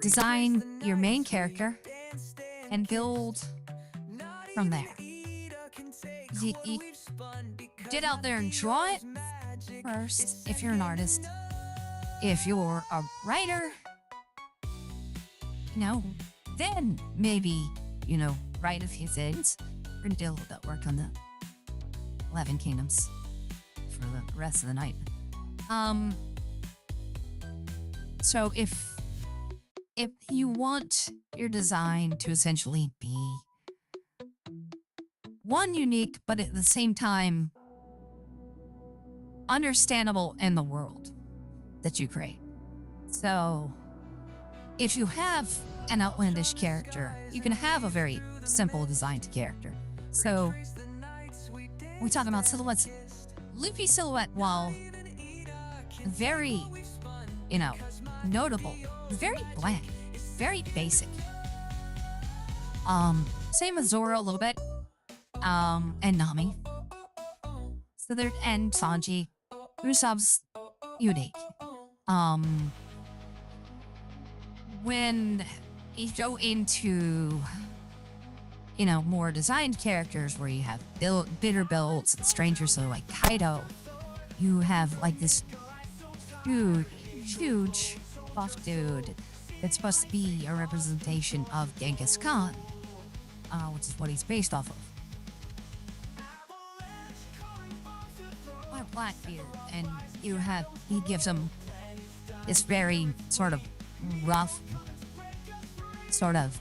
Design your main character and build from there. You get out there and draw it first if you're an artist. If you're a writer, then maybe, write a few things. We're gonna do a little bit of work on the 11 Kingdoms for the rest of the night. So if you want your design to essentially be one, unique, but at the same time understandable in the world that you create. So if you have an outlandish character, you can have a very simple designed character. So we talk about silhouettes. Luffy silhouette, while very, notable, very bland, very basic. Same as Zoro a little bit, and Nami. So there, and Sanji, Usopp's unique. When you go into, more designed characters where you have bitter builds and strangers, so like Kaido, you have like this huge buff dude that's supposed to be a representation of Genghis Khan, which is what he's based off of. Blackbeard, and he gives him this very sort of rough, sort of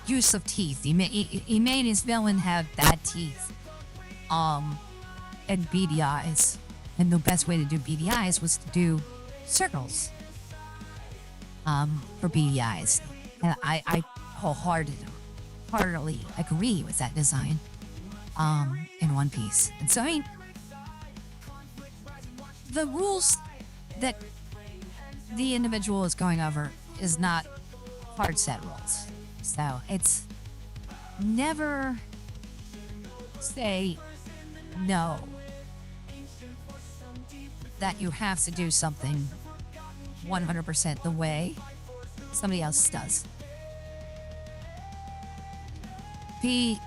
use of teeth. He made his villain have bad teeth, and beady eyes. And the best way to do beady eyes was to do circles, for beady eyes. And I wholeheartedly agree with that design in one piece. And so, I mean, the rules that the individual is going over is not hard set rules. So it's never say no that you have to do something 100% the way somebody else does. Be,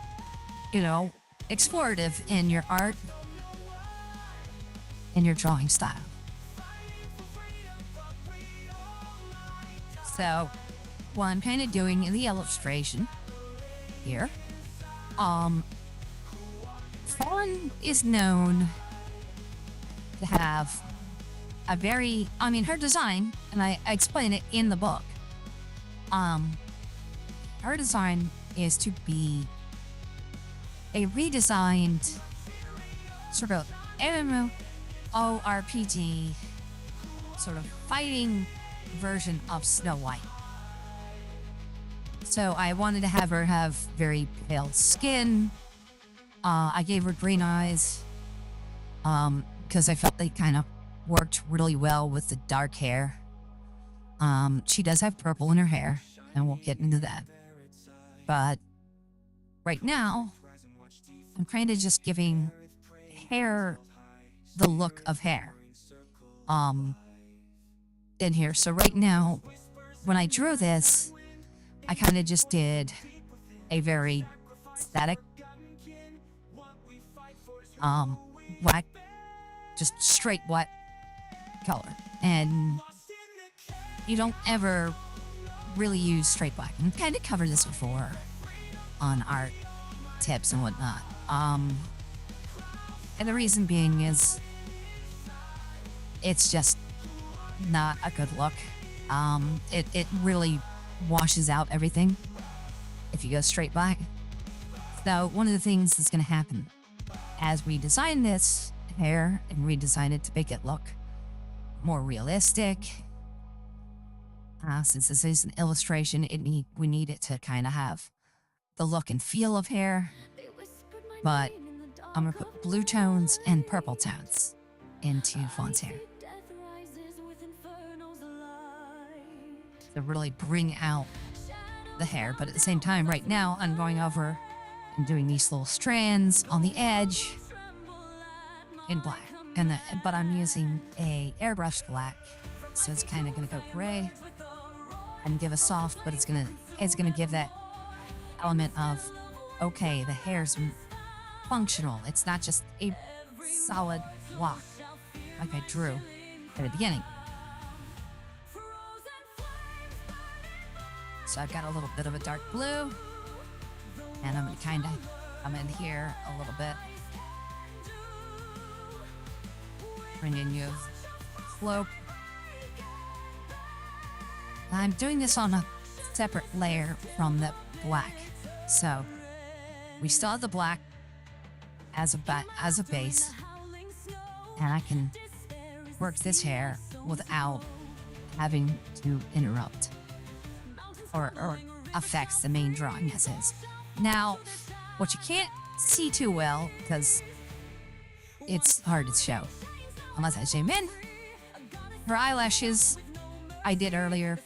explorative in your art, in your drawing style. So, what I'm kind of doing in the illustration here, Fawn is known to have a very, her design, and I explain it in the book. Her design is to be a redesigned sort of MMORPG sort of fighting version of Snow White. So I wanted to have her have very pale skin. I gave her green eyes because I felt they kind of worked really well with the dark hair. She does have purple in her hair, and we'll get into that. But right now, I'm kind of just giving hair the look of hair in here. So right now, when I drew this, I kind of just did a very static black, just straight white color. And you don't ever really use straight black. And kind of covered this before on art tips and whatnot. And the reason being is it's just not a good look. It really washes out everything if you go straight black. So one of the things that's going to happen as we design this hair and redesign it to make it look more realistic, since this is an illustration, we need it to kind of have the look and feel of hair. But I'm gonna put blue tones and purple tones into Fawn's hair to really bring out the hair. But at the same time, right now, I'm going over and doing these little strands on the edge in black. But I'm using a airbrush black, so it's kind of gonna go gray and give a soft, but it's gonna give that element of, okay, the hair's functional. It's not just a solid block like I drew at the beginning. So I've got a little bit of a dark blue, and I'm gonna kind of come in here a little bit, bring in your slope. I'm doing this on a separate layer from the black. So we still have the black as a base, and I can work this hair without having to interrupt or affects the main drawing as is. Now, what you can't see too well, because it's hard to show unless I zoom in, her eyelashes I did earlier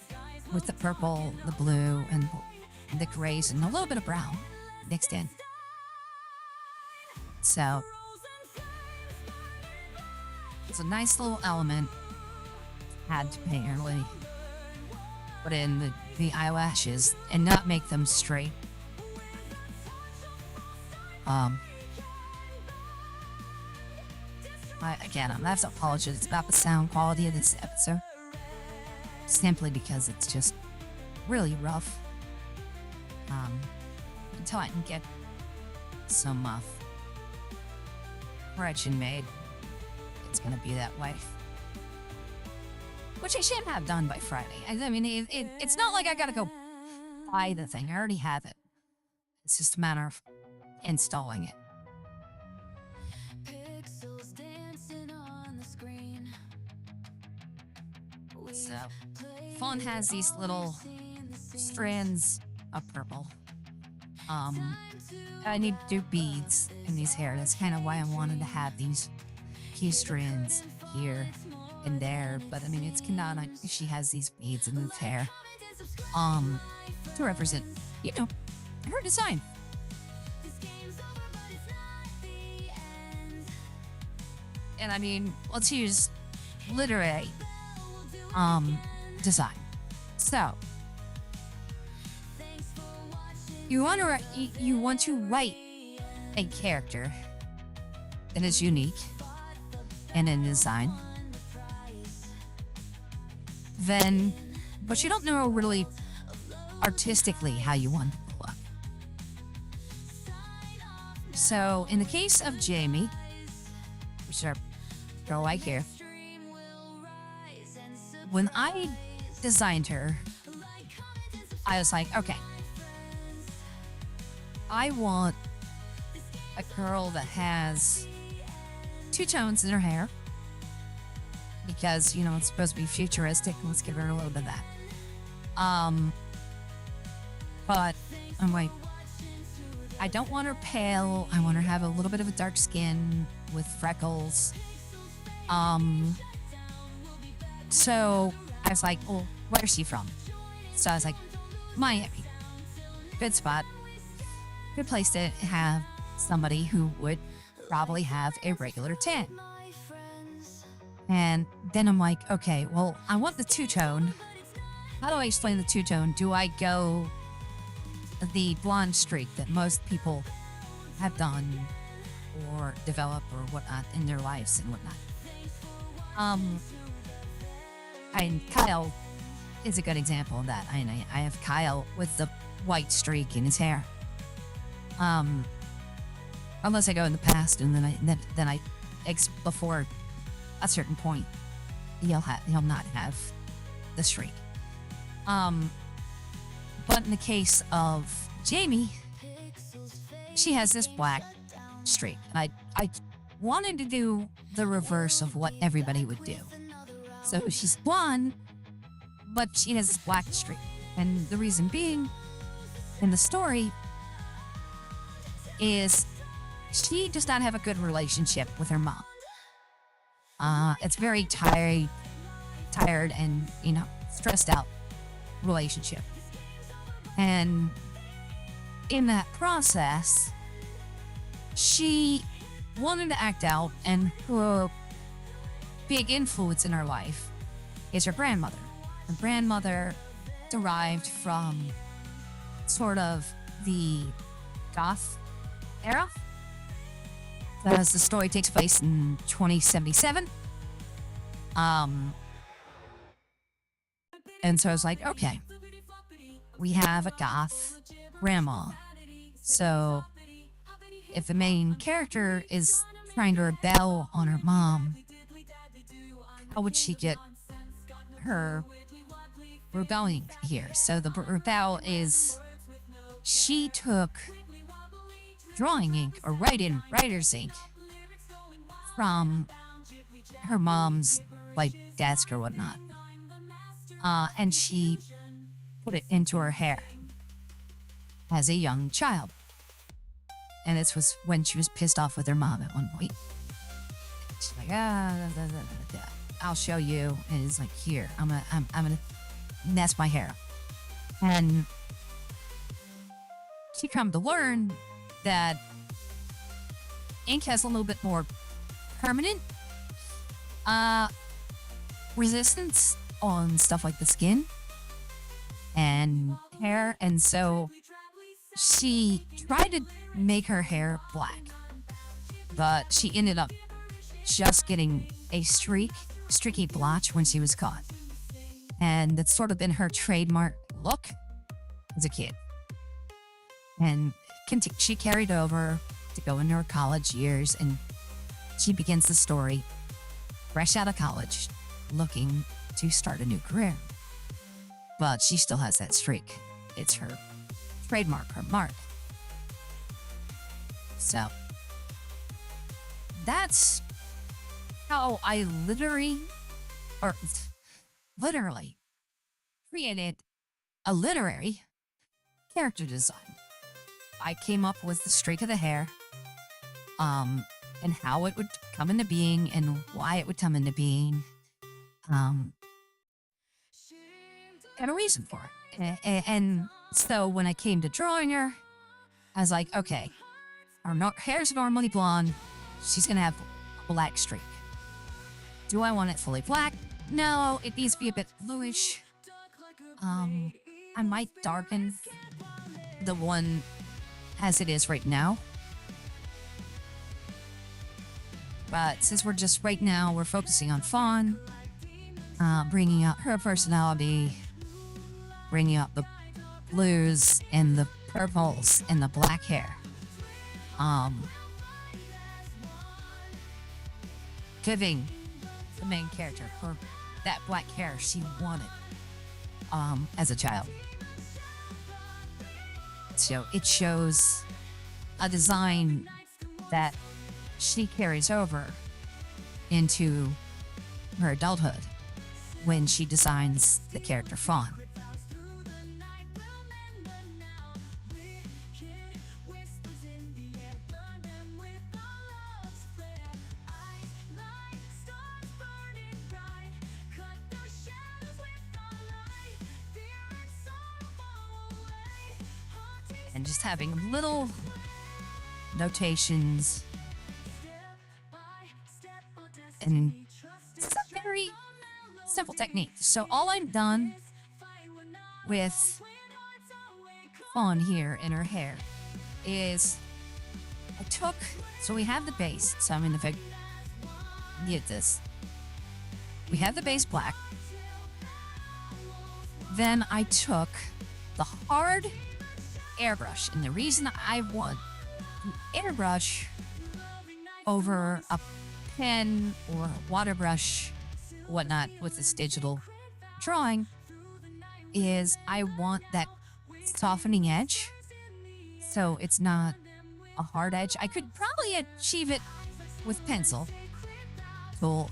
with the purple, the blue, and the grays, and a little bit of brown mixed in. So it's a nice little element. Had to apparently put in the eyelashes and not make them straight. Again, I have to apologize about the sound quality of this episode, simply because it's just really rough. Until I can get some correction made, it's gonna be that way. Which I should have done by Friday. I mean, it's not like I gotta go buy the thing. I already have it. It's just a matter of installing it. So, Fawn has these little strands a purple. I need to do beads in these hair. That's kind of why I wanted to have these key strands here and there. But I mean, it's canonic. She has these beads in this hair, to represent, her design. And I mean, let's use literary design. So you want to write a character that is unique and in design. Then, but you don't know really artistically how you want it to look. So in the case of Jamie, which are girl right here, when I designed her, I was like, okay, I want a girl that has two tones in her hair because, it's supposed to be futuristic. Let's give her a little bit of that. But I'm like, I don't want her pale. I want her to have a little bit of a dark skin with freckles. So I was like, well, where's she from? So I was like, Miami. Good spot. Good place to have somebody who would probably have a regular tan. And then I'm like, okay, well, I want the two-tone. How do I explain the two-tone? Do I go the blonde streak that most people have done or develop or whatnot in their lives and whatnot? And Kyle is a good example of that. I have Kyle with the white streak in his hair. Unless I go in the past and then I before a certain point, he'll not have the streak. But in the case of Jamie, she has this black streak, and I wanted to do the reverse of what everybody would do. So she's blonde, but she has this black streak, and the reason being, in the story, is she does not have a good relationship with her mom. It's very tired and, stressed out relationship. And in that process, she wanted to act out, and her big influence in her life is her grandmother. Her grandmother derived from sort of the goth era. As the story takes place in 2077. And so I was like, okay, we have a goth grandma. So if the main character is trying to rebel on her mom, how would she get her rebelling here? So the rebel is she took drawing ink or writer's ink from her mom's desk or whatnot, and she put it into her hair as a young child. And this was when she was pissed off with her mom at one point. She's like, I'll show you. And it's like, here, I'm gonna mess my hair. And she come to learn that ink has a little bit more permanent resistance on stuff like the skin and hair, and so she tried to make her hair black, but she ended up just getting a streaky blotch when she was caught, and that's sort of been her trademark look as a kid. And she carried over to go into her college years, and she begins the story fresh out of college, looking to start a new career. But she still has that streak. It's her trademark, her mark. So that's how I literally created a literary character design. I came up with the streak of the hair, and how it would come into being and why it would come into being, and a reason for it. And so when I came to drawing her, I was like, okay, hair's normally blonde. She's gonna have a black streak. Do I want it fully black? No, it needs to be a bit bluish. I might darken the one as it is right now. But since we're focusing on Fawn, bringing out her personality, bringing out the blues and the purples and the black hair. Giving the main character her that black hair she wanted as a child. So it shows a design that she carries over into her adulthood when she designs the character Fawn. And just having little notations and it's a very simple technique. So all I'm done with Fawn here in her hair is so we have the base. So I'm in the get this. We have the base black. Then I took the hard airbrush, and the reason I want an airbrush over a pen or a water brush, whatnot, with this digital drawing is I want that softening edge, so it's not a hard edge. I could probably achieve it with pencil tool,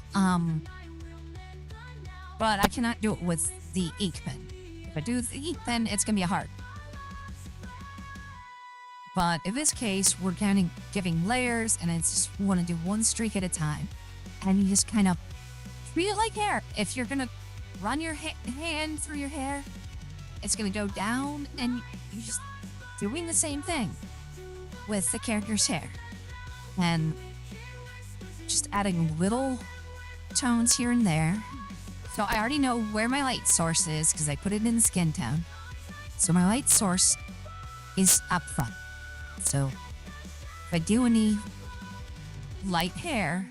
but I cannot do it with the ink pen. If I do the ink pen, it's gonna be hard. But in this case, we're giving layers, and I just want to do one streak at a time. And you just kind of treat it like hair. If you're going to run your hand through your hair, it's going to go down, and you're just doing the same thing with the character's hair. And just adding little tones here and there. So I already know where my light source is because I put it in the skin tone. So my light source is up front. So if I do any light hair,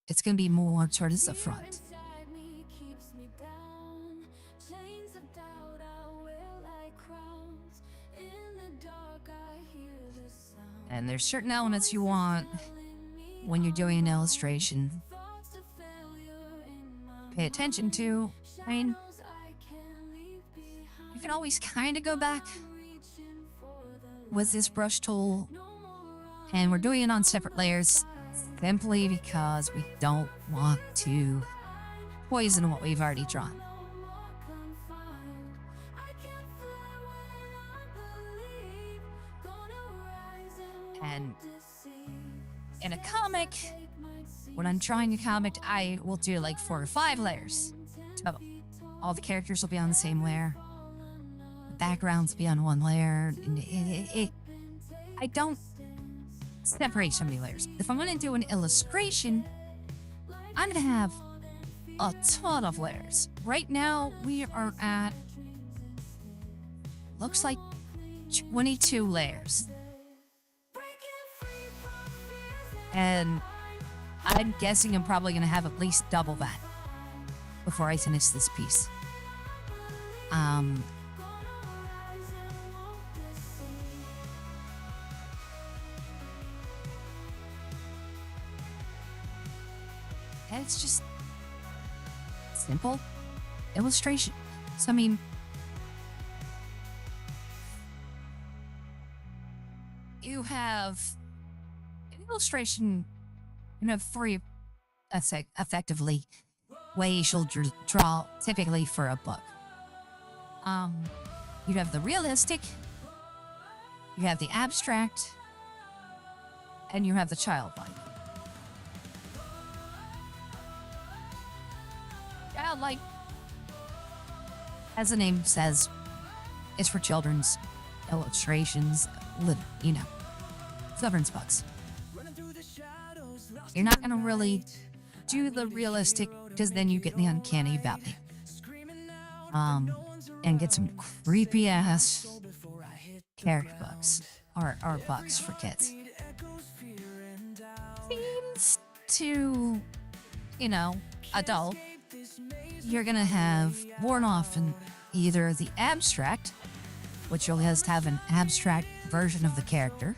it's going to be more towards the front. And there's certain elements you want when you're doing an illustration. Pay attention to. I mean, you can always kind of go back with this brush tool, and we're doing it on separate layers simply because we don't want to poison what we've already drawn. And in a comic, when I'm drawing a comic, I will do like 4 or 5 layers. So all the characters will be on the same layer. Backgrounds be on one layer. I don't separate so many layers. If I'm going to do an illustration, I'm going to have a ton of layers. Right now, we are at, looks like 22 layers. And I'm guessing I'm probably going to have at least double that before I finish this piece. And it's just simple illustration. So, I mean, you have an illustration, for effectively ways you'll draw typically for a book. You have the realistic, you have the abstract, and you have the childlike. Childlike, as the name says, is for children's illustrations, children's books. You're not going to really do the realistic because then you get the uncanny valley. And get some creepy ass character books or books for kids. Teens to, adult, you're going to have worn off in either the abstract, which you'll just have an abstract version of the character,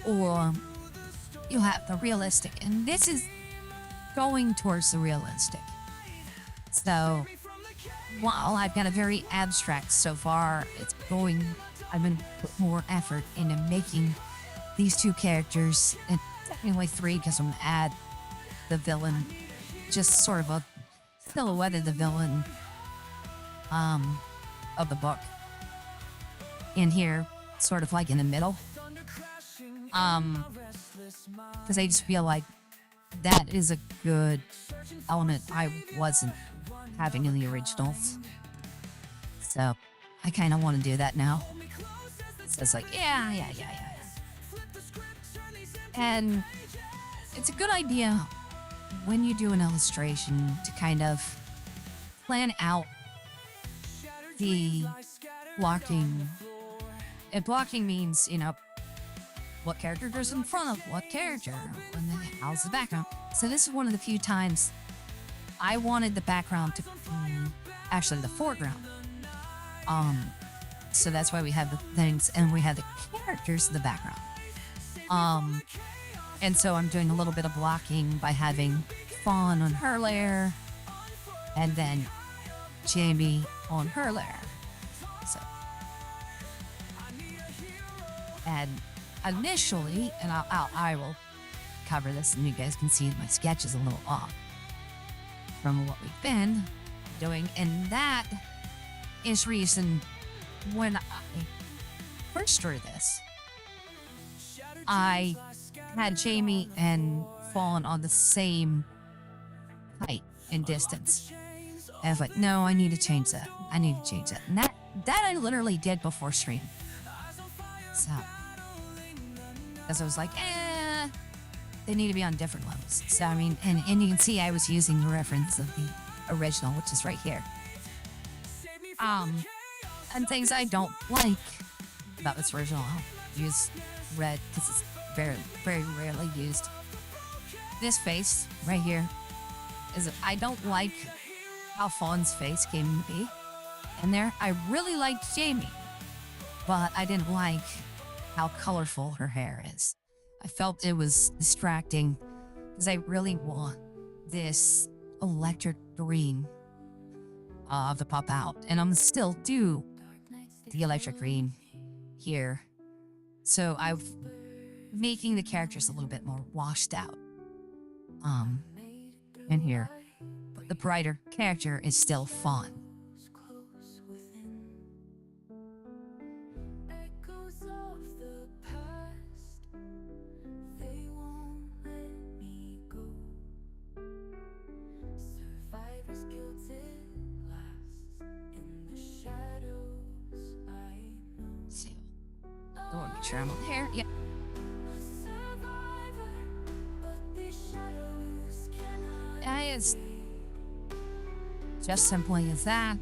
or you'll have the realistic. And this is going towards the realistic. So, while I've got a very abstract so far, I've been put more effort into making these two characters, and technically three because I'm going to add the villain, just sort of a silhouette of the villain of the book in here, sort of like in the middle. Because I just feel like that is a good element I wasn't having in the originals. So I kind of want to do that now. So it's like, yeah. And it's a good idea when you do an illustration to kind of plan out the blocking. And blocking means, what character goes in front of what character, and then how's the background. So this is one of the few times I wanted the background to be actually the foreground. So that's why we have the things and we have the characters in the background. And so I'm doing a little bit of blocking by having Fawn on her layer and then Jamie on her layer. So, and initially, and I will cover this and you guys can see my sketch is a little off from what we've been doing, and that is reason when I first started this, I had Jamie and Fawn on the same height and distance. And I was like, no, I need to change that. And that I literally did before stream. So, because I was like, they need to be on different levels. So, I mean, and you can see I was using the reference of the original, which is right here. And things I don't like about this original, I'll use red because it's very, very rarely used. This face right here I don't like how Fawn's face came to be in there. I really liked Jamie, but I didn't like how colorful her hair is. I felt it was distracting because I really want this electric green to pop out, and I'm still do the electric green here. So I'm making the characters a little bit more washed out in here, but the brighter character is still Fawn. Make sure I'm on here. Yeah. It's just simply as that.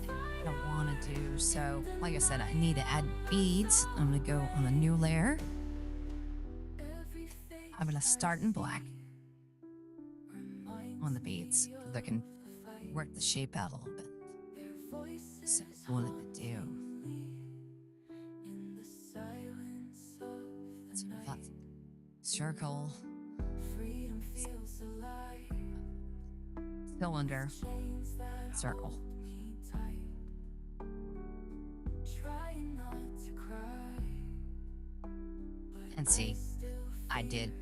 I don't want to do so. Like I said, I need to add beads. I'm going to go on a new layer. I'm going to start in black on the beads because I can work the shape out a little bit. So what I'm going to do. Circle, cylinder, circle. And see, I did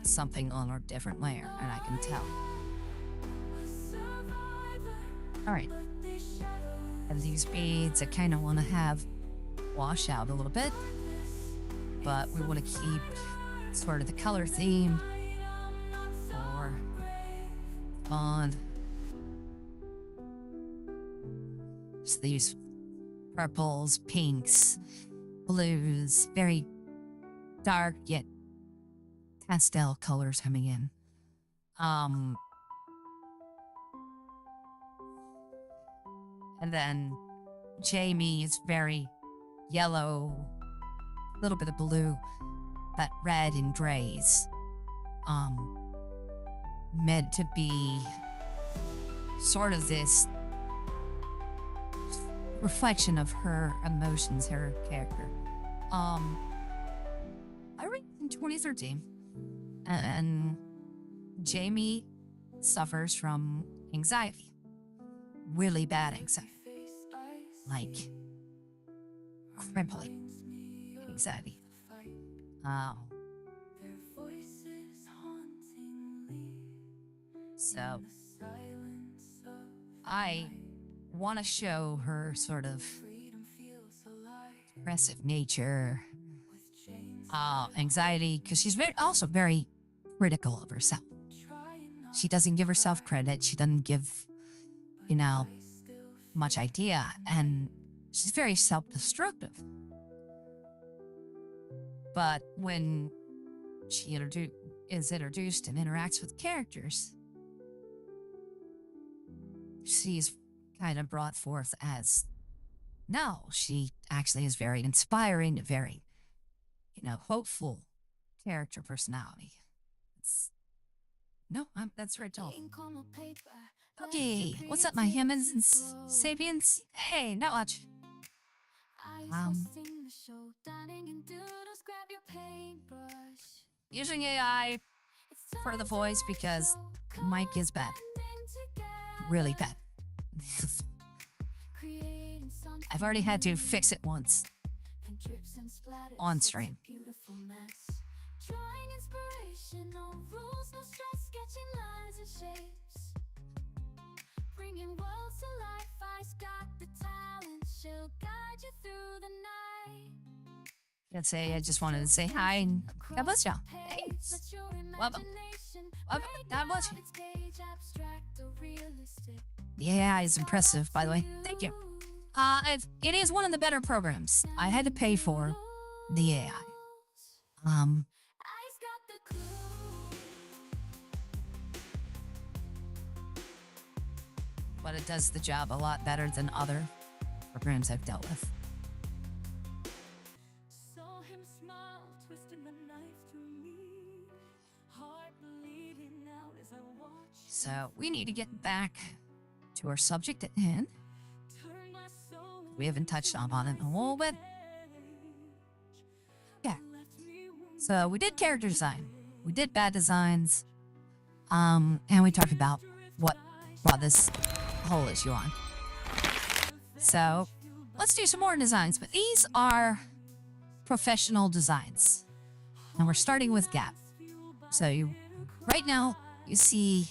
something on a different layer, and I can tell. All right. and these beads I kind of want to have wash out a little bit, but we want to keep sort of the color theme for bond. So these purples, pinks, blues, very dark yet pastel colors coming in. And then Jamie is very yellow, a little bit of blue, but red and grays. Meant to be sort of this reflection of her emotions, her character. I read in 2013, and Jamie suffers from anxiety, really bad anxiety, like crippling anxiety. So I want to show her sort of depressive nature, anxiety, because she's also very critical of herself. She doesn't give herself credit. She doesn't give, much idea, and she's very self-destructive. But when she is introduced and interacts with characters, she's kind of brought forth as, no, she actually is very inspiring, a very, hopeful character personality. That's right, tall. Okay, what's up, my humans and sapiens? Hey, not much. Using AI for the voice because Mike is bad. Really bad. I've already had to fix it once. On stream. I'd say I just wanted to say hi and God bless y'all. Thanks. Welcome. God bless you. The AI is impressive, by the way. Thank you. It is one of the better programs. I had to pay for the AI. But it does the job a lot better than other programs I've dealt with. So we need to get back to our subject at hand. We haven't touched on it in a little bit. Yeah. So we did character design. We did bad designs. And we talked about what brought this whole issue on. So let's do some more designs. But these are professional designs. And we're starting with Gap. So right now you see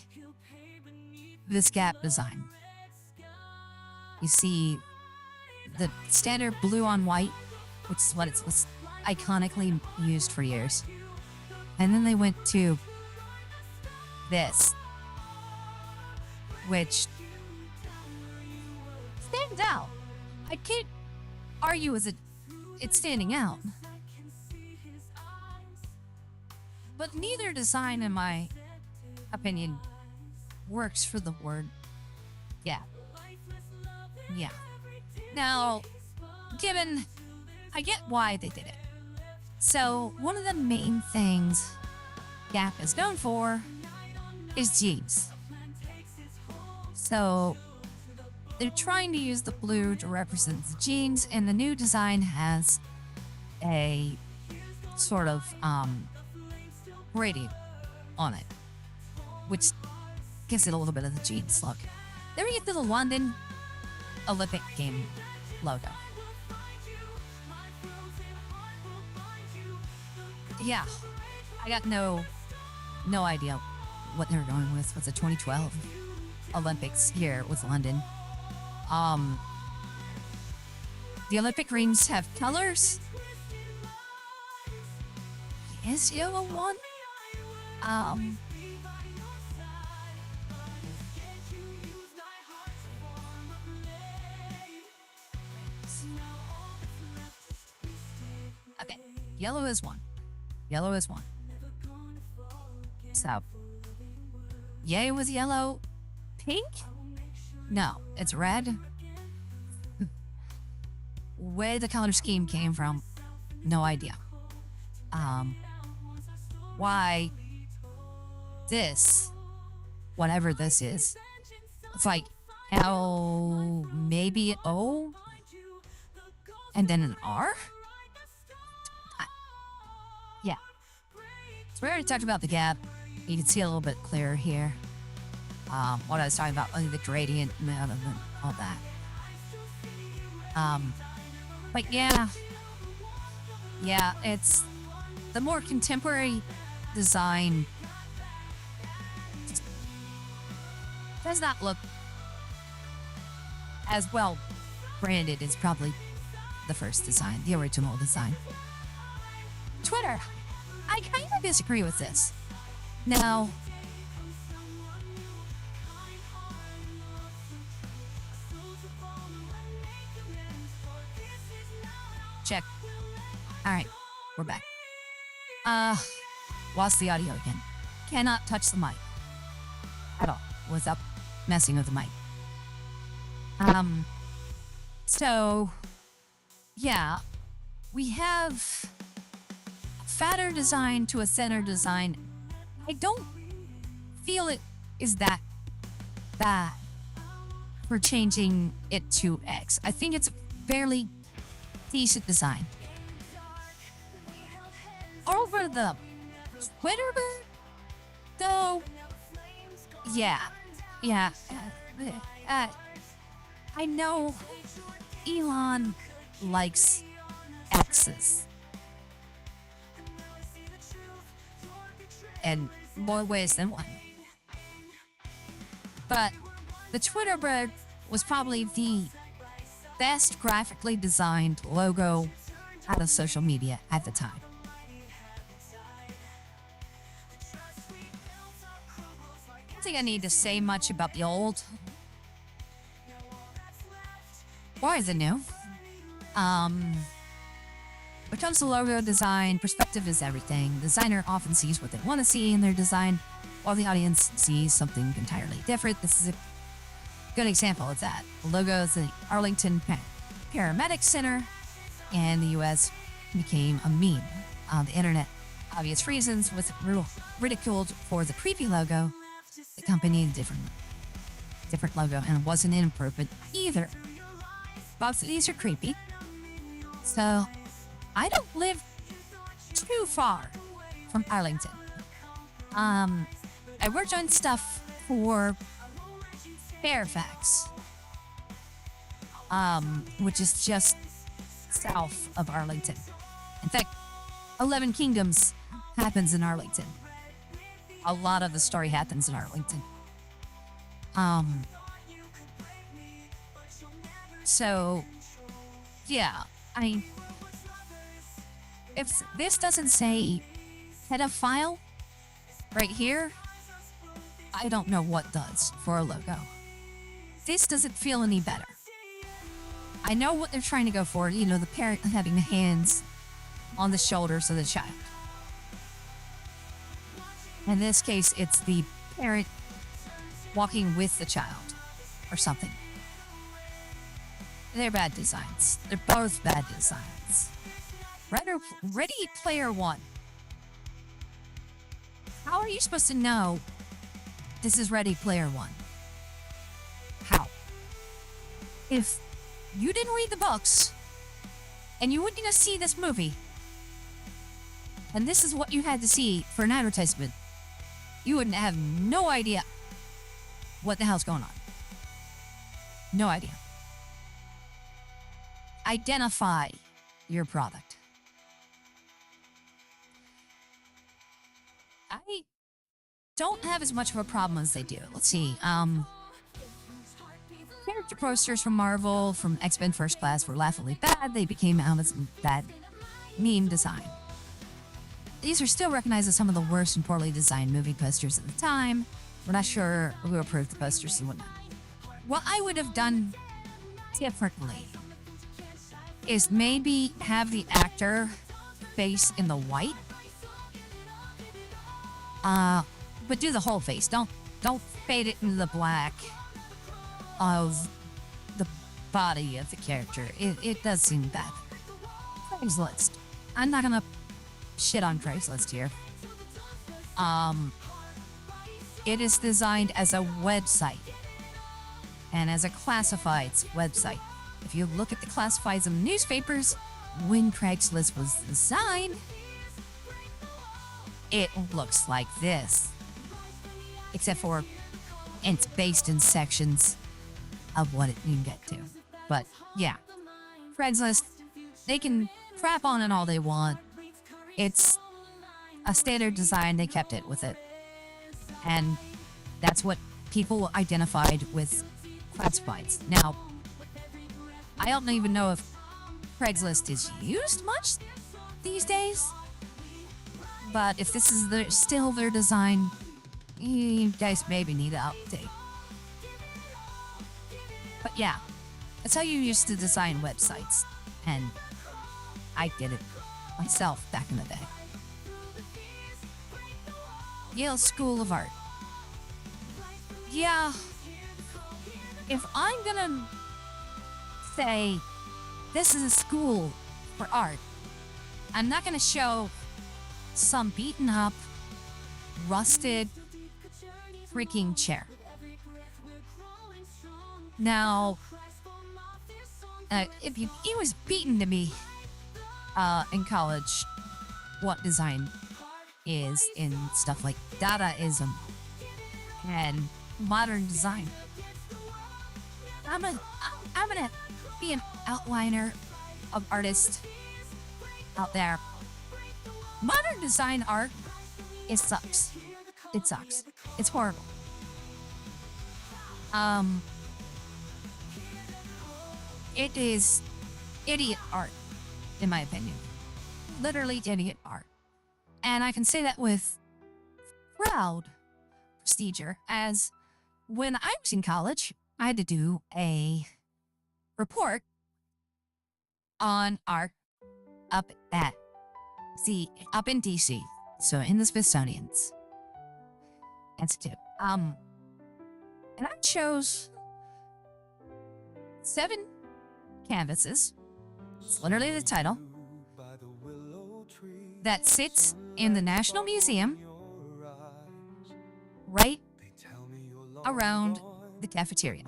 this Gap design. You see the standard blue on white, which is what it was iconically used for years. And then they went to this, which stands out. I can't argue with it's standing out. But neither design, in my opinion, works for the word Gap. Yeah. Now, I get why they did it. So, one of the main things Gap is known for is jeans. So, they're trying to use the blue to represent the jeans, and the new design has a sort of gradient on it, which gives it a little bit of the jeans look. Then we get to the London Olympic game logo. Yeah, I got no idea what they're going with the 2012 Olympics here with London. The Olympic rings have colors. Is yellow one? Okay, yellow is one. Yellow is one. So, yay with yellow. Pink? No, it's red. Where the color scheme came from, no idea. Why this, whatever this is, it's like L, maybe an O, and then an R? Yeah. So we already talked about the gap. You can see a little bit clearer here. What I was talking about, the gradient and all that. But yeah, it's the more contemporary design does not look as well branded as probably the first design, the original design. Twitter, I kind of disagree with this. Now, check. All right, we're back. Lost the audio again. Cannot touch the mic at all without messing with the mic. So, yeah, we have a fatter design to a thinner design. I don't feel it is that bad for changing it to X. I think it's a fairly decent design. Over the Twitter bird, though, yeah. I know Elon likes X's. And more ways than one. But the Twitter bird was probably the best graphically designed logo out of social media at the time. I don't think I need to say much about the old. Why is it new? When it comes to logo design, perspective is everything. The designer often sees what they want to see in their design, while the audience sees something entirely different. This is a good example of that. The logo is the Arlington Paramedic Center, and the U.S. became a meme on the internet. Obvious reasons, was ridiculed for the creepy logo. The company had a different logo, and it wasn't inappropriate either. Both of these are creepy. So, I don't live too far from Arlington. I worked on stuff for Fairfax, which is just south of Arlington. In fact, 11 Kingdoms happens in Arlington. A lot of the story happens in Arlington. So, yeah, I mean, if this doesn't say pedophile right here, I don't know what does for a logo. This doesn't feel any better. I know what they're trying to go for, you know, the parent having the hands on the shoulders of the child. In this case, it's the parent walking with the child or something. They're bad designs. They're both bad designs. Ready Player One. How are you supposed to know this is Ready Player One? How? If you didn't read the books and you wouldn't see this movie, and this is what you had to see for an advertisement, you wouldn't have no idea what the hell's going on. No idea. Identify your product. I don't have as much of a problem as they do. Let's see. character posters from Marvel, from X-Men First Class were laughably bad. They became that meme design. These are still recognized as some of the worst and poorly designed movie posters at the time. We're not sure who approved the posters and whatnot. What I would have done differently is maybe have the actor face in the white. But do the whole face. Don't fade it into the black of the body of the character. It does seem bad. Craigslist. I'm not gonna shit on Craigslist here. It is designed as a website and as a classifieds website. If you look at the classifieds in newspapers, when Craigslist was designed, it looks like this. Except for it's based in sections of what it can get to. But yeah, Craigslist, they can crap on it all they want. It's a standard design, they kept it with it. And that's what people identified with classifieds. Now, I don't even know if Craigslist is used much these days, but if this is still their design, you guys maybe need an update. But yeah, that's how you used to design websites, and I did it myself back in the day. Yale School of Art. Yeah, if I'm gonna say this is a school for art, I'm not gonna show some beaten up, rusted freaking chair. Now, if it was beaten to me in college what design is in stuff like Dadaism and modern design. I'm gonna be an outliner of artists out there. Modern design art, it sucks. It sucks. It's horrible. It is idiot art, in my opinion. Literally idiot art. And I can say that with proud prestige, as when I was in college, I had to do a report on art up in DC, so in the Smithsonian's Institute. And I chose 7 canvases. It's literally the title. That sits in the National Museum right around the cafeteria.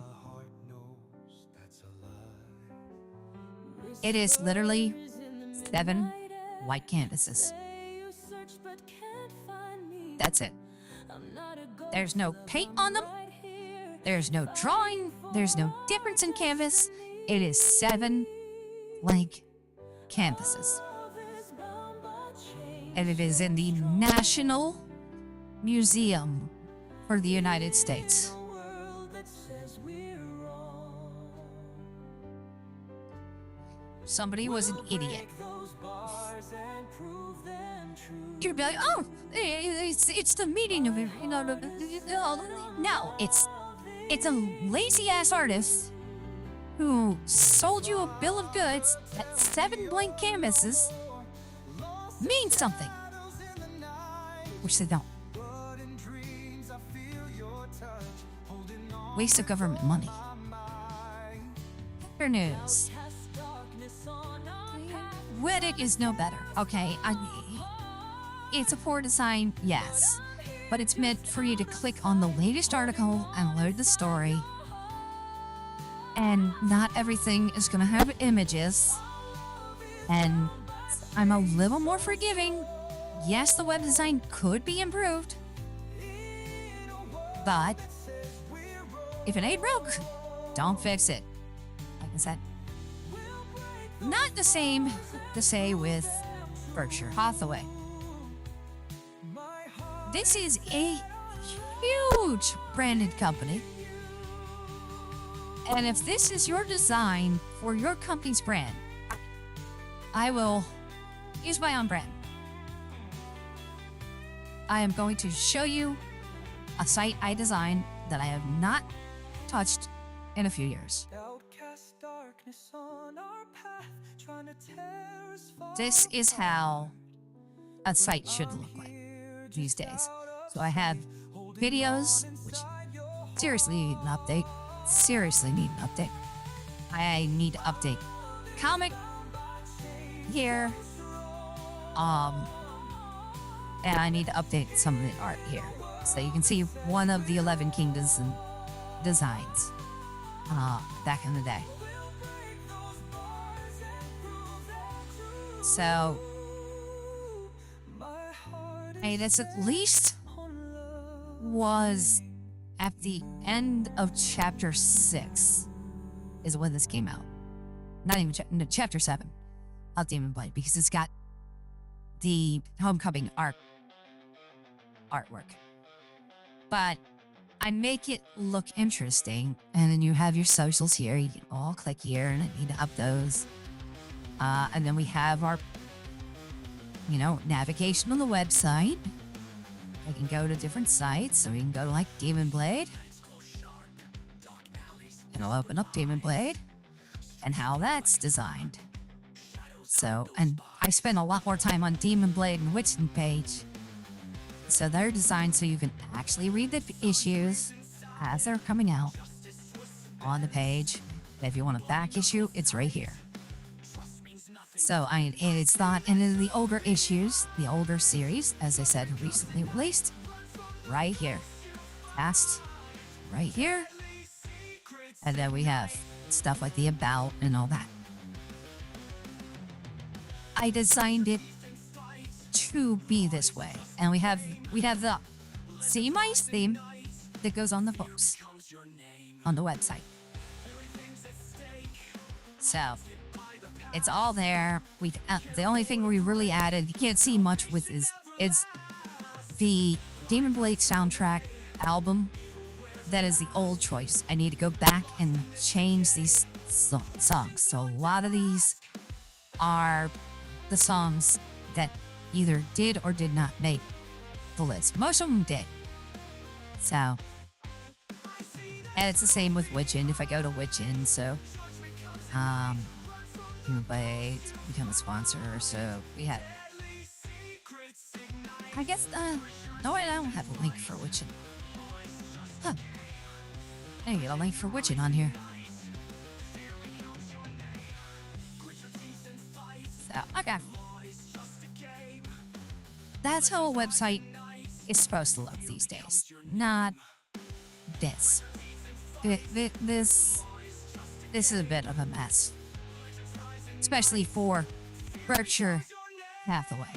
It is literally 7 white canvases. That's it. There's no paint on them. There's no drawing. There's no difference in canvas. It is 7 blank canvases. And it is in the National Museum for the United States. Somebody was an idiot. You'd be like, oh, it's the meaning of it. You know, no, it's a lazy ass artist who sold you a bill of goods that 7 blank canvases means something, which they don't. Waste of government money. Better news. Reddit is no better, okay? It's a poor design, yes, but it's meant for you to click on the latest article and load the story. And not everything is gonna have images. And I'm a little more forgiving. Yes, the web design could be improved, but if it ain't broke, don't fix it. Like I said, not the same to say with Berkshire Hathaway. This is a huge branded company. And if this is your design for your company's brand, I will use my own brand. I am going to show you a site I designed that I have not touched in a few years. Outcast darkness on our path, trying to tear us apart. This is how a site should look like these days. So I have videos, which seriously need an update. Seriously need an update. I need to update comic here. And I need to update some of the art here. So you can see one of the 11 Kingdoms and designs back in the day. So, hey, this at least was at the end of chapter 6 is when this came out. Not even chapter 7 of Demon Blade, because it's got the homecoming artwork. But I make it look interesting, and then you have your socials here. You can all click here, and I need to up those. And then we have our, navigation on the website. I can go to different sites, so we can go to like Demon Blade. And I'll open up Demon Blade and how that's designed. So, and I spend a lot more time on Demon Blade and Witching page. So they're designed so you can actually read the issues as they're coming out on the page. If you want a back issue, it's right here. So it's not any of the older issues, the older series, as I said, recently released, right here. Cast, right here. And then we have stuff like the about and all that. I designed it to be this way, and we have the Sea Mice theme that goes on the books on the website. So it's all there. We the only thing we really added, you can't see much with, is the Demon Blade soundtrack album. That is the old choice. I need to go back and change these songs. So a lot of these are the songs that either did or did not make the list. Most of them did. So, and it's the same with Witchin. If I go to Witchin, so Blade become a sponsor. So we have, I guess, no, I don't have a link for Witchin. Huh. I get a link for Witchin on here. So, okay. That's how a website is supposed to look these days. Not this. This is a bit of a mess. Especially for Berkshire Hathaway.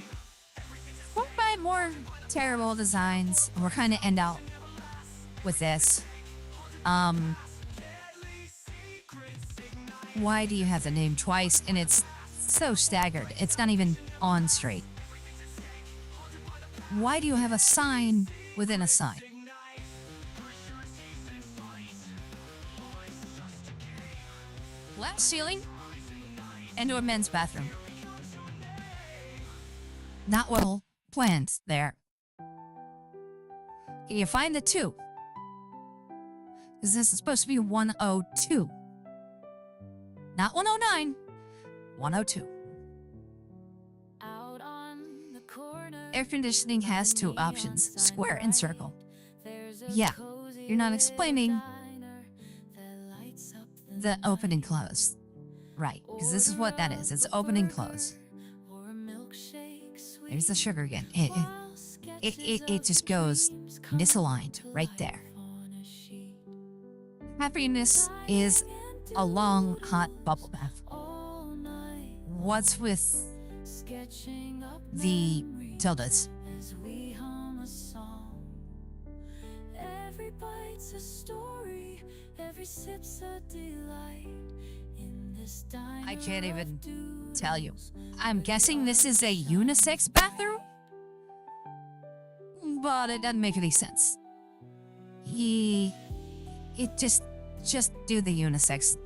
We'll buy more terrible designs. We're kind of end out with this. Why do you have the name twice? And it's so staggered. It's not even on straight. Why do you have a sign within a sign? Glass ceiling into a men's bathroom. Not well planned there. Can you find the 2? Because this is supposed to be 102. Not 109. 102. Out on the corner, Air conditioning has 2 options, square and circle. Yeah, you're not explaining the open and close. Right, because this is what that is. It's open and close. There's the sugar again. It just goes misaligned right there. Happiness is a long, hot bubble bath. What's with the tildes? every bite's a story, every sip's a delight. In this diner I can't even of tell you. I'm guessing this is a unisex bathroom? But it doesn't make any sense. It just just do the unisex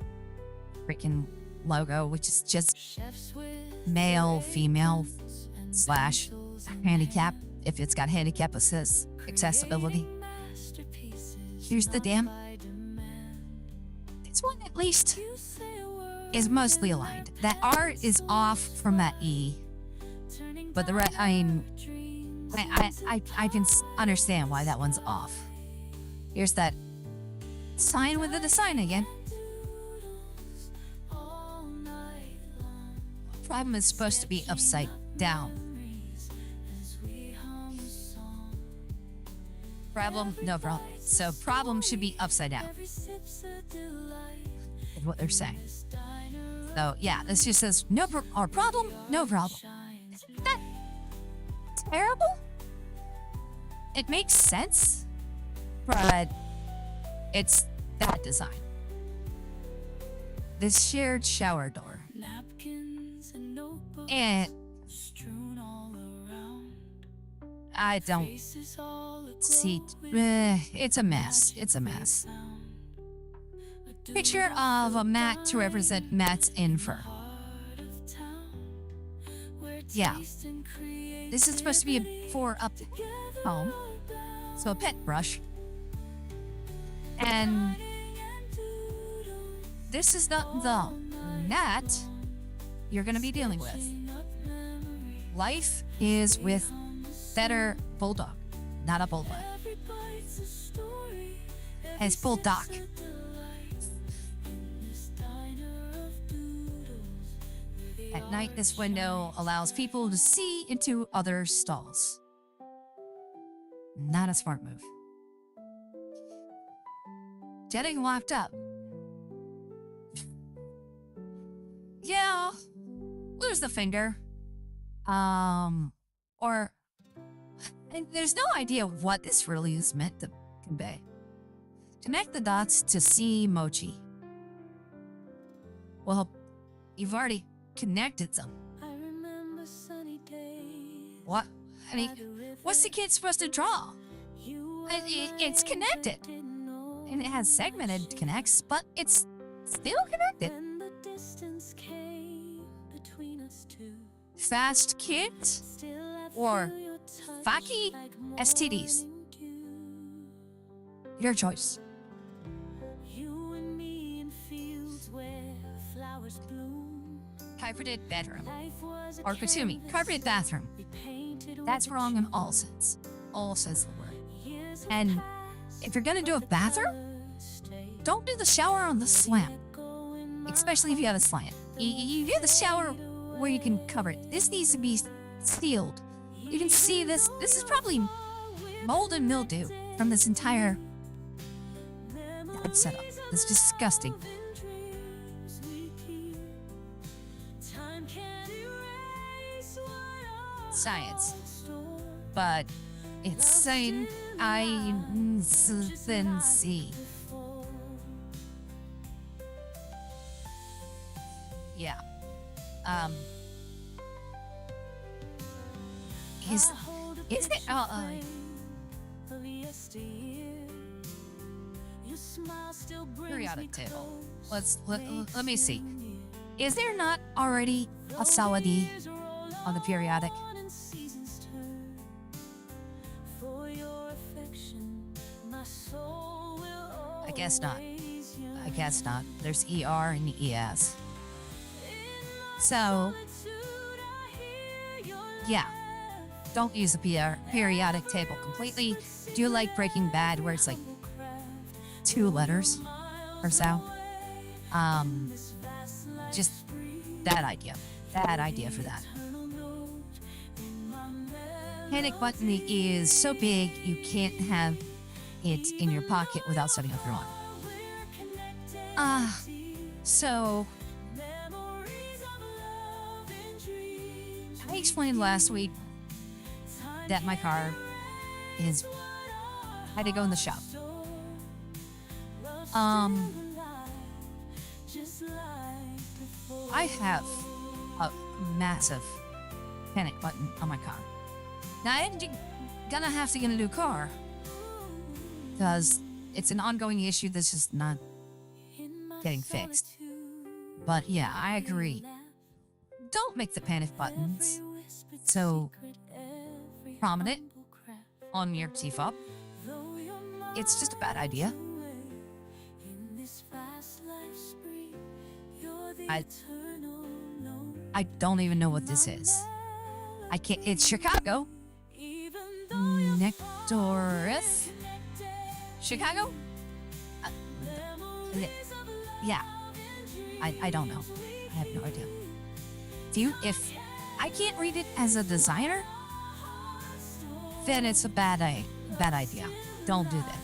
freaking logo, which is just male, female, slash handicap, if it's got handicap accessibility. Here's the damn. This one at least is mostly aligned. That R is off from that E, but the rest, I mean, I can understand why that one's off. Here's that sign with the design again. Problem is supposed to be upside down. Problem, no problem. So problem should be upside down. Is what they're saying. So yeah, this just says no or problem, no problem. Isn't that terrible? It makes sense, but it's that design. This shared shower door. And I don't see. It's a mess. It's a mess. Picture of a mat to represent Matt's infer. Yeah. This is supposed to be for up home. So a pet brush. And this is not the gnat you're going to be dealing with. Life is with better bulldog, not a bulldog. And it's bulldog. At night, this window allows people to see into other stalls. Not a smart move. Getting locked up. Yeah, lose the finger. Or and there's no idea what this really is meant to convey. Connect the dots to see mochi. Well, you've already connected them. What? I mean, what's the kid supposed to draw? It's connected. And it has segmented connects, but it's still connected. Fast kids or Faki STDs. Your choice. Carpeted bedroom. Or Katumi, carpeted bathroom. That's wrong in all sense. All says the word. And if you're gonna do a bathroom, don't do the shower on the slam. Especially if you have a slant. You do the shower where you can cover it. This needs to be sealed. You can see this. This is probably mold and mildew from this entire setup. It's disgusting. Science. But it's saying MSNBC. Yeah. Is it? Periodic table. Let me see. Is there not already a Sawadi on the periodic? I guess not. I guess not. There's ER and ES. So, yeah. Don't use the periodic table completely. Do you like Breaking Bad where it's like 2 letters or so? Just that idea. Bad idea for that. Panic button is so big you can't have it in your pocket without setting off your alarm. So I explained last week that my car had to go in the shop. I have a massive panic button on my car. Now I'm gonna have to get a new car because it's an ongoing issue that's just not getting fixed. But yeah, I agree. Don't make the panic buttons so prominent on your default. It's just a bad idea. I don't even know what this is. I can't. It's Chicago. Nectareth? Chicago? Uh, yeah. I don't know. I have no idea. If I can't read it as a designer, then it's a bad idea. Don't do that.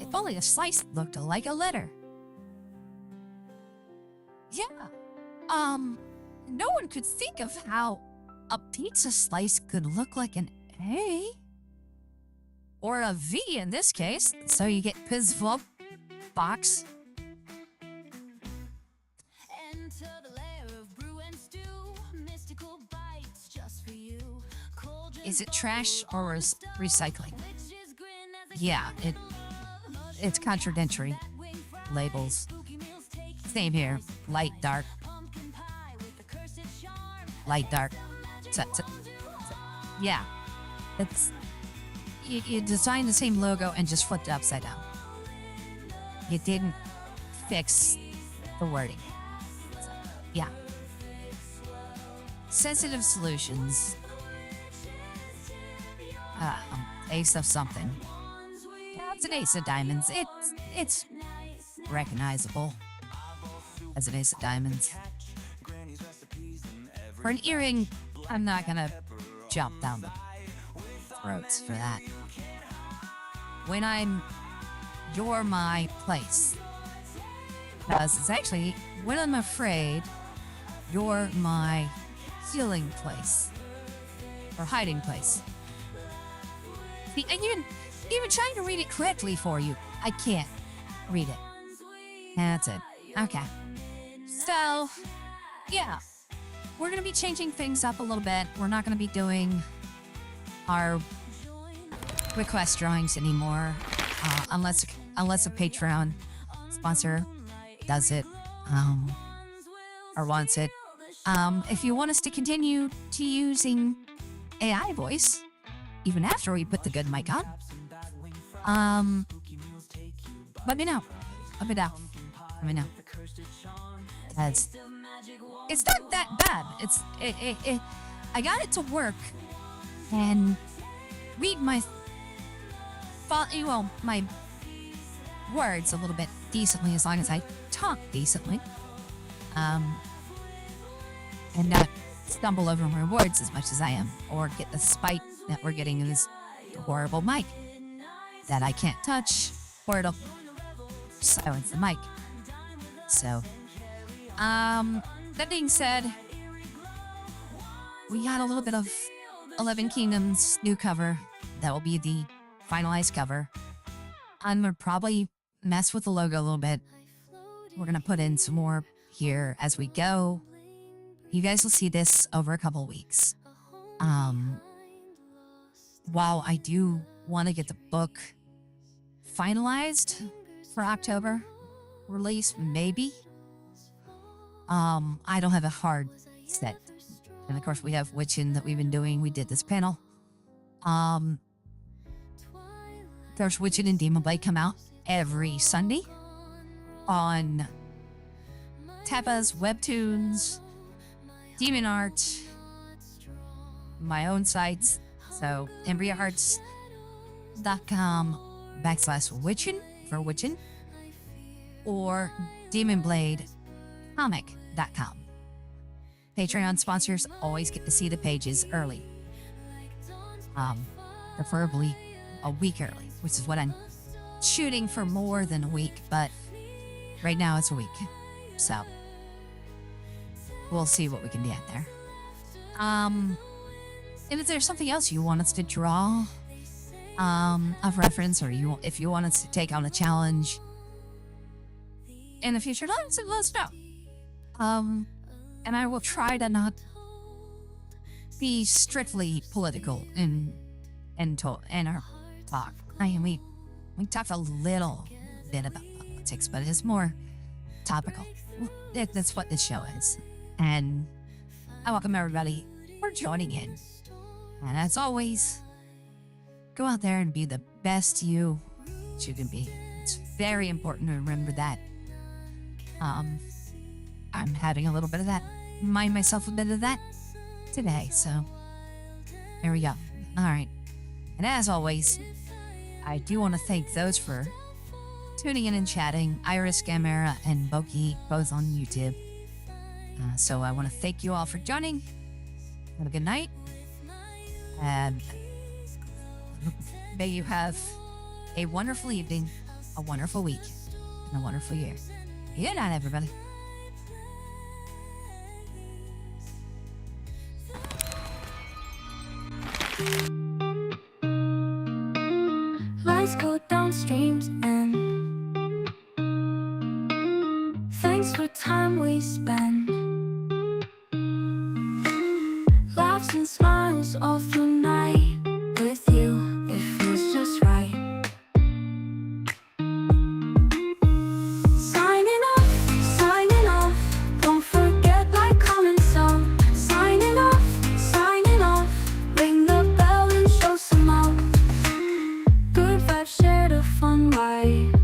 If only a slice looked like a letter. Yeah. No one could think of how a pizza slice could look like an A. Or a V in this case. So you get Pizvop box. Is it trash or recycling? Yeah, it's contradictory labels. Same here. Light, dark. Light, dark. Yeah. It's you designed the same logo and just flipped it upside down. You didn't fix the wording. So, yeah. Sensitive solutions. Ace of something. Yeah, it's an ace of diamonds. It's recognizable as an ace of diamonds. For an earring, I'm not gonna jump down the throats for that. When you're my place. Because it's actually, when I'm afraid, you're my healing place. Or hiding place. See, and even trying to read it correctly for you, I can't read it. That's it. Okay. So, yeah. We're going to be changing things up a little bit. We're not going to be doing our request drawings anymore, unless a Patreon sponsor does it, or wants it. If you want us to continue to using AI voice, even after we put the good mic on, let me know. Let me know. Because it's not that bad. I got it to work and read my words a little bit decently, as long as I talk decently, and not stumble over my words as much as I am, or get the spite that we're getting in this horrible mic that I can't touch, or it'll silence the mic. So, that being said, we got a little bit of 11 Kingdoms new cover. That will be the finalized cover. I'm gonna probably mess with the logo a little bit. We're gonna put in some more here as we go. You guys will see this over a couple weeks. While I do want to get the book finalized for October release, maybe. I don't have a hard set. And of course we have Witchin' that we've been doing. We did this panel. There's Witchin' and Demon Blade come out every Sunday on Tappa's Webtoons, Demon Art, my own sites. So embryoarts.com/Witchin' for Witchin', or demonbladecomic.com. Patreon sponsors always get to see the pages early. Preferably a week early, which is what I'm shooting for, more than a week, but right now it's a week. So we'll see what we can get there. And if there's something else you want us to draw of reference, or if you want us to take on a challenge in the future, let us know. And I will try to not be strictly political in our talk. I mean, we talked a little bit about politics, but it's more topical. That's what this show is. And I welcome everybody for joining in. And as always, go out there and be the best you that you can be. It's very important to remember that. I'm having a little bit of that, mind myself a bit of that today. So there we go. All right. And as always, I do want to thank those for tuning in and chatting. Iris, Gamera, and Boki, both on YouTube. So I want to thank you all for joining. Have a good night. And may you have a wonderful evening, a wonderful week, and a wonderful year. Good night, everybody. Lights go down streams and thanks for time we spend. Laughs and smiles all through night. With you, it feels just right. Signing off. Don't forget like, comment, song. Signing off. Ring the bell and show some out. Good vibes, share the fun ride.